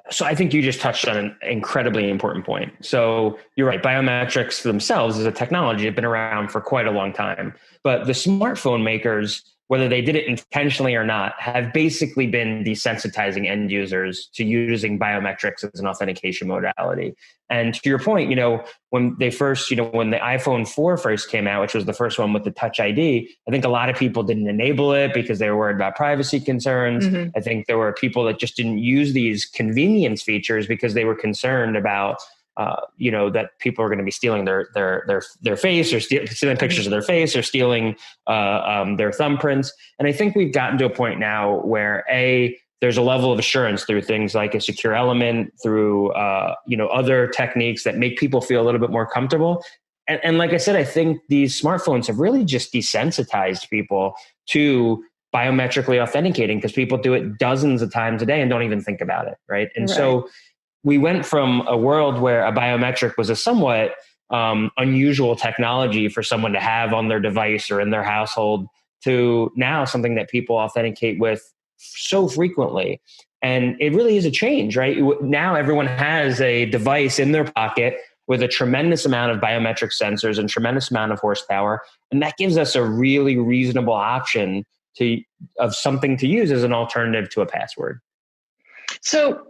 So I think you just touched on an incredibly important point. So you're right, biometrics themselves as a technology have been around for quite a long time, but the smartphone makers, whether they did it intentionally or not, have basically been desensitizing end users to using biometrics as an authentication modality. And to your point, when they first, when the iPhone 4 first came out, which was the first one with the Touch ID, I think a lot of people didn't enable it because they were worried about privacy concerns. Mm-hmm. I think there were people that just didn't use these convenience features because they were concerned about that people are going to be stealing their face, or stealing pictures of their face, or stealing their thumbprints. And I think we've gotten to a point now where there's a level of assurance through things like a secure element, through other techniques that make people feel a little bit more comfortable. And like I said, I think these smartphones have really just desensitized people to biometrically authenticating, because people do it dozens of times a day and don't even think about it, right? And so we went from a world where a biometric was a somewhat unusual technology for someone to have on their device or in their household, to now something that people authenticate with so frequently. And it really is a change, right? Now everyone has a device in their pocket with a tremendous amount of biometric sensors and tremendous amount of horsepower. And that gives us a really reasonable option of something to use as an alternative to a password. So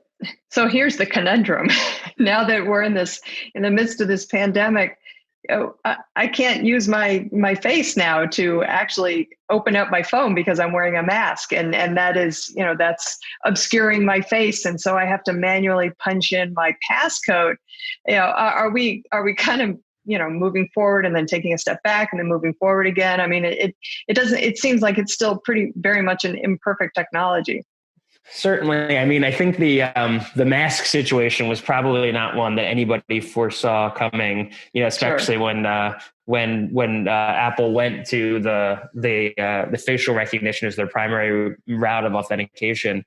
here's the conundrum. Now that we're in the midst of this pandemic, I can't use my face now to actually open up my phone because I'm wearing a mask, and that is, that's obscuring my face, and so I have to manually punch in my passcode. Are we kind of moving forward and then taking a step back and then moving forward again? I mean, it seems like it's still very much an imperfect technology. Certainly. I mean, I think the mask situation was probably not one that anybody foresaw coming, especially when Apple went to the facial recognition as their primary route of authentication.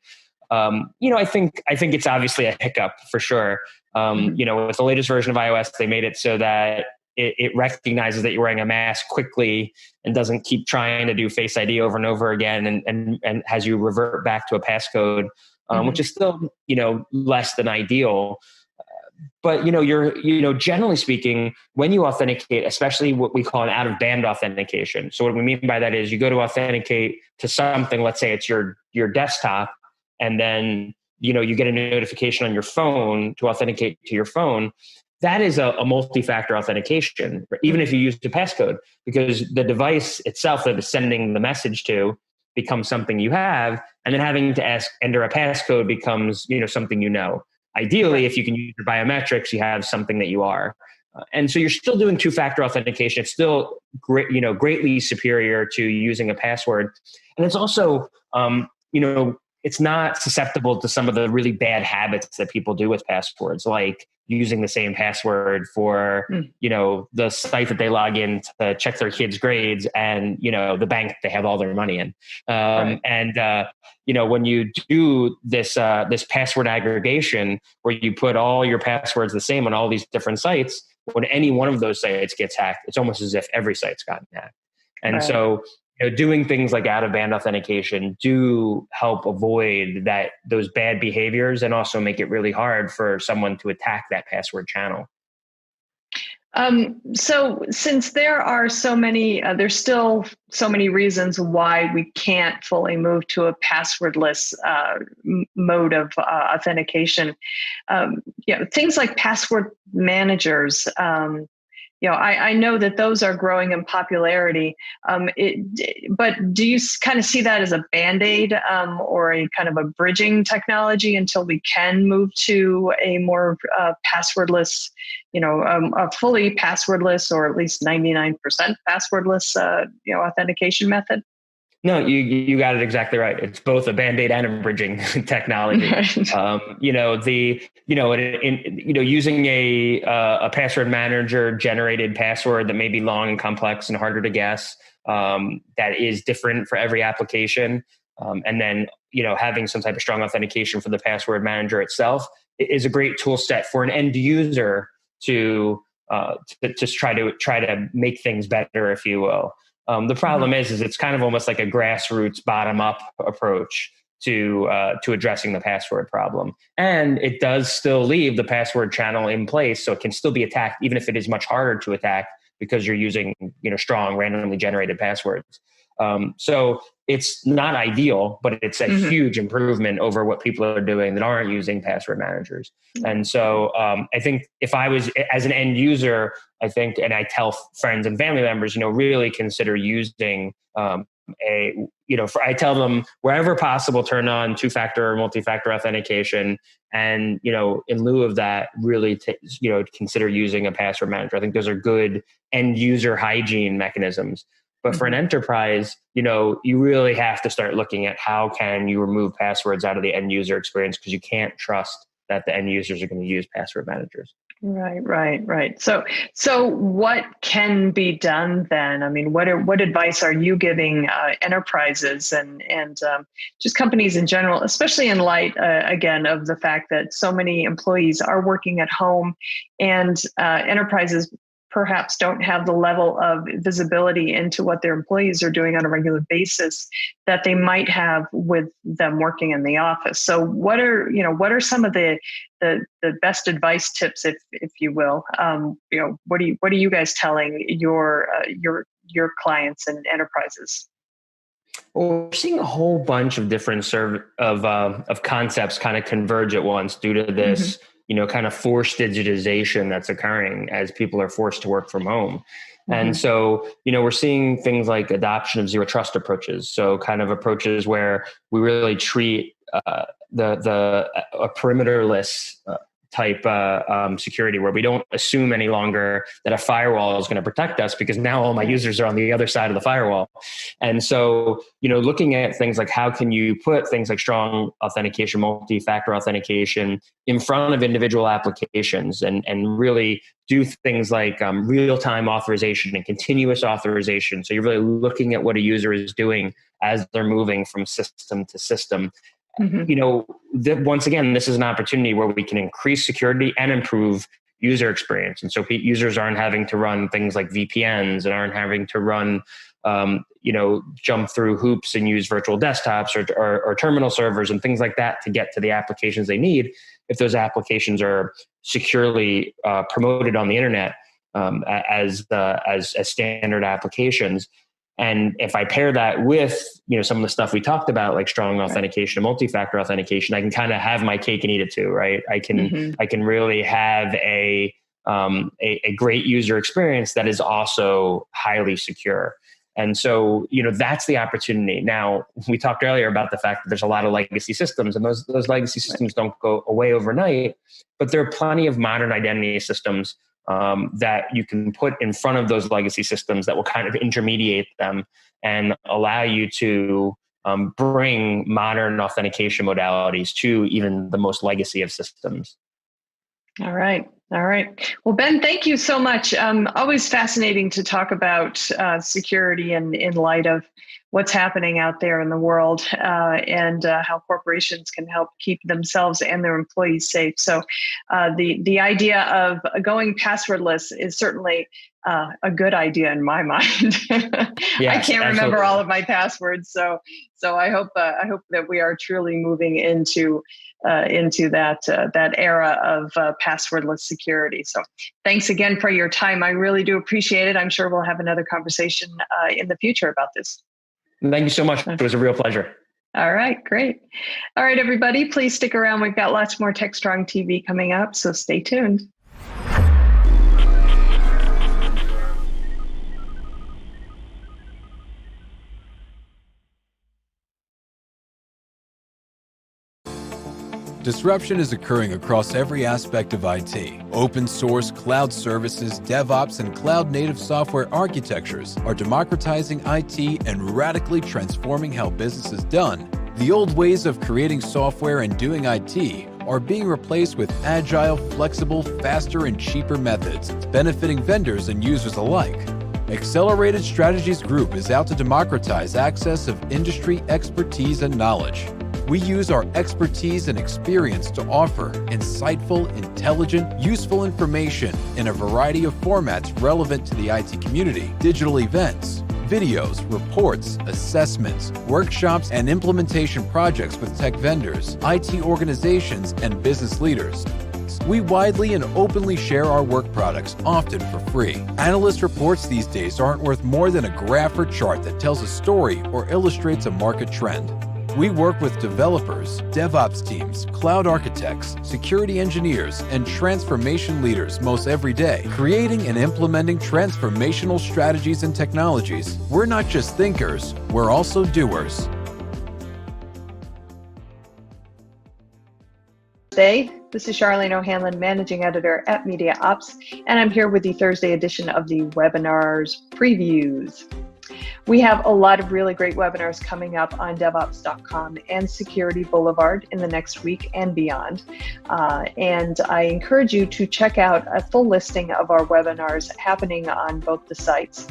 I think it's obviously a hiccup for sure. With the latest version of iOS, they made it so that it recognizes that you're wearing a mask quickly and doesn't keep trying to do Face ID over and over again, and has you revert back to a passcode, which is still, less than ideal. But, generally speaking, when you authenticate, especially what we call an out-of-band authentication. So what we mean by that is you go to authenticate to something, let's say it's your desktop, and then, you get a notification on your phone to authenticate to your phone. That is a multi-factor authentication, even if you use the passcode, because the device itself that is sending the message to becomes something you have, and then having to enter a passcode becomes, something Ideally, if you can use your biometrics, you have something that you are. And so you're still doing two-factor authentication. It's still greatly superior to using a password. And it's also, it's not susceptible to some of the really bad habits that people do with passwords, like using the same password for, the site that they log in to check their kids' grades, and, the bank they have all their money in. And, when you do this password aggregation, where you put all your passwords the same on all these different sites, when any one of those sites gets hacked, it's almost as if every site's gotten hacked. And so, doing things like out-of-band authentication do help avoid those bad behaviors, and also make it really hard for someone to attack that password channel. So since there are so many, there's still so many reasons why we can't fully move to a passwordless mode of authentication. Things like password managers, I know that those are growing in popularity. But do you kind of see that as a Band-Aid or a kind of a bridging technology until we can move to a more passwordless, a fully passwordless or at least 99% passwordless, authentication method? No, you got it exactly right. It's both a Band-Aid and a bridging technology. Using a password manager generated password that may be long and complex and harder to guess, that is different for every application. And then, having some type of strong authentication for the password manager itself is a great tool set for an end user to just try to make things better, if you will. The problem is it's kind of almost like a grassroots bottom-up approach to addressing the password problem. And it does still leave the password channel in place, so it can still be attacked, even if it is much harder to attack because you're using strong randomly generated passwords. So it's not ideal, but it's a huge improvement over what people are doing that aren't using password managers. And so I think if I was as an end user, and I tell friends and family members, really consider using I tell them wherever possible, turn on two-factor or multi-factor authentication. And, in lieu of that, really, consider using a password manager. I think those are good end user hygiene mechanisms. But for an enterprise, you really have to start looking at how can you remove passwords out of the end user experience, because you can't trust that the end users are going to use password managers. Right. So what can be done then? I mean, what advice are you giving enterprises and just companies in general, especially in light, again, of the fact that so many employees are working at home and enterprises perhaps don't have the level of visibility into what their employees are doing on a regular basis that they might have with them working in the office. So what are some of the best advice tips, if you will? What are you guys telling your clients and enterprises? Well, we're seeing a whole bunch of different of concepts kind of converge at once due to this kind of forced digitization that's occurring as people are forced to work from home. And so, we're seeing things like adoption of zero trust approaches. So kind of approaches where we really treat a perimeterless type security, where we don't assume any longer that a firewall is going to protect us, because now all my users are on the other side of the firewall. And so, looking at things like how can you put things like strong authentication, multi-factor authentication in front of individual applications and really do things like real-time authorization and continuous authorization. So you're really looking at what a user is doing as they're moving from system to system. Once again, this is an opportunity where we can increase security and improve user experience. And so users aren't having to run things like VPNs and aren't having to run, jump through hoops and use virtual desktops or terminal servers and things like that to get to the applications they need. If those applications are securely promoted on the internet as standard applications. And if I pair that with, some of the stuff we talked about, like strong authentication, multi-factor authentication, I can kind of have my cake and eat it too, right? I can really have a great user experience that is also highly secure. And so, that's the opportunity. Now, we talked earlier about the fact that there's a lot of legacy systems, and those legacy systems don't go away overnight, but there are plenty of modern identity systems that you can put in front of those legacy systems that will kind of intermediate them and allow you to bring modern authentication modalities to even the most legacy of systems. All right. Well, Ben, thank you so much. Always fascinating to talk about security in light of what's happening out there in the world and how corporations can help keep themselves and their employees safe. So the idea of going passwordless is certainly a good idea in my mind. Yes, I can't remember all of my passwords, so I hope that we are truly moving into that era of passwordless security. So thanks again for your time. I really do appreciate it. I'm sure we'll have another conversation in the future about this. Thank you so much. It was a real pleasure. All right, great. All right, everybody, please stick around. We've got lots more TechStrong TV coming up, so stay tuned. Disruption is occurring across every aspect of IT. Open source, cloud services, DevOps, and cloud-native software architectures are democratizing IT and radically transforming how business is done. The old ways of creating software and doing IT are being replaced with agile, flexible, faster, and cheaper methods, benefiting vendors and users alike. Accelerated Strategies Group is out to democratize access of industry expertise and knowledge. We use our expertise and experience to offer insightful, intelligent, useful information in a variety of formats relevant to the IT community, digital events, videos, reports, assessments, workshops, and implementation projects with tech vendors, IT organizations, and business leaders. We widely and openly share our work products, often for free. Analyst reports these days aren't worth more than a graph or chart that tells a story or illustrates a market trend. We work with developers, DevOps teams, cloud architects, security engineers, and transformation leaders most every day, creating and implementing transformational strategies and technologies. We're not just thinkers, we're also doers. Today, this is Charlene O'Hanlon, Managing Editor at Media Ops, and I'm here with the Thursday edition of the webinars previews. We have a lot of really great webinars coming up on DevOps.com and Security Boulevard in the next week and beyond. And I encourage you to check out a full listing of our webinars happening on both the sites.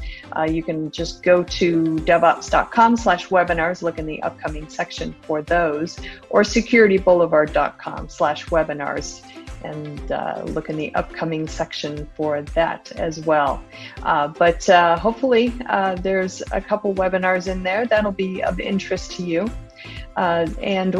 You can just go to DevOps.com/webinars, look in the upcoming section for those, or SecurityBoulevard.com/webinars. And look in the upcoming section for that as well. But hopefully there's a couple webinars in there that'll be of interest to you. And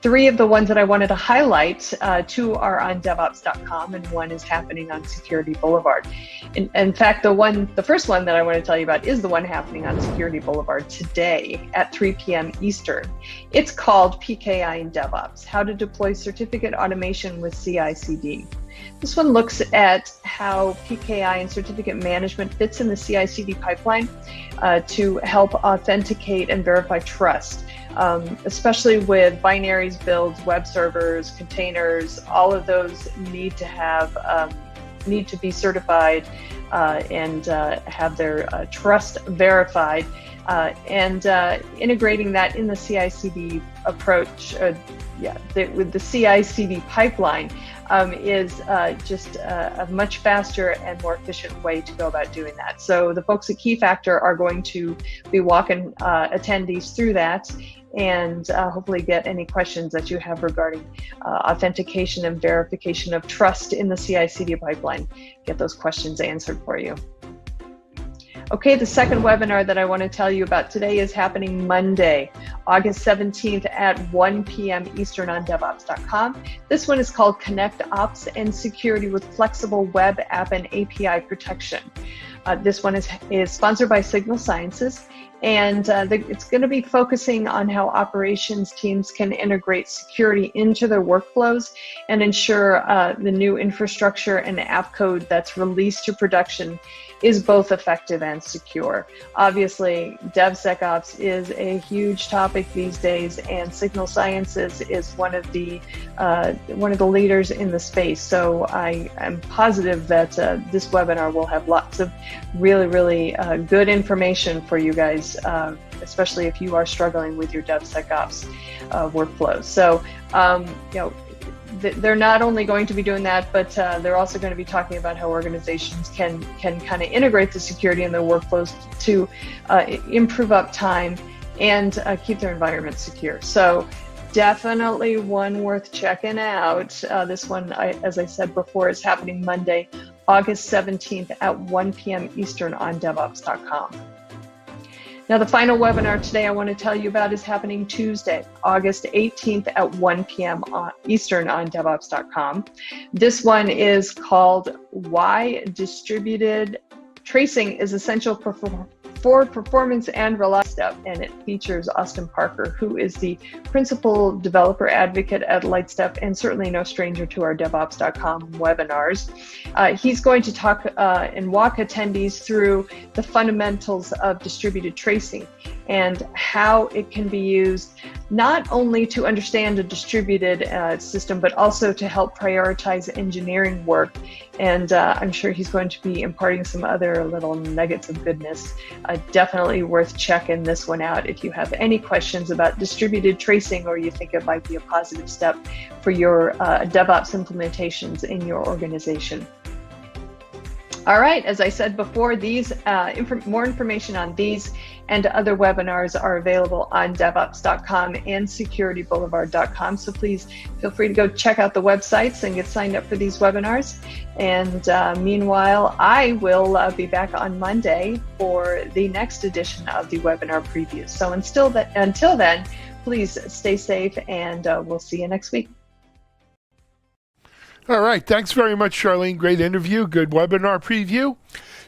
three of the ones that I wanted to highlight, two are on DevOps.com and one is happening on Security Boulevard. In fact, the first one that I want to tell you about is the one happening on Security Boulevard today at 3 p.m. Eastern. It's called PKI in DevOps, How to Deploy Certificate Automation with CI/CD. This one looks at how PKI and certificate management fits in the CI/CD pipeline to help authenticate and verify trust. Especially with binaries, builds, web servers, containers, all of those need to be certified and have their trust verified. And integrating that in the CI/CD approach, with the CI/CD pipeline is just a much faster and more efficient way to go about doing that. So the folks at Keyfactor are going to be walking attendees through that and hopefully get any questions that you have regarding authentication and verification of trust in the CI/CD pipeline. Get those questions answered for you. Okay, the second webinar that I want to tell you about today is happening Monday, August 17th at 1 p.m. Eastern on DevOps.com. This one is called Connect Ops and Security with Flexible Web App and API Protection. This one is sponsored by Signal Sciences, and it's going to be focusing on how operations teams can integrate security into their workflows and ensure the new infrastructure and app code that's released to production is both effective and secure. Obviously, DevSecOps is a huge topic these days, and Signal Sciences is one of the leaders in the space. So I am positive that this webinar will have lots of really good information for you guys, especially if you are struggling with your DevSecOps workflows. So they're not only going to be doing that, but they're also going to be talking about how organizations can kind of integrate the security in their workflows to improve uptime and keep their environment secure. So definitely one worth checking out. This one, as I said before, is happening Monday, August 17th at 1 p.m. Eastern on DevOps.com. Now, the final webinar today I want to tell you about is happening Tuesday, August 18th at 1 p.m. Eastern on DevOps.com. This one is called Why Distributed Tracing is Essential for Performance and Reliability, and it features Austin Parker, who is the principal developer advocate at Lightstep and certainly no stranger to our DevOps.com webinars. He's going to talk and walk attendees through the fundamentals of distributed tracing and how it can be used not only to understand a distributed system, but also to help prioritize engineering work. And I'm sure he's going to be imparting some other little nuggets of goodness. Definitely worth checking this one out if you have any questions about distributed tracing, or you think it might be a positive step for your DevOps implementations in your organization. All right, as I said before, these more information on these and other webinars are available on devops.com and securityboulevard.com. So please feel free to go check out the websites and get signed up for these webinars. And meanwhile, I will be back on Monday for the next edition of the webinar preview. So until then, please stay safe, and we'll see you next week. All right. Thanks very much, Charlene. Great interview. Good webinar preview.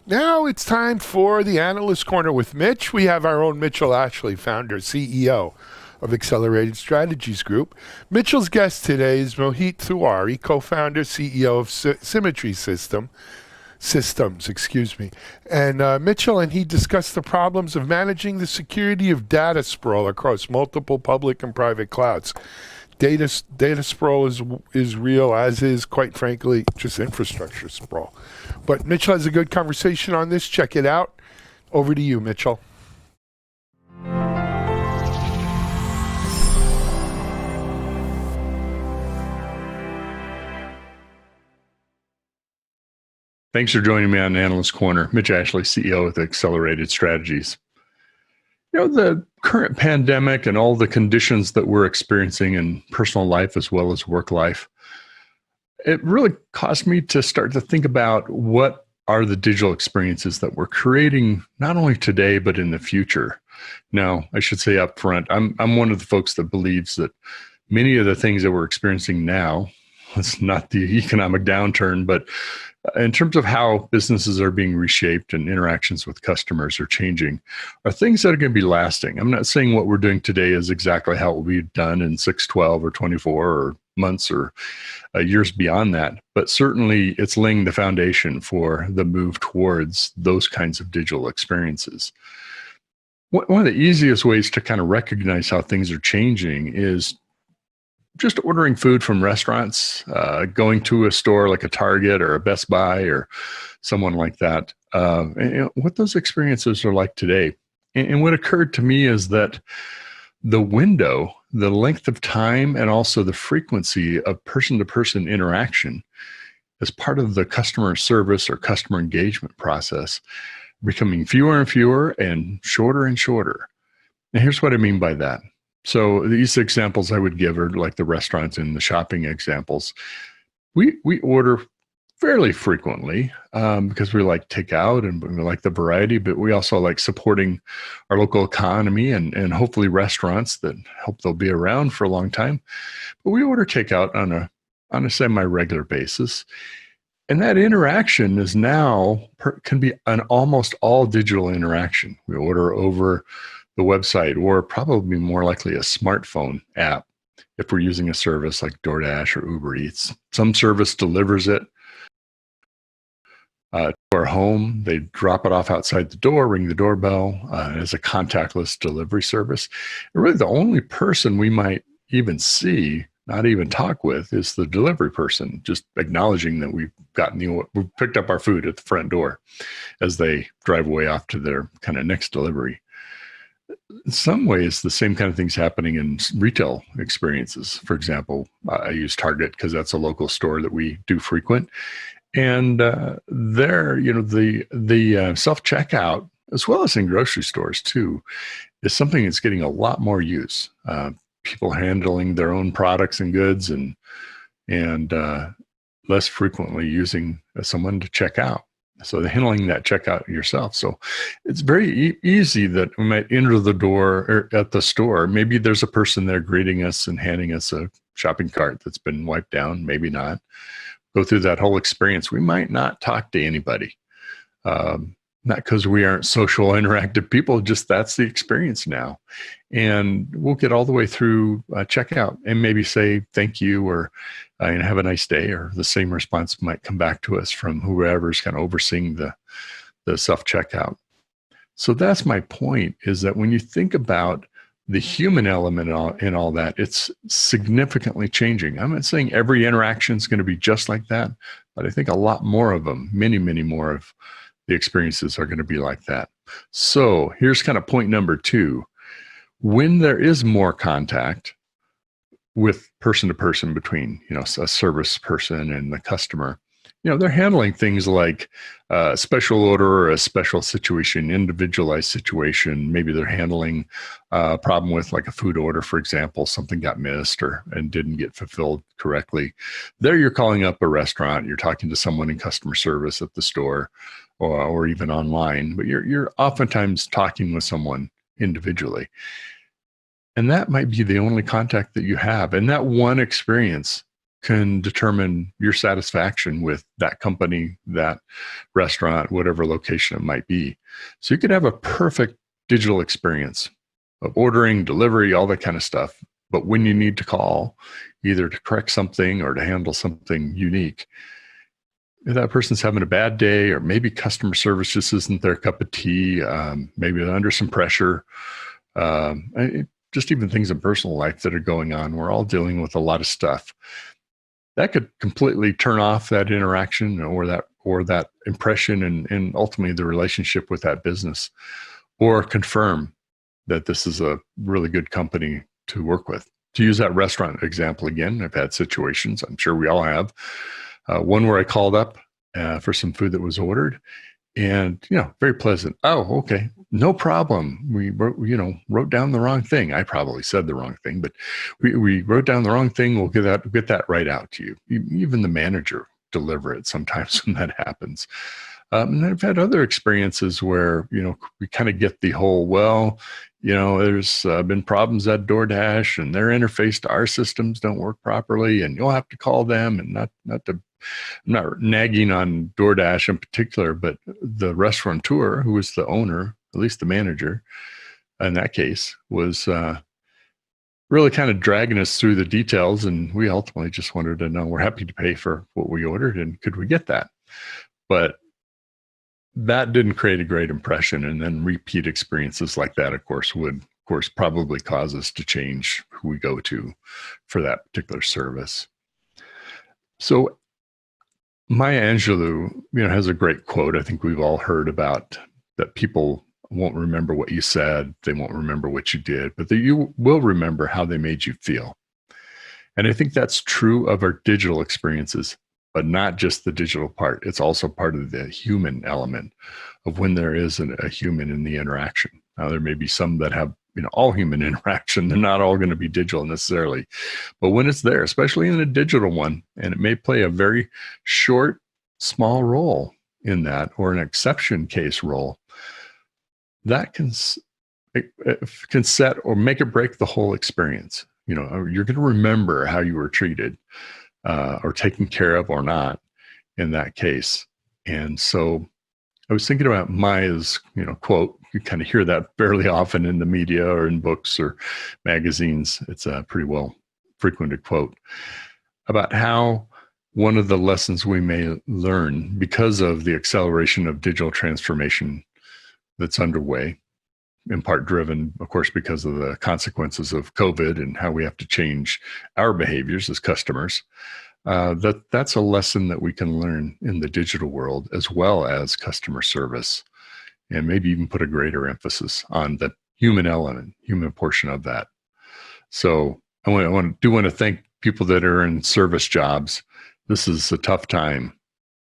Now it's time for the Analyst Corner with Mitch. We have our own Mitchell Ashley, founder, CEO of Accelerated Strategies Group. Mitchell's guest today is Mohit Tiwari, co-founder, CEO of Symmetry Systems. And Mitchell and he discussed the problems of managing the security of data sprawl across multiple public and private clouds. Data sprawl is real, as is, quite frankly, just infrastructure sprawl. But Mitchell has a good conversation on this. Check it out. Over to you, Mitchell. Thanks for joining me on Analyst Corner. Mitch Ashley, CEO of Accelerated Strategies. You know, the current pandemic and all the conditions that we're experiencing in personal life as well as work life, it really caused me to start to think about what are the digital experiences that we're creating, not only today, but in the future. Now, I should say up front, I'm one of the folks that believes that many of the things that we're experiencing now, it's not the economic downturn, but in terms of how businesses are being reshaped and interactions with customers are changing, are things that are going to be lasting. I'm not saying what we're doing today is exactly how it will be done in 6, 12, or 24, or months, or years beyond that, but certainly it's laying the foundation for the move towards those kinds of digital experiences. One of the easiest ways to kind of recognize how things are changing is just ordering food from restaurants, going to a store like a Target or a Best Buy or someone like that, and what those experiences are like today. And what occurred to me is that the window, the length of time, and also the frequency of person-to-person interaction as part of the customer service or customer engagement process becoming fewer and fewer and shorter. And here's what I mean by that. So these examples I would give are like the restaurants and the shopping examples. We order fairly frequently because we like takeout and we like the variety, but we also like supporting our local economy and hopefully restaurants that hope they'll be around for a long time. But we order takeout on a semi-regular basis. And that interaction is now can be an almost all digital interaction. We order over the website, or probably more likely a smartphone app if we're using a service like DoorDash or Uber Eats. Some service delivers it to our home. They drop it off outside the door, ring the doorbell as a contactless delivery service. And really the only person we might even see, not even talk with, is the delivery person, just acknowledging that we've picked up our food at the front door as they drive away off to their kind of next delivery. In some ways, the same kind of things happening in retail experiences. For example, I use Target because that's a local store that we do frequent. And there, you know, the self-checkout, as well as in grocery stores too, is something that's getting a lot more use. People handling their own products and goods and less frequently using someone to check out. So handling that checkout yourself. So it's very easy that we might enter the door or at the store. Maybe there's a person there greeting us and handing us a shopping cart that's been wiped down, maybe not. Go through that whole experience. We might not talk to anybody. Not because we aren't social, interactive people, just that's the experience now. And we'll get all the way through checkout and maybe say thank you or and have a nice day, or the same response might come back to us from whoever's kind of overseeing the self-checkout. So that's my point, is that when you think about the human element in all that, it's significantly changing. I'm not saying every interaction is going to be just like that, but I think a lot more of them, many, many more of the experiences are going to be like that. So here's kind of point number 2. When there is more contact with person to person between, a service person and the customer, they're handling things like a special order or a special situation, individualized situation. Maybe they're handling a problem with like a food order, for example, something got missed and didn't get fulfilled correctly. There you're calling up a restaurant, you're talking to someone in customer service at the store or even online, but you're oftentimes talking with someone individually. And that might be the only contact that you have. And that one experience can determine your satisfaction with that company, that restaurant, whatever location it might be. So you could have a perfect digital experience of ordering, delivery, all that kind of stuff. But when you need to call, either to correct something or to handle something unique, if that person's having a bad day, or maybe customer service just isn't their cup of tea, maybe they're under some pressure, just even things in personal life that are going on. We're all dealing with a lot of stuff. That could completely turn off that interaction or that impression and ultimately the relationship with that business, or confirm that this is a really good company to work with. To use that restaurant example again, I've had situations, I'm sure we all have, one where I called up for some food that was ordered, and very pleasant. Oh, okay, no problem. We wrote down the wrong thing. I probably said the wrong thing, but we wrote down the wrong thing. We'll get that right out to you. Even the manager deliver it sometimes when that happens. And I've had other experiences where we kind of get the whole, there's been problems at DoorDash and their interface to our systems don't work properly, and you'll have to call them. And I'm not nagging on DoorDash in particular, but the restaurateur, who was the owner, at least the manager in that case, was really kind of dragging us through the details. And we ultimately just wanted to know, we're happy to pay for what we ordered, and could we get that? But that didn't create a great impression. And then repeat experiences like that, of course, would probably cause us to change who we go to for that particular service. So Maya Angelou, has a great quote I think we've all heard about, that people won't remember what you said, they won't remember what you did, but that you will remember how they made you feel. And I think that's true of our digital experiences, but not just the digital part. It's also part of the human element of when there is a human in the interaction. Now, there may be some that have all human interaction. They're not all going to be digital necessarily. But when it's there, especially in a digital one, and it may play a very short, small role in that, or an exception case role, that can set or make or break the whole experience. You're going to remember how you were treated or taken care of or not in that case. And so I was thinking about Maya's, quote. You kind of hear that fairly often in the media or in books or magazines. It's a pretty well frequented quote about how one of the lessons we may learn because of the acceleration of digital transformation that's underway, in part driven, of course, because of the consequences of COVID and how we have to change our behaviors as customers. That's a lesson that we can learn in the digital world as well as customer service, and maybe even put a greater emphasis on the human element, human portion of that. So I want to thank people that are in service jobs. This is a tough time,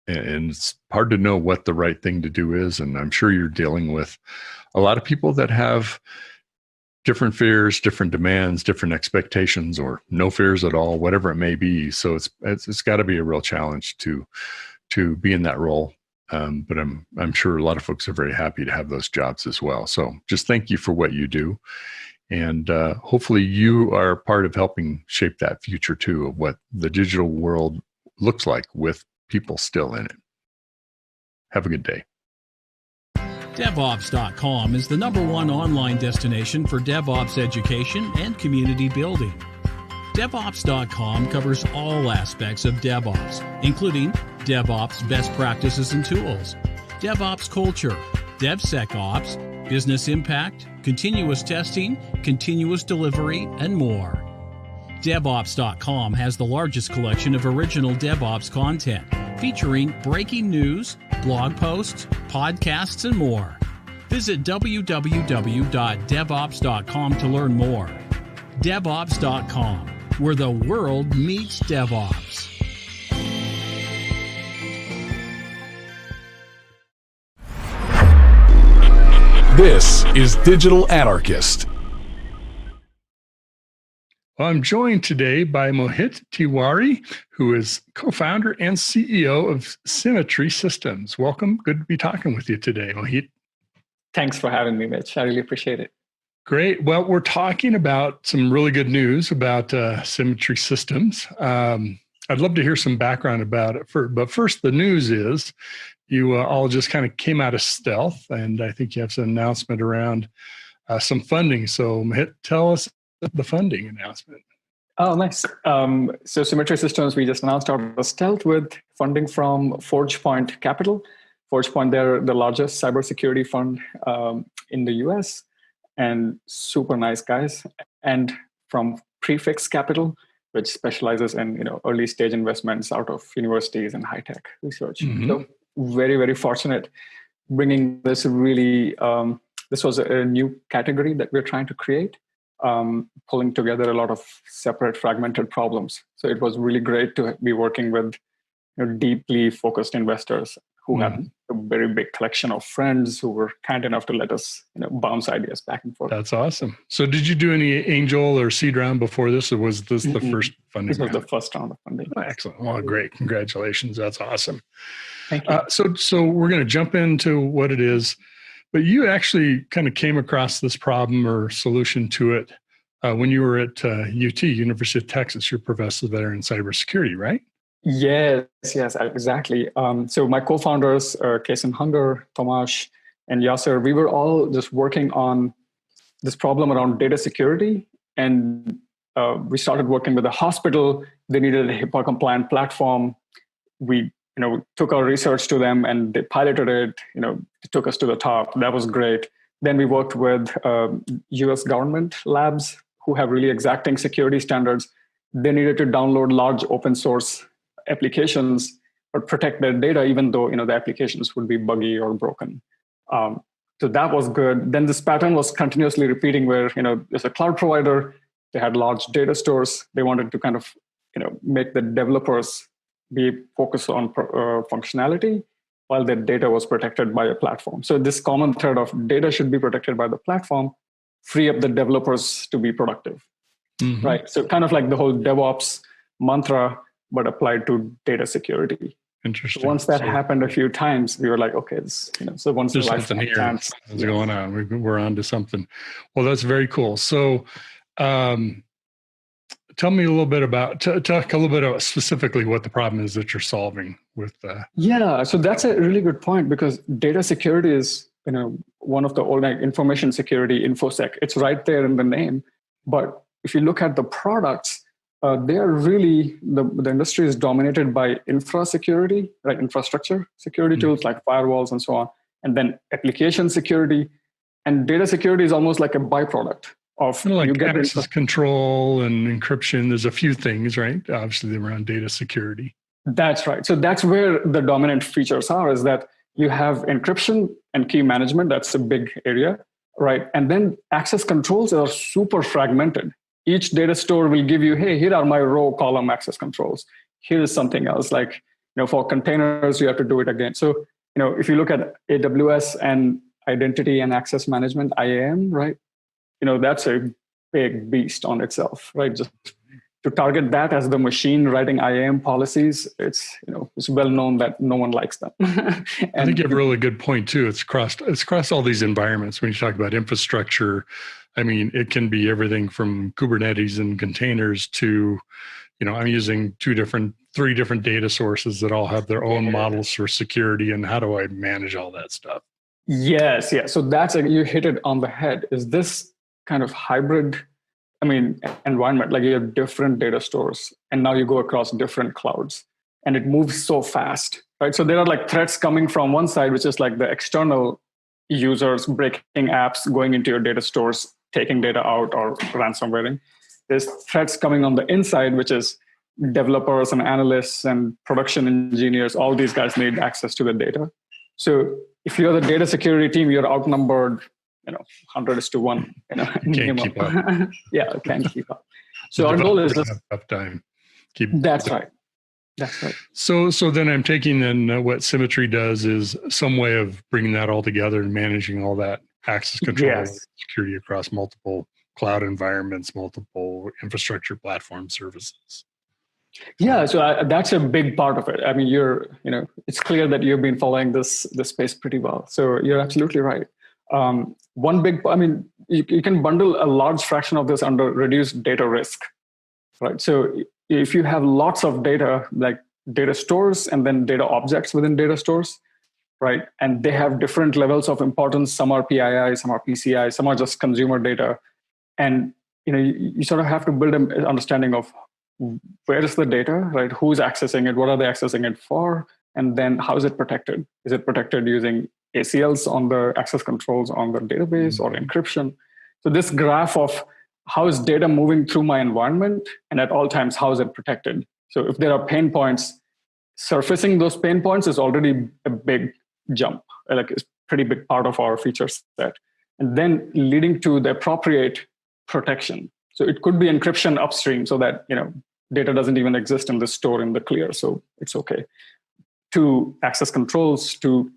and it's hard to know what the right thing to do is. And I'm sure you're dealing with a lot of people that have different fears, different demands, different expectations, or no fears at all, whatever it may be. So it's got to be a real challenge to be in that role. But I'm sure a lot of folks are very happy to have those jobs as well. So just thank you for what you do. And hopefully you are part of helping shape that future too, of what the digital world looks like with people still in it. Have a good day. DevOps.com is the #1 online destination for DevOps education and community building. DevOps.com covers all aspects of DevOps, including DevOps best practices and tools, DevOps culture, DevSecOps, business impact, continuous testing, continuous delivery, and more. DevOps.com has the largest collection of original DevOps content, featuring breaking news, blog posts, podcasts, and more. Visit www.devops.com to learn more. DevOps.com, where the world meets DevOps. This is Digital Anarchist. Well, I'm joined today by Mohit Tiwari, who is co-founder and CEO of Symmetry Systems. Welcome. Good to be talking with you today, Mohit. Thanks for having me, Mitch. I really appreciate it. Great. Well, we're talking about some really good news about Symmetry Systems. I'd love to hear some background about it. But first, the news is you all just kind of came out of stealth, and I think you have some announcement around some funding. So Mohit, tell us the funding announcement. Oh, nice. So Symmetry Systems, we just announced our stealth with funding from ForgePoint Capital. ForgePoint, they're the largest cybersecurity fund in the US, and super nice guys. And from Prefix Capital, which specializes in early stage investments out of universities and high tech research. Mm-hmm. So very, very fortunate bringing this really. This was a new category that we're trying to create. Pulling together a lot of separate fragmented problems. So it was really great to be working with deeply focused investors who had a very big collection of friends who were kind enough to let us bounce ideas back and forth. That's awesome. So did you do any angel or seed round before this, or was this the first funding This was round? the first round of funding. Oh, excellent. Well, great. Congratulations. That's awesome. Thank you. So we're going to jump into what it is. But you actually kind of came across this problem or solution to it when you were at UT, University of Texas. You're professor there in cybersecurity, right? Yes, exactly. So my co-founders, Kason Hunger, Tomasz, and Yasser, we were all just working on this problem around data security. And we started working with a hospital. They needed a HIPAA-compliant platform. We took our research to them and they piloted it, it took us to the top. That was great. Then we worked with US government labs who have really exacting security standards. They needed to download large open source applications but protect their data, even though the applications would be buggy or broken. So that was good. Then this pattern was continuously repeating where there's a cloud provider, they had large data stores. They wanted to kind of make the developers be focused on functionality while their data was protected by a platform. So this common thread of data should be protected by the platform, free up the developers to be productive, right? So kind of like the whole DevOps mantra, but applied to data security. Interesting. So once that happened a few times, we were like, okay, so once there's the something here that's going on. We're on to something. Well, that's very cool. So tell me a little bit about, talk a little bit about specifically what the problem is that you're solving with Yeah, so that's a really good point because data security is, one of the old information security, InfoSec. It's right there in the name. But if you look at the products, they are really, the industry is dominated by security, right? Infrastructure security tools like firewalls and so on. And then application security and data security is almost like a byproduct of like access control and encryption. There's a few things, right? Obviously around data security. That's right. So that's where the dominant features are, is that you have encryption and key management. That's a big area, right? And then access controls are super fragmented. Each data store will give you, hey, here are my row column access controls. Here is something else. Like, for containers, you have to do it again. So, if you look at AWS and identity and access management, IAM, right? That's a big beast on itself, right? Just to target that as the machine writing IAM policies, it's well known that no one likes them. I think you have a really good point too. It's across all these environments. When you talk about infrastructure, I mean, it can be everything from Kubernetes and containers to, I'm using 3 different data sources that all have their own models for security. And how do I manage all that stuff? Yes. So that's you hit it on the head. Is this kind of hybrid environment, like you have different data stores and now you go across different clouds and it moves so fast, right? So there are like threats coming from one side, which is like the external users breaking apps, going into your data stores, taking data out, or ransomwaring. There's threats coming on the inside, which is developers and analysts and production engineers. All these guys need access to the data. So if you're the data security team, you're outnumbered, 100:1. Can't keep up. Yeah, can't keep up. So our goal is just tough time. That's right. That's right. So then I'm taking then what Symmetry does is some way of bringing that all together and managing all that access control, security across multiple cloud environments, multiple infrastructure platform services. Yeah, so that's a big part of it. I mean, it's clear that you've been following this space pretty well. So you're absolutely right. You can bundle a large fraction of this under reduced data risk, right? So if you have lots of data, like data stores and then data objects within data stores, right? And they have different levels of importance. Some are PII, some are PCI, some are just consumer data. And you sort of have to build an understanding of where is the data, right? Who's accessing it? What are they accessing it for? And then how is it protected? Is it protected using ACLs on the access controls on the database or encryption? So this graph of how is data moving through my environment, and at all times, how is it protected? So if there are pain points, surfacing those pain points is already a big jump, like it's a pretty big part of our feature set. And then leading to the appropriate protection. So it could be encryption upstream so that data doesn't even exist in the store in the clear, so it's okay. To access controls, to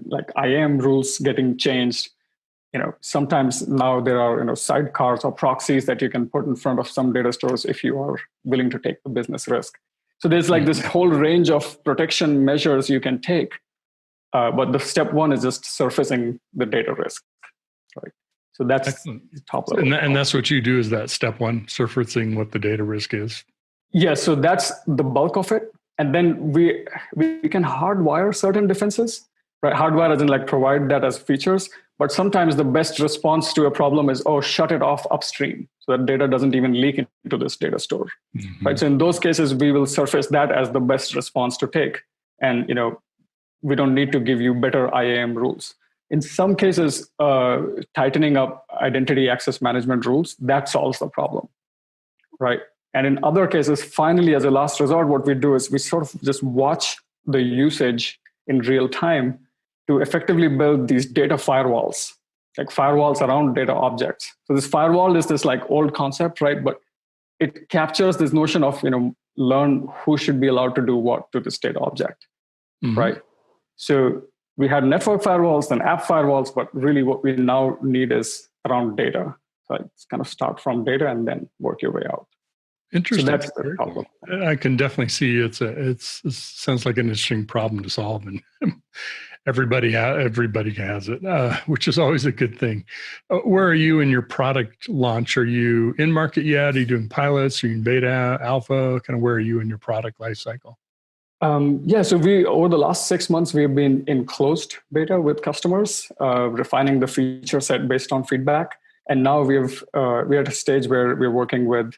like IAM rules getting changed. Sometimes now there are sidecars or proxies that you can put in front of some data stores if you are willing to take the business risk. So there's like this whole range of protection measures you can take, but the step one is just surfacing the data risk, right? So that's excellent. Top level. And that's what you do, is that step one, surfacing what the data risk is. Yeah, so that's the bulk of it. And then we can hardwire certain defenses, right? Hardwire doesn't like provide that as features, but sometimes the best response to a problem is, shut it off upstream so that data doesn't even leak into this data store, right? So in those cases, we will surface that as the best response to take. And, we don't need to give you better IAM rules. In some cases, tightening up identity access management rules, that solves the problem, right? And in other cases, finally, as a last resort, what we do is we sort of just watch the usage in real time to effectively build these data firewalls, like firewalls around data objects. So this firewall is this like old concept, right? But it captures this notion of, learn who should be allowed to do what to this data object, right? So we had network firewalls and app firewalls, but really what we now need is around data. So it's kind of start from data and then work your way out. Interesting. So that's the problem. I can definitely see it sounds like an interesting problem to solve, and everybody has it, which is always a good thing. Where are you in your product launch? Are you in market yet? Are you doing pilots? Are you in beta, alpha? Kind of where are you in your product life cycle? So over the last 6 months, we've been in closed beta with customers, refining the feature set based on feedback. And now we're at a stage where we're working with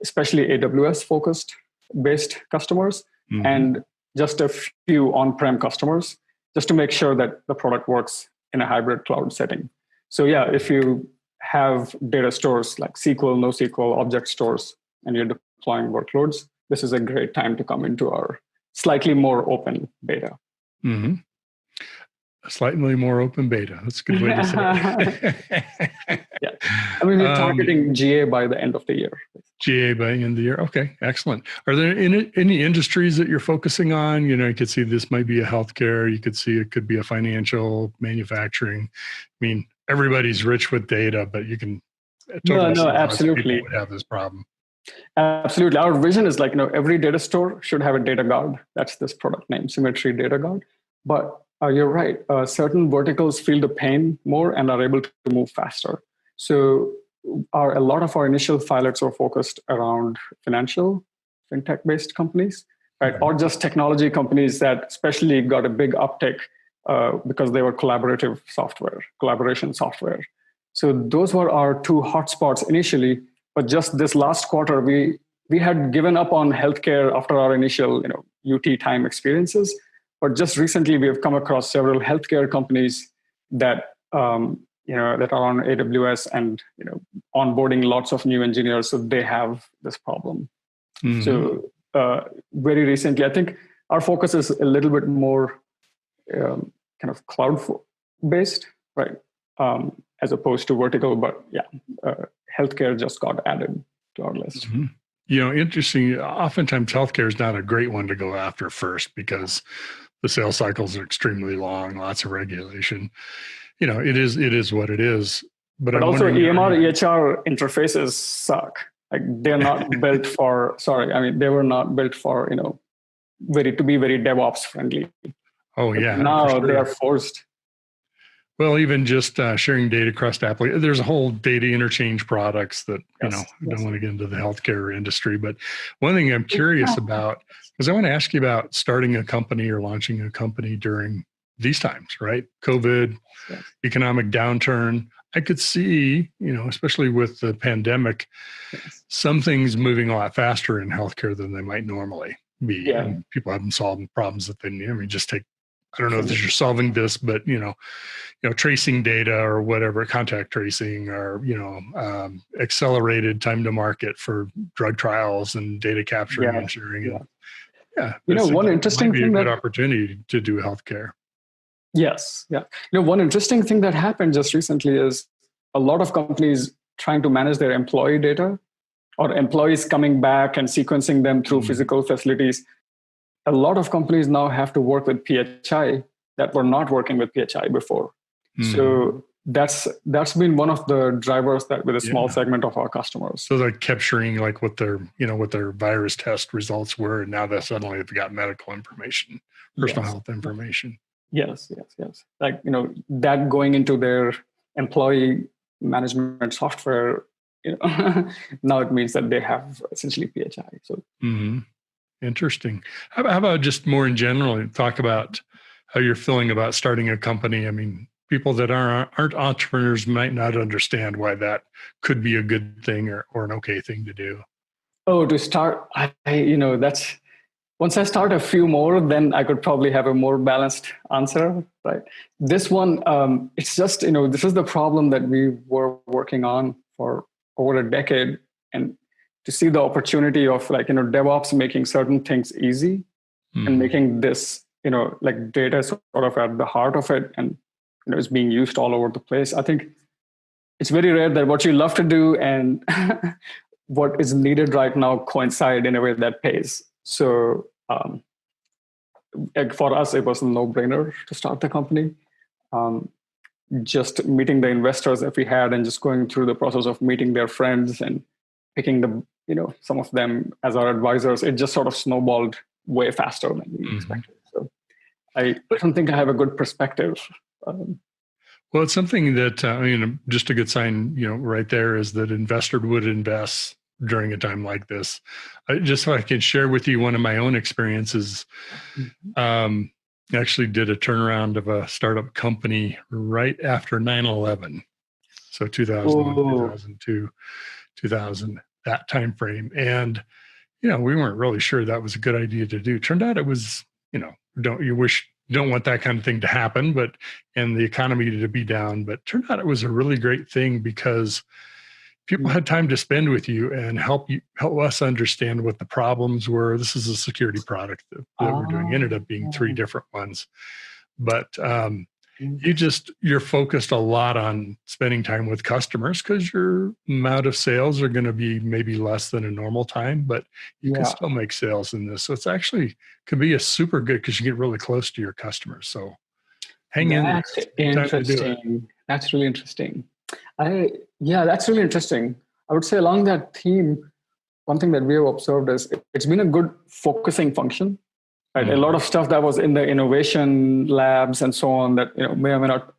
especially AWS focused based customers and just a few on-prem customers, just to make sure that the product works in a hybrid cloud setting. So yeah, if you have data stores like SQL, NoSQL, object stores, and you're deploying workloads, this is a great time to come into our slightly more open beta. Slightly more open beta. That's a good way to say it. Yeah. I mean, we're targeting GA by the end of the year. GA by the end of the year. Okay, excellent. Are there any industries that you're focusing on? You could see this might be a healthcare. You could see it could be a financial, manufacturing. I mean, everybody's rich with data, but you can totally see absolutely people would have this problem. Absolutely. Our vision is like, every data store should have a data guard. That's this product name, Symmetry Data Guard. But you're right. Certain verticals feel the pain more and are able to move faster. So a lot of our initial pilots are focused around financial, fintech-based companies, right? Or just technology companies that especially got a big uptick because they were collaboration software. So those were our two hotspots initially. But just this last quarter, we had given up on healthcare after our initial UT time experiences. But just recently, we have come across several healthcare companies that that are on AWS and onboarding lots of new engineers, so they have this problem. Mm-hmm. So very recently, I think our focus is a little bit more kind of cloud based, right? As opposed to vertical, but healthcare just got added to our list. Mm-hmm. Interesting. Oftentimes, healthcare is not a great one to go after first because the sales cycles are extremely long, lots of regulation. It is what it is. But also EMR, EHR interfaces suck. Like they're not built for. They were not built for to be very DevOps friendly. Oh yeah. Now sure. They are forced. Well, even just sharing data across applications, there's a whole data interchange products that, I don't want to get into the healthcare industry, but one thing I'm curious about, because I want to ask you about starting a company or launching a company during these times, right? COVID, economic downturn. I could see, especially with the pandemic, some things moving a lot faster in healthcare than they might normally be. Yeah. And people haven't solved problems that they need. Just take, I don't know if you're solving this, but tracing data or whatever, contact tracing, or accelerated time to market for drug trials and data capturing and sharing. Yeah, one interesting thing good opportunity to do healthcare. Yes, yeah. One interesting thing that happened just recently is a lot of companies trying to manage their employee data, or employees coming back and sequencing them through physical facilities. A lot of companies now have to work with PHI that were not working with PHI before. Mm-hmm. So that's been one of the drivers that with a small segment of our customers. So they're capturing like what their virus test results were, and now that suddenly they've got medical information, personal health information. Yes. Like that going into their employee management software. Now it means that they have essentially PHI. So. Mm-hmm. Interesting. How about just more in general, talk about how you're feeling about starting a company? I mean, people that aren't entrepreneurs might not understand why that could be a good thing or an okay thing to do. Oh, to start, that's once I start a few more, then I could probably have a more balanced answer, right? This one, it's just, this is the problem that we were working on for over a decade, and to see the opportunity of DevOps making certain things easy and making this, like data sort of at the heart of it, and it's being used all over the place. I think it's very rare that what you love to do and what is needed right now coincide in a way that pays. So for us, it was a no-brainer to start the company. Just meeting the investors that we had and just going through the process of meeting their friends and picking the some of them as our advisors, it just sort of snowballed way faster than we expected. So I don't think I have a good perspective. Well, it's something that, just a good sign, right there is that investor would invest during a time like this. Just so I can share with you one of my own experiences. Actually did a turnaround of a startup company right after 9/11. So 2001, 2002, 2000. That time frame, and we weren't really sure that was a good idea to do. Turned out it was, don't want that kind of thing to happen, and the economy to be down. But turned out it was a really great thing because people had time to spend with you and help us understand what the problems were. This is a security product that we're doing. Ended up being 3 different ones, but you're focused a lot on spending time with customers because your amount of sales are going to be maybe less than a normal time, but you can still make sales in this. So it's actually can be a super good because you get really close to your customers. So hang in. That's interesting. That's really interesting. That's really interesting. I would say along that theme, one thing that we have observed is it's been a good focusing function. Right, a lot of stuff that was in the innovation labs and so on that may or may not,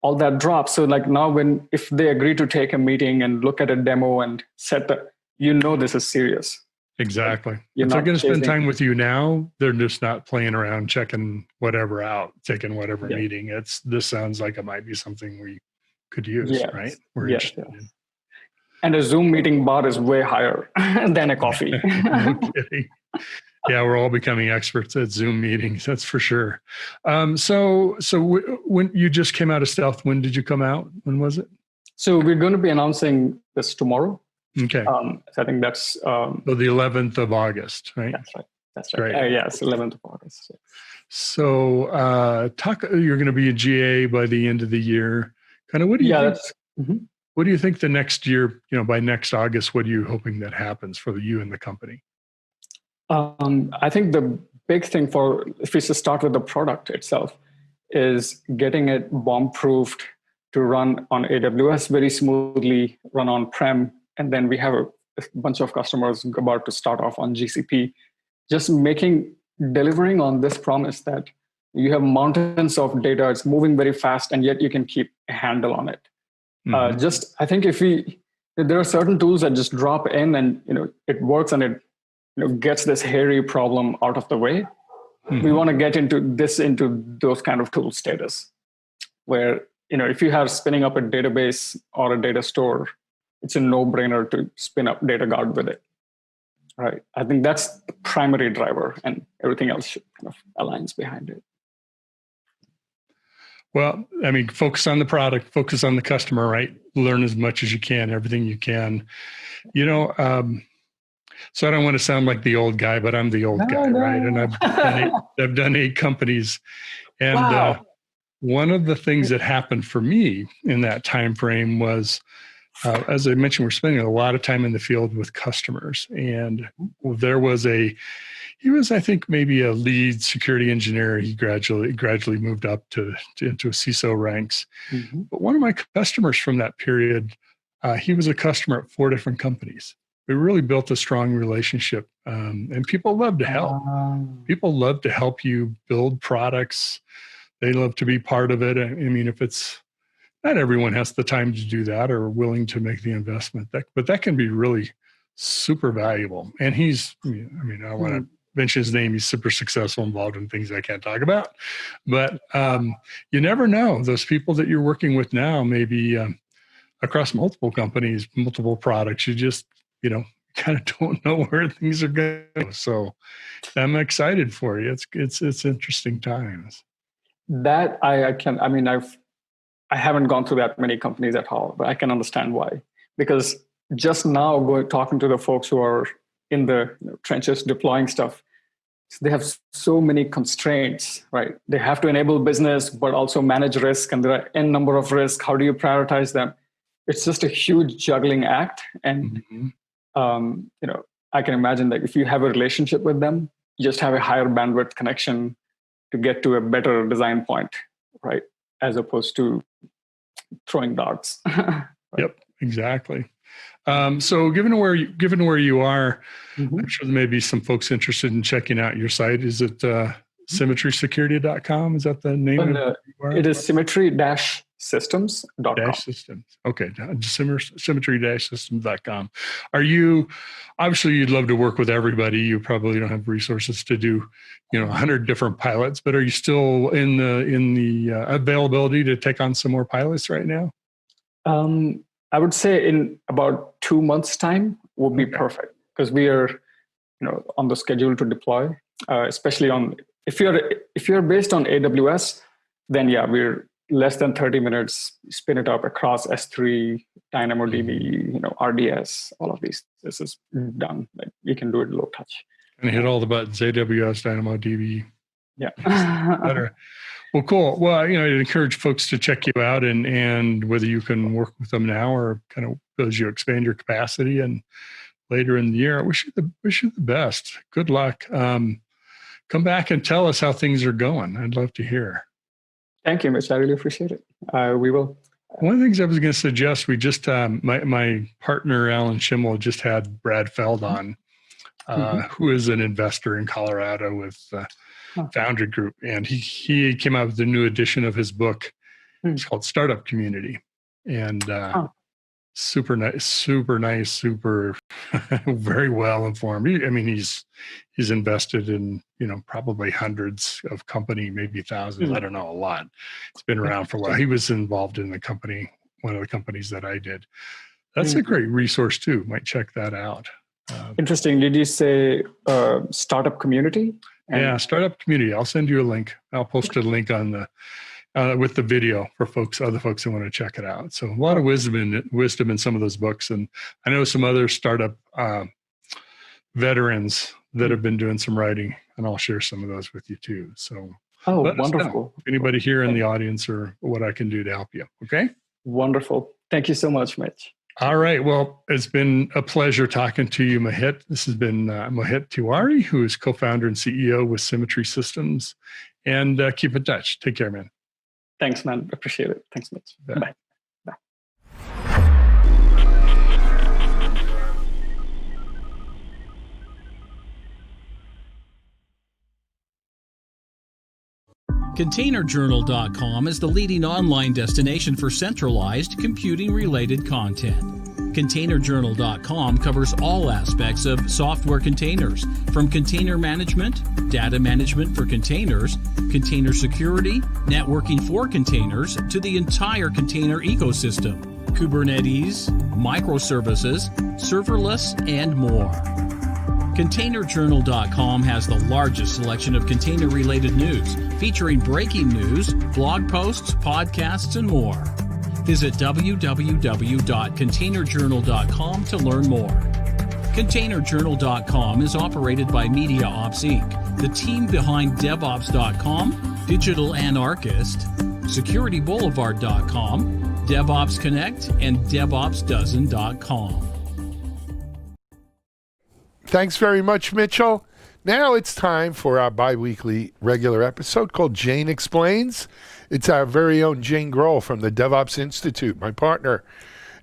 all that drops. So like now, if they agree to take a meeting and look at a demo and set the, this is serious. Exactly. If they're going to spend time with you now, they're just not playing around, checking whatever out, taking whatever meeting. This sounds like it might be something we could use, right? We're interested in. And a Zoom meeting bar is way higher than a coffee. No kidding. Yeah, we're all becoming experts at Zoom meetings. That's for sure. When you just came out of stealth, when did you come out? When was it? So we're going to be announcing this tomorrow. Okay. So I think that's so the 11th of August, right? That's right. That's right. Yes, 11th of August. Yeah. So you're going to be a GA by the end of the year. Kind of what do you think? What do you think the next year, by next August, what are you hoping that happens for you and the company? I think the big thing if we start with the product itself, is getting it bomb-proofed to run on AWS very smoothly, run on-prem, and then we have a bunch of customers about to start off on GCP. Just delivering on this promise that you have mountains of data, it's moving very fast, and yet you can keep a handle on it. I think there are certain tools that just drop in and it works and it gets this hairy problem out of the way. We want to get into those kind of tool status, where if you have spinning up a database or a data store, it's a no-brainer to spin up Data Guard with it. Right. I think that's the primary driver, and everything else kind of aligns behind it. Well, I mean, focus on the product, focus on the customer, right? Learn as much as you can, everything you can. So I don't want to sound like the old guy, but I'm the old guy, right? And I've done 8 companies. And one of the things that happened for me in that time frame was, as I mentioned, we're spending a lot of time in the field with customers. And there was he was, I think, maybe a lead security engineer. He gradually moved up into a CISO ranks. But one of my customers from that period, he was a customer at 4 different companies. We really built a strong relationship, and people love to help. People love to help you build products. They love to be part of it. I mean, not everyone has the time to do that or willing to make the investment, but that can be really super valuable. And I don't want to mention his name. He's super successful, involved in things I can't talk about. But you never know. Those people that you're working with now, maybe across multiple companies, multiple products, you just kind of don't know where things are going. So I'm excited for you. It's interesting times. That I haven't gone through that many companies at all, but I can understand why. Because just now talking to the folks who are in the trenches deploying stuff, they have so many constraints, right? They have to enable business, but also manage risk, and there are n number of risks. How do you prioritize them? It's just a huge juggling act. And I can imagine that if you have a relationship with them, you just have a higher bandwidth connection to get to a better design point, right? As opposed to throwing darts. Right? Yep, exactly. So given where you are, I'm sure there may be some folks interested in checking out your site. Is it symmetrysecurity.com? Is that the name of it? It is symmetry-systems.com. Systems. Okay, symmetry-systems.com. Are you, obviously you'd love to work with everybody. You probably don't have resources to do 100 different pilots, but are you still in the availability to take on some more pilots right now? I would say in about 2 months' time would be perfect, because we are, on the schedule to deploy. Especially if you're based on AWS, then we're less than 30 minutes. Spin it up across S3, DynamoDB, RDS, all of these. This is done. Like, you can do it low touch. And hit all the buttons: AWS, DynamoDB. Yeah. Better. Well, cool. Well, I'd encourage folks to check you out, and whether you can work with them now or kind of as you expand your capacity and later in the year. I wish you the best. Good luck. Come back and tell us how things are going. I'd love to hear. Thank you, Mitch. I really appreciate it. We will. One of the things I was going to suggest, we just my partner Alan Hcl just had Brad Feld on, who is an investor in Colorado with Foundry Group, and he came out with a new edition of his book. It's called Startup Community, and super nice, very well informed. He's invested in probably hundreds of company, maybe thousands. I don't know, a lot. It's been around for a while. He was involved in one of the companies that I did. That's a great resource too. Might check that out. Interesting. Did you say startup community? Yeah, startup community. I'll send you a link. I'll post a link on the with the video for other folks who want to check it out. So a lot of wisdom in some of those books, and I know some other startup veterans that have been doing some writing, and I'll share some of those with you too. So let us know if anybody here in the audience or what I can do to help you. Okay. Wonderful. Thank you so much, Mitch. All right. Well, it's been a pleasure talking to you, Mohit. This has been Mohit Tiwari, who is co-founder and CEO with Symmetry Systems. And keep in touch. Take care, man. Thanks, man. Appreciate it. Thanks, Mitch. Bye. ContainerJournal.com is the leading online destination for centralized computing-related content. ContainerJournal.com covers all aspects of software containers, from container management, data management for containers, container security, networking for containers, to the entire container ecosystem, Kubernetes, microservices, serverless, and more. ContainerJournal.com has the largest selection of container-related news, featuring breaking news, blog posts, podcasts, and more. Visit www.containerjournal.com to learn more. ContainerJournal.com is operated by MediaOps Inc., the team behind DevOps.com, Digital Anarchist, SecurityBoulevard.com, DevOps Connect, and DevOpsDozen.com. Thanks very much, Mitchell. Now it's time for our bi-weekly regular episode called Jane Explains. It's our very own Jane Grohl from the DevOps Institute, my partner,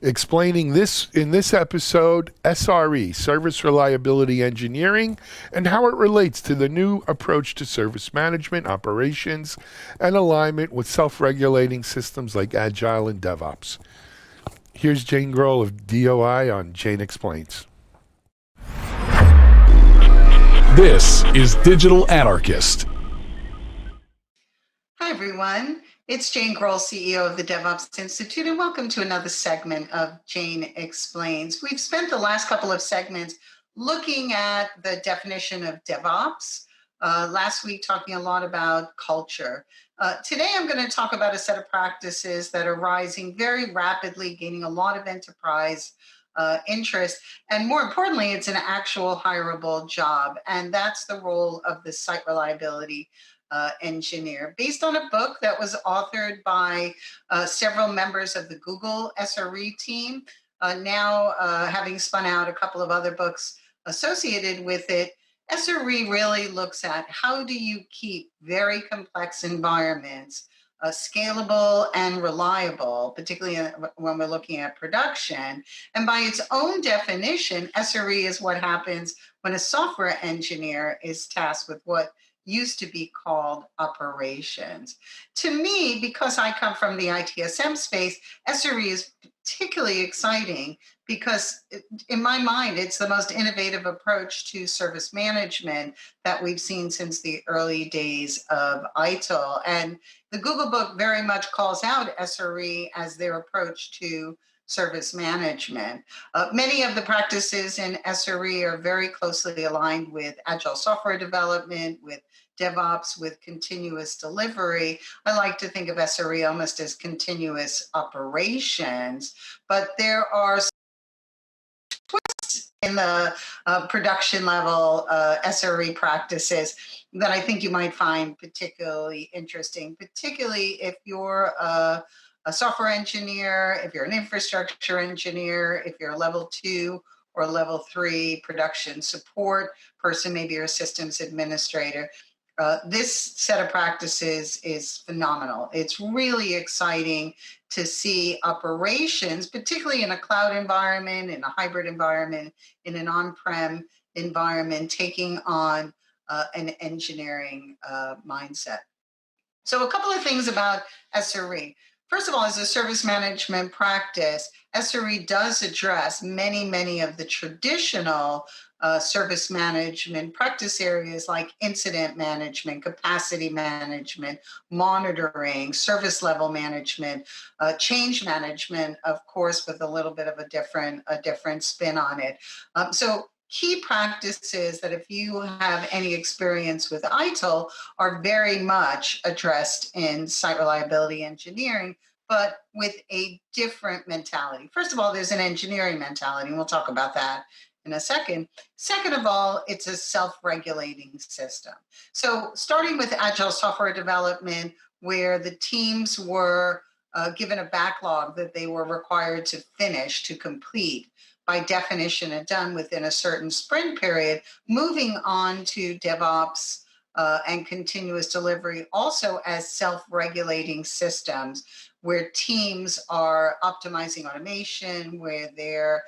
explaining this in this episode, SRE, Service Reliability Engineering, and how it relates to the new approach to service management, operations, and alignment with self-regulating systems like Agile and DevOps. Here's Jane Grohl of DOI on Jane Explains. This is Digital Anarchist. Hi, everyone. It's Jane Grohl, CEO of the DevOps Institute, and welcome to another segment of Jane Explains. We've spent the last couple of segments looking at the definition of DevOps. Last week, talking a lot about culture. Today, I'm going to talk about a set of practices that are rising very rapidly, gaining a lot of enterprise interest. And more importantly, it's an actual hireable job. And that's the role of the site reliability engineer, based on a book that was authored by several members of the Google SRE team. Now, having spun out a couple of other books associated with it, SRE really looks at how do you keep very complex environments scalable and reliable, particularly when we're looking at production. And by its own definition, SRE is what happens when a software engineer is tasked with what used to be called operations. To me, because I come from the ITSM space, SRE is particularly exciting because in my mind, it's the most innovative approach to service management that we've seen since the early days of ITIL. And the Google book very much calls out SRE as their approach to service management. Many of the practices in SRE are very closely aligned with Agile software development, with DevOps, with continuous delivery. I like to think of SRE almost as continuous operations, but there are twists in the production level SRE practices that I think you might find particularly interesting, particularly if you're a software engineer, if you're an infrastructure engineer, if you're a level 2 or level 3 production support person, maybe you're a systems administrator. This set of practices is phenomenal. It's really exciting to see operations, particularly in a cloud environment, in a hybrid environment, in an on-prem environment, taking on an engineering mindset. So a couple of things about SRE. First of all, as a service management practice, SRE does address many of the traditional service management practice areas like incident management, capacity management, monitoring, service level management, change management, of course, with a little bit of a different spin on it. So key practices that, if you have any experience with ITIL, are very much addressed in site reliability engineering, but with a different mentality. First of all, there's an engineering mentality, and we'll talk about that in a second. Second of all, it's a self-regulating system. So starting with Agile software development, where the teams were given a backlog that they were required to finish, to complete, by definition and done within a certain sprint period, moving on to DevOps and continuous delivery, also as self-regulating systems where teams are optimizing automation, where they're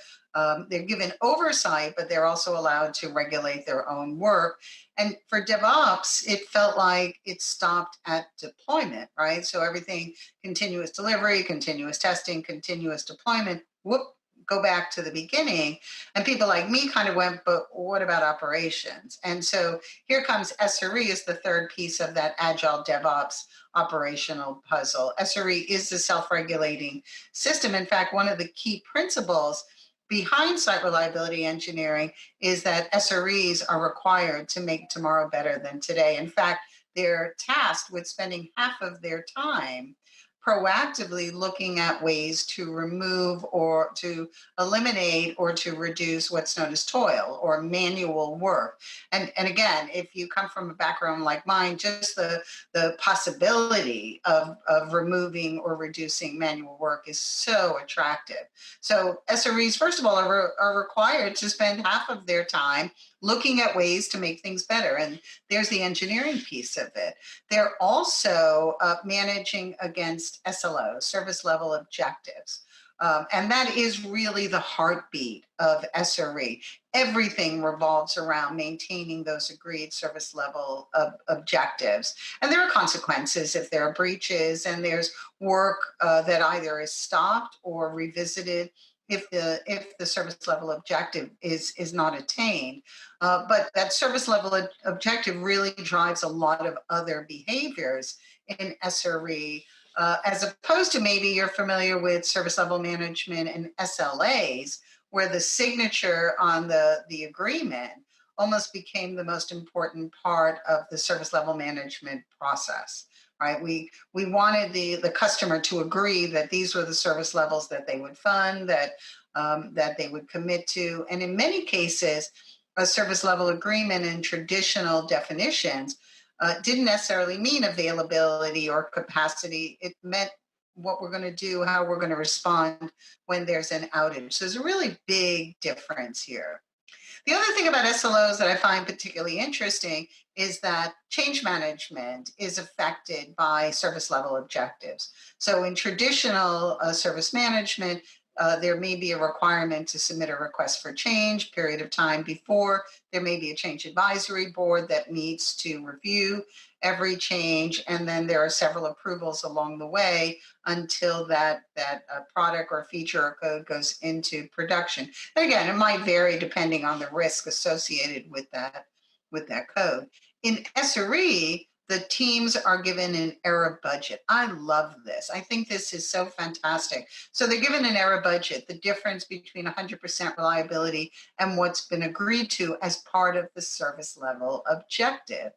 given oversight, but they're also allowed to regulate their own work. And for DevOps, it felt like it stopped at deployment, right? So everything, continuous delivery, continuous testing, continuous deployment, go back to the beginning. And people like me kind of went, but what about operations? And so here comes SRE as the third piece of that Agile DevOps operational puzzle. SRE is the self-regulating system. In fact, one of the key principles behind site reliability engineering is that SREs are required to make tomorrow better than today. In fact, they're tasked with spending half of their time proactively looking at ways to remove or to eliminate or to reduce what's known as toil or manual work. And again, if you come from a background like mine, just the possibility of removing or reducing manual work is so attractive. So SREs, first of all, are required to spend half of their time looking at ways to make things better. And there's the engineering piece of it. They're also managing against SLOs, service level objectives. And that is really the heartbeat of SRE. Everything revolves around maintaining those agreed service level objectives. And there are consequences if there are breaches, and there's work that either is stopped or revisited if the service level objective is not attained. But that service level objective really drives a lot of other behaviors in SRE, as opposed to maybe you're familiar with service level management and SLAs, where the signature on the agreement almost became the most important part of the service level management process. Right, we wanted the customer to agree that these were the service levels that they would fund, that they would commit to, and in many cases, a service level agreement in traditional definitions didn't necessarily mean availability or capacity. It meant what we're going to do, how we're going to respond when there's an outage. So there's a really big difference here. The other thing about SLOs that I find particularly interesting is that change management is affected by service level objectives. So in traditional service management, there may be a requirement to submit a request for change period of time before. There may be a change advisory board that meets to review every change, and then there are several approvals along the way until that product or feature or code goes into production. And again, it might vary depending on the risk associated with that code. In SRE, the teams are given an error budget. I love this. I think this is so fantastic. So they're given an error budget, the difference between 100% reliability and what's been agreed to as part of the service level objective.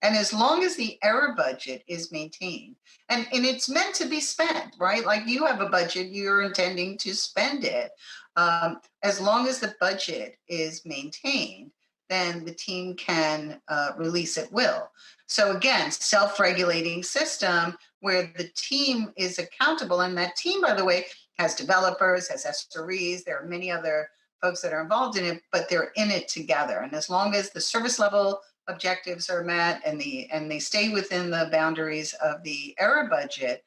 And as long as the error budget is maintained, and it's meant to be spent, right? Like you have a budget, you're intending to spend it. As long as the budget is maintained, then the team can release at will. So again, self-regulating system where the team is accountable. And that team, by the way, has developers, has SREs. There are many other folks that are involved in it, but they're in it together. And as long as the service level objectives are met and they stay within the boundaries of the error budget,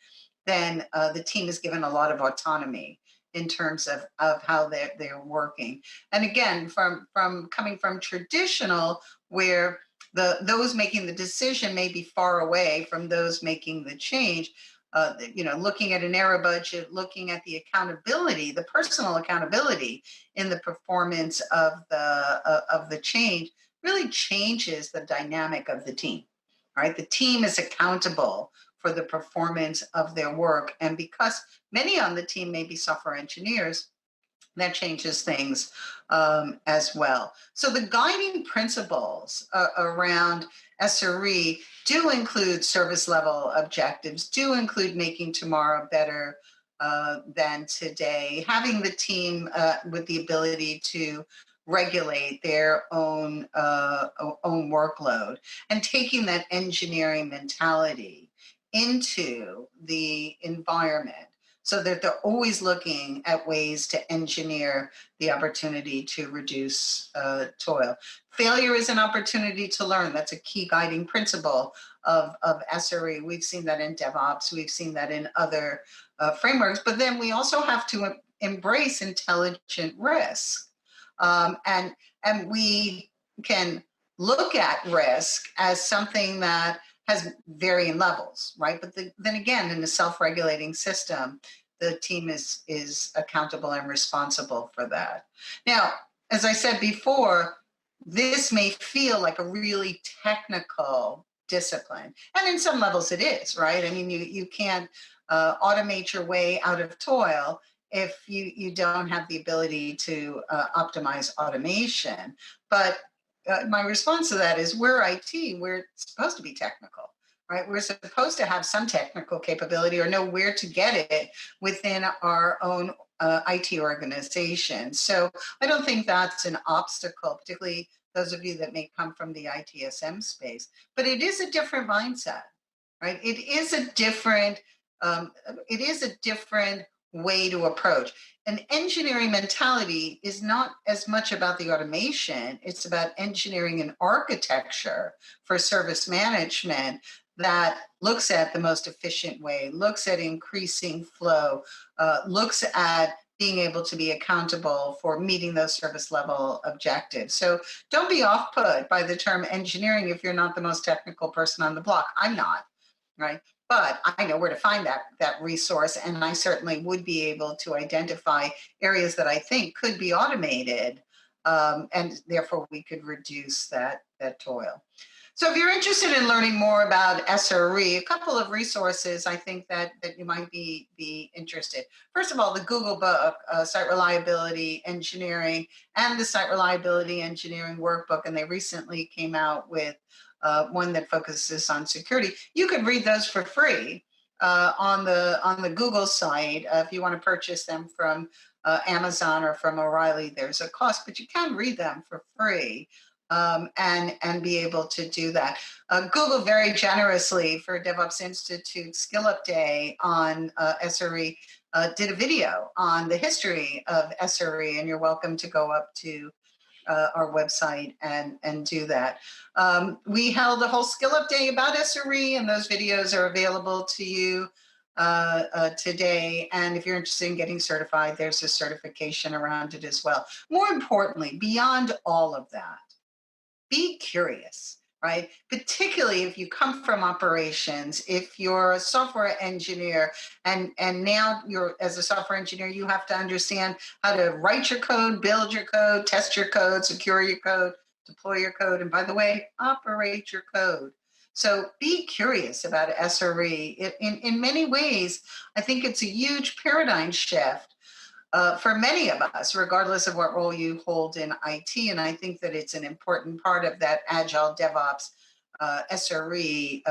then the team is given a lot of autonomy in terms of how they're working. And again, from coming from traditional, where those making the decision may be far away from those making the change, looking at an error budget, looking at the accountability, the personal accountability in the performance of the change really changes the dynamic of the team. All right, the team is accountable for the performance of their work. And because many on the team may be software engineers, that changes things as well. So the guiding principles around SRE do include service level objectives, do include making tomorrow better than today, having the team with the ability to regulate their own workload, and taking that engineering mentality into the environment so that they're always looking at ways to engineer the opportunity to reduce toil. Failure is an opportunity to learn. That's a key guiding principle of SRE. We've seen that in DevOps. We've seen that in other frameworks. But then we also have to embrace intelligent risk. And we can look at risk as something that has varying levels, right? But then again, in a self-regulating system, the team is accountable and responsible for that. Now, as I said before, this may feel like a really technical discipline. And in some levels it is, right? I mean, you can't automate your way out of toil if you don't have the ability to optimize automation. But my response to that is we're IT, we're supposed to be technical, right? We're supposed to have some technical capability or know where to get it within our own IT organization. So I don't think that's an obstacle, particularly those of you that may come from the ITSM space, but it is a different mindset, right? It is a different way to approach. An engineering mentality is not as much about the automation, it's about engineering an architecture for service management that looks at the most efficient way, looks at increasing flow, looks at being able to be accountable for meeting those service level objectives. So don't be off-put by the term engineering if you're not the most technical person on the block. I'm not, right? But I know where to find that resource, and I certainly would be able to identify areas that I think could be automated, and therefore we could reduce that toil. So if you're interested in learning more about SRE, a couple of resources I think that you might be interested. First of all, the Google book, Site Reliability Engineering, and the Site Reliability Engineering Workbook, and they recently came out with one that focuses on security. You could read those for free on the Google site. If you want to purchase them from Amazon or from O'Reilly, there's a cost, but you can read them for free and be able to do that. Google very generously for DevOps Institute Skill Up Day on SRE did a video on the history of SRE, and you're welcome to go up to our website and do that. We held a whole Skill Up Day about SRE, and those videos are available to you today. And if you're interested in getting certified, there's a certification around it as well. More importantly, beyond all of that, be curious, right? Particularly if you come from operations, if you're a software engineer and now as a software engineer, you have to understand how to write your code, build your code, test your code, secure your code, deploy your code, and by the way, operate your code. So be curious about SRE. In many ways, I think it's a huge paradigm shift for many of us, regardless of what role you hold in IT. And I think that it's an important part of that Agile DevOps SRE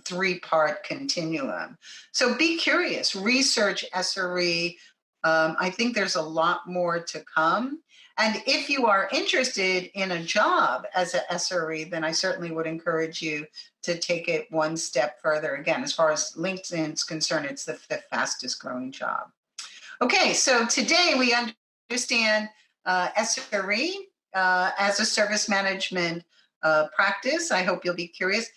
three-part continuum. So be curious, research SRE. I think there's a lot more to come. And if you are interested in a job as an SRE, then I certainly would encourage you to take it one step further. Again, as far as LinkedIn is concerned, it's the fifth fastest growing job. Okay, so today we understand SRE as a service management practice. I hope you'll be curious.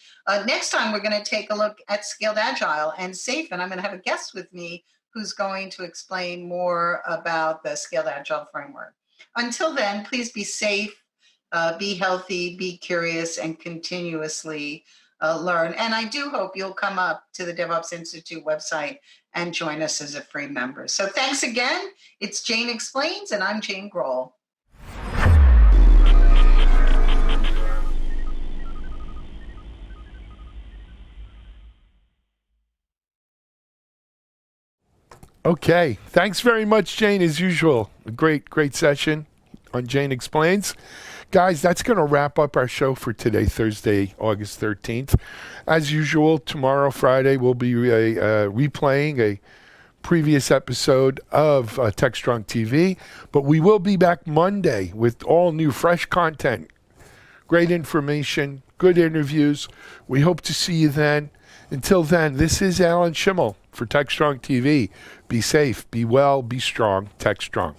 Next time, we're going to take a look at Scaled Agile and SAFe, and I'm going to have a guest with me who's going to explain more about the Scaled Agile framework. Until then, please be safe, be healthy, be curious, and continuously learn. And I do hope you'll come up to the DevOps Institute website and join us as a free member. So thanks again. It's Jane Explains, and I'm Jane Grohl. Okay. Thanks very much, Jane, as usual. A great session on Jane Explains. Guys, that's going to wrap up our show for today, Thursday, August 13th. As usual, tomorrow, Friday, we'll be replaying a previous episode of TechStrong TV, but we will be back Monday with all new, fresh content, great information, good interviews. We hope to see you then. Until then, this is Alan Schimmel for TechStrong TV. Be safe, be well, be strong, TechStrong.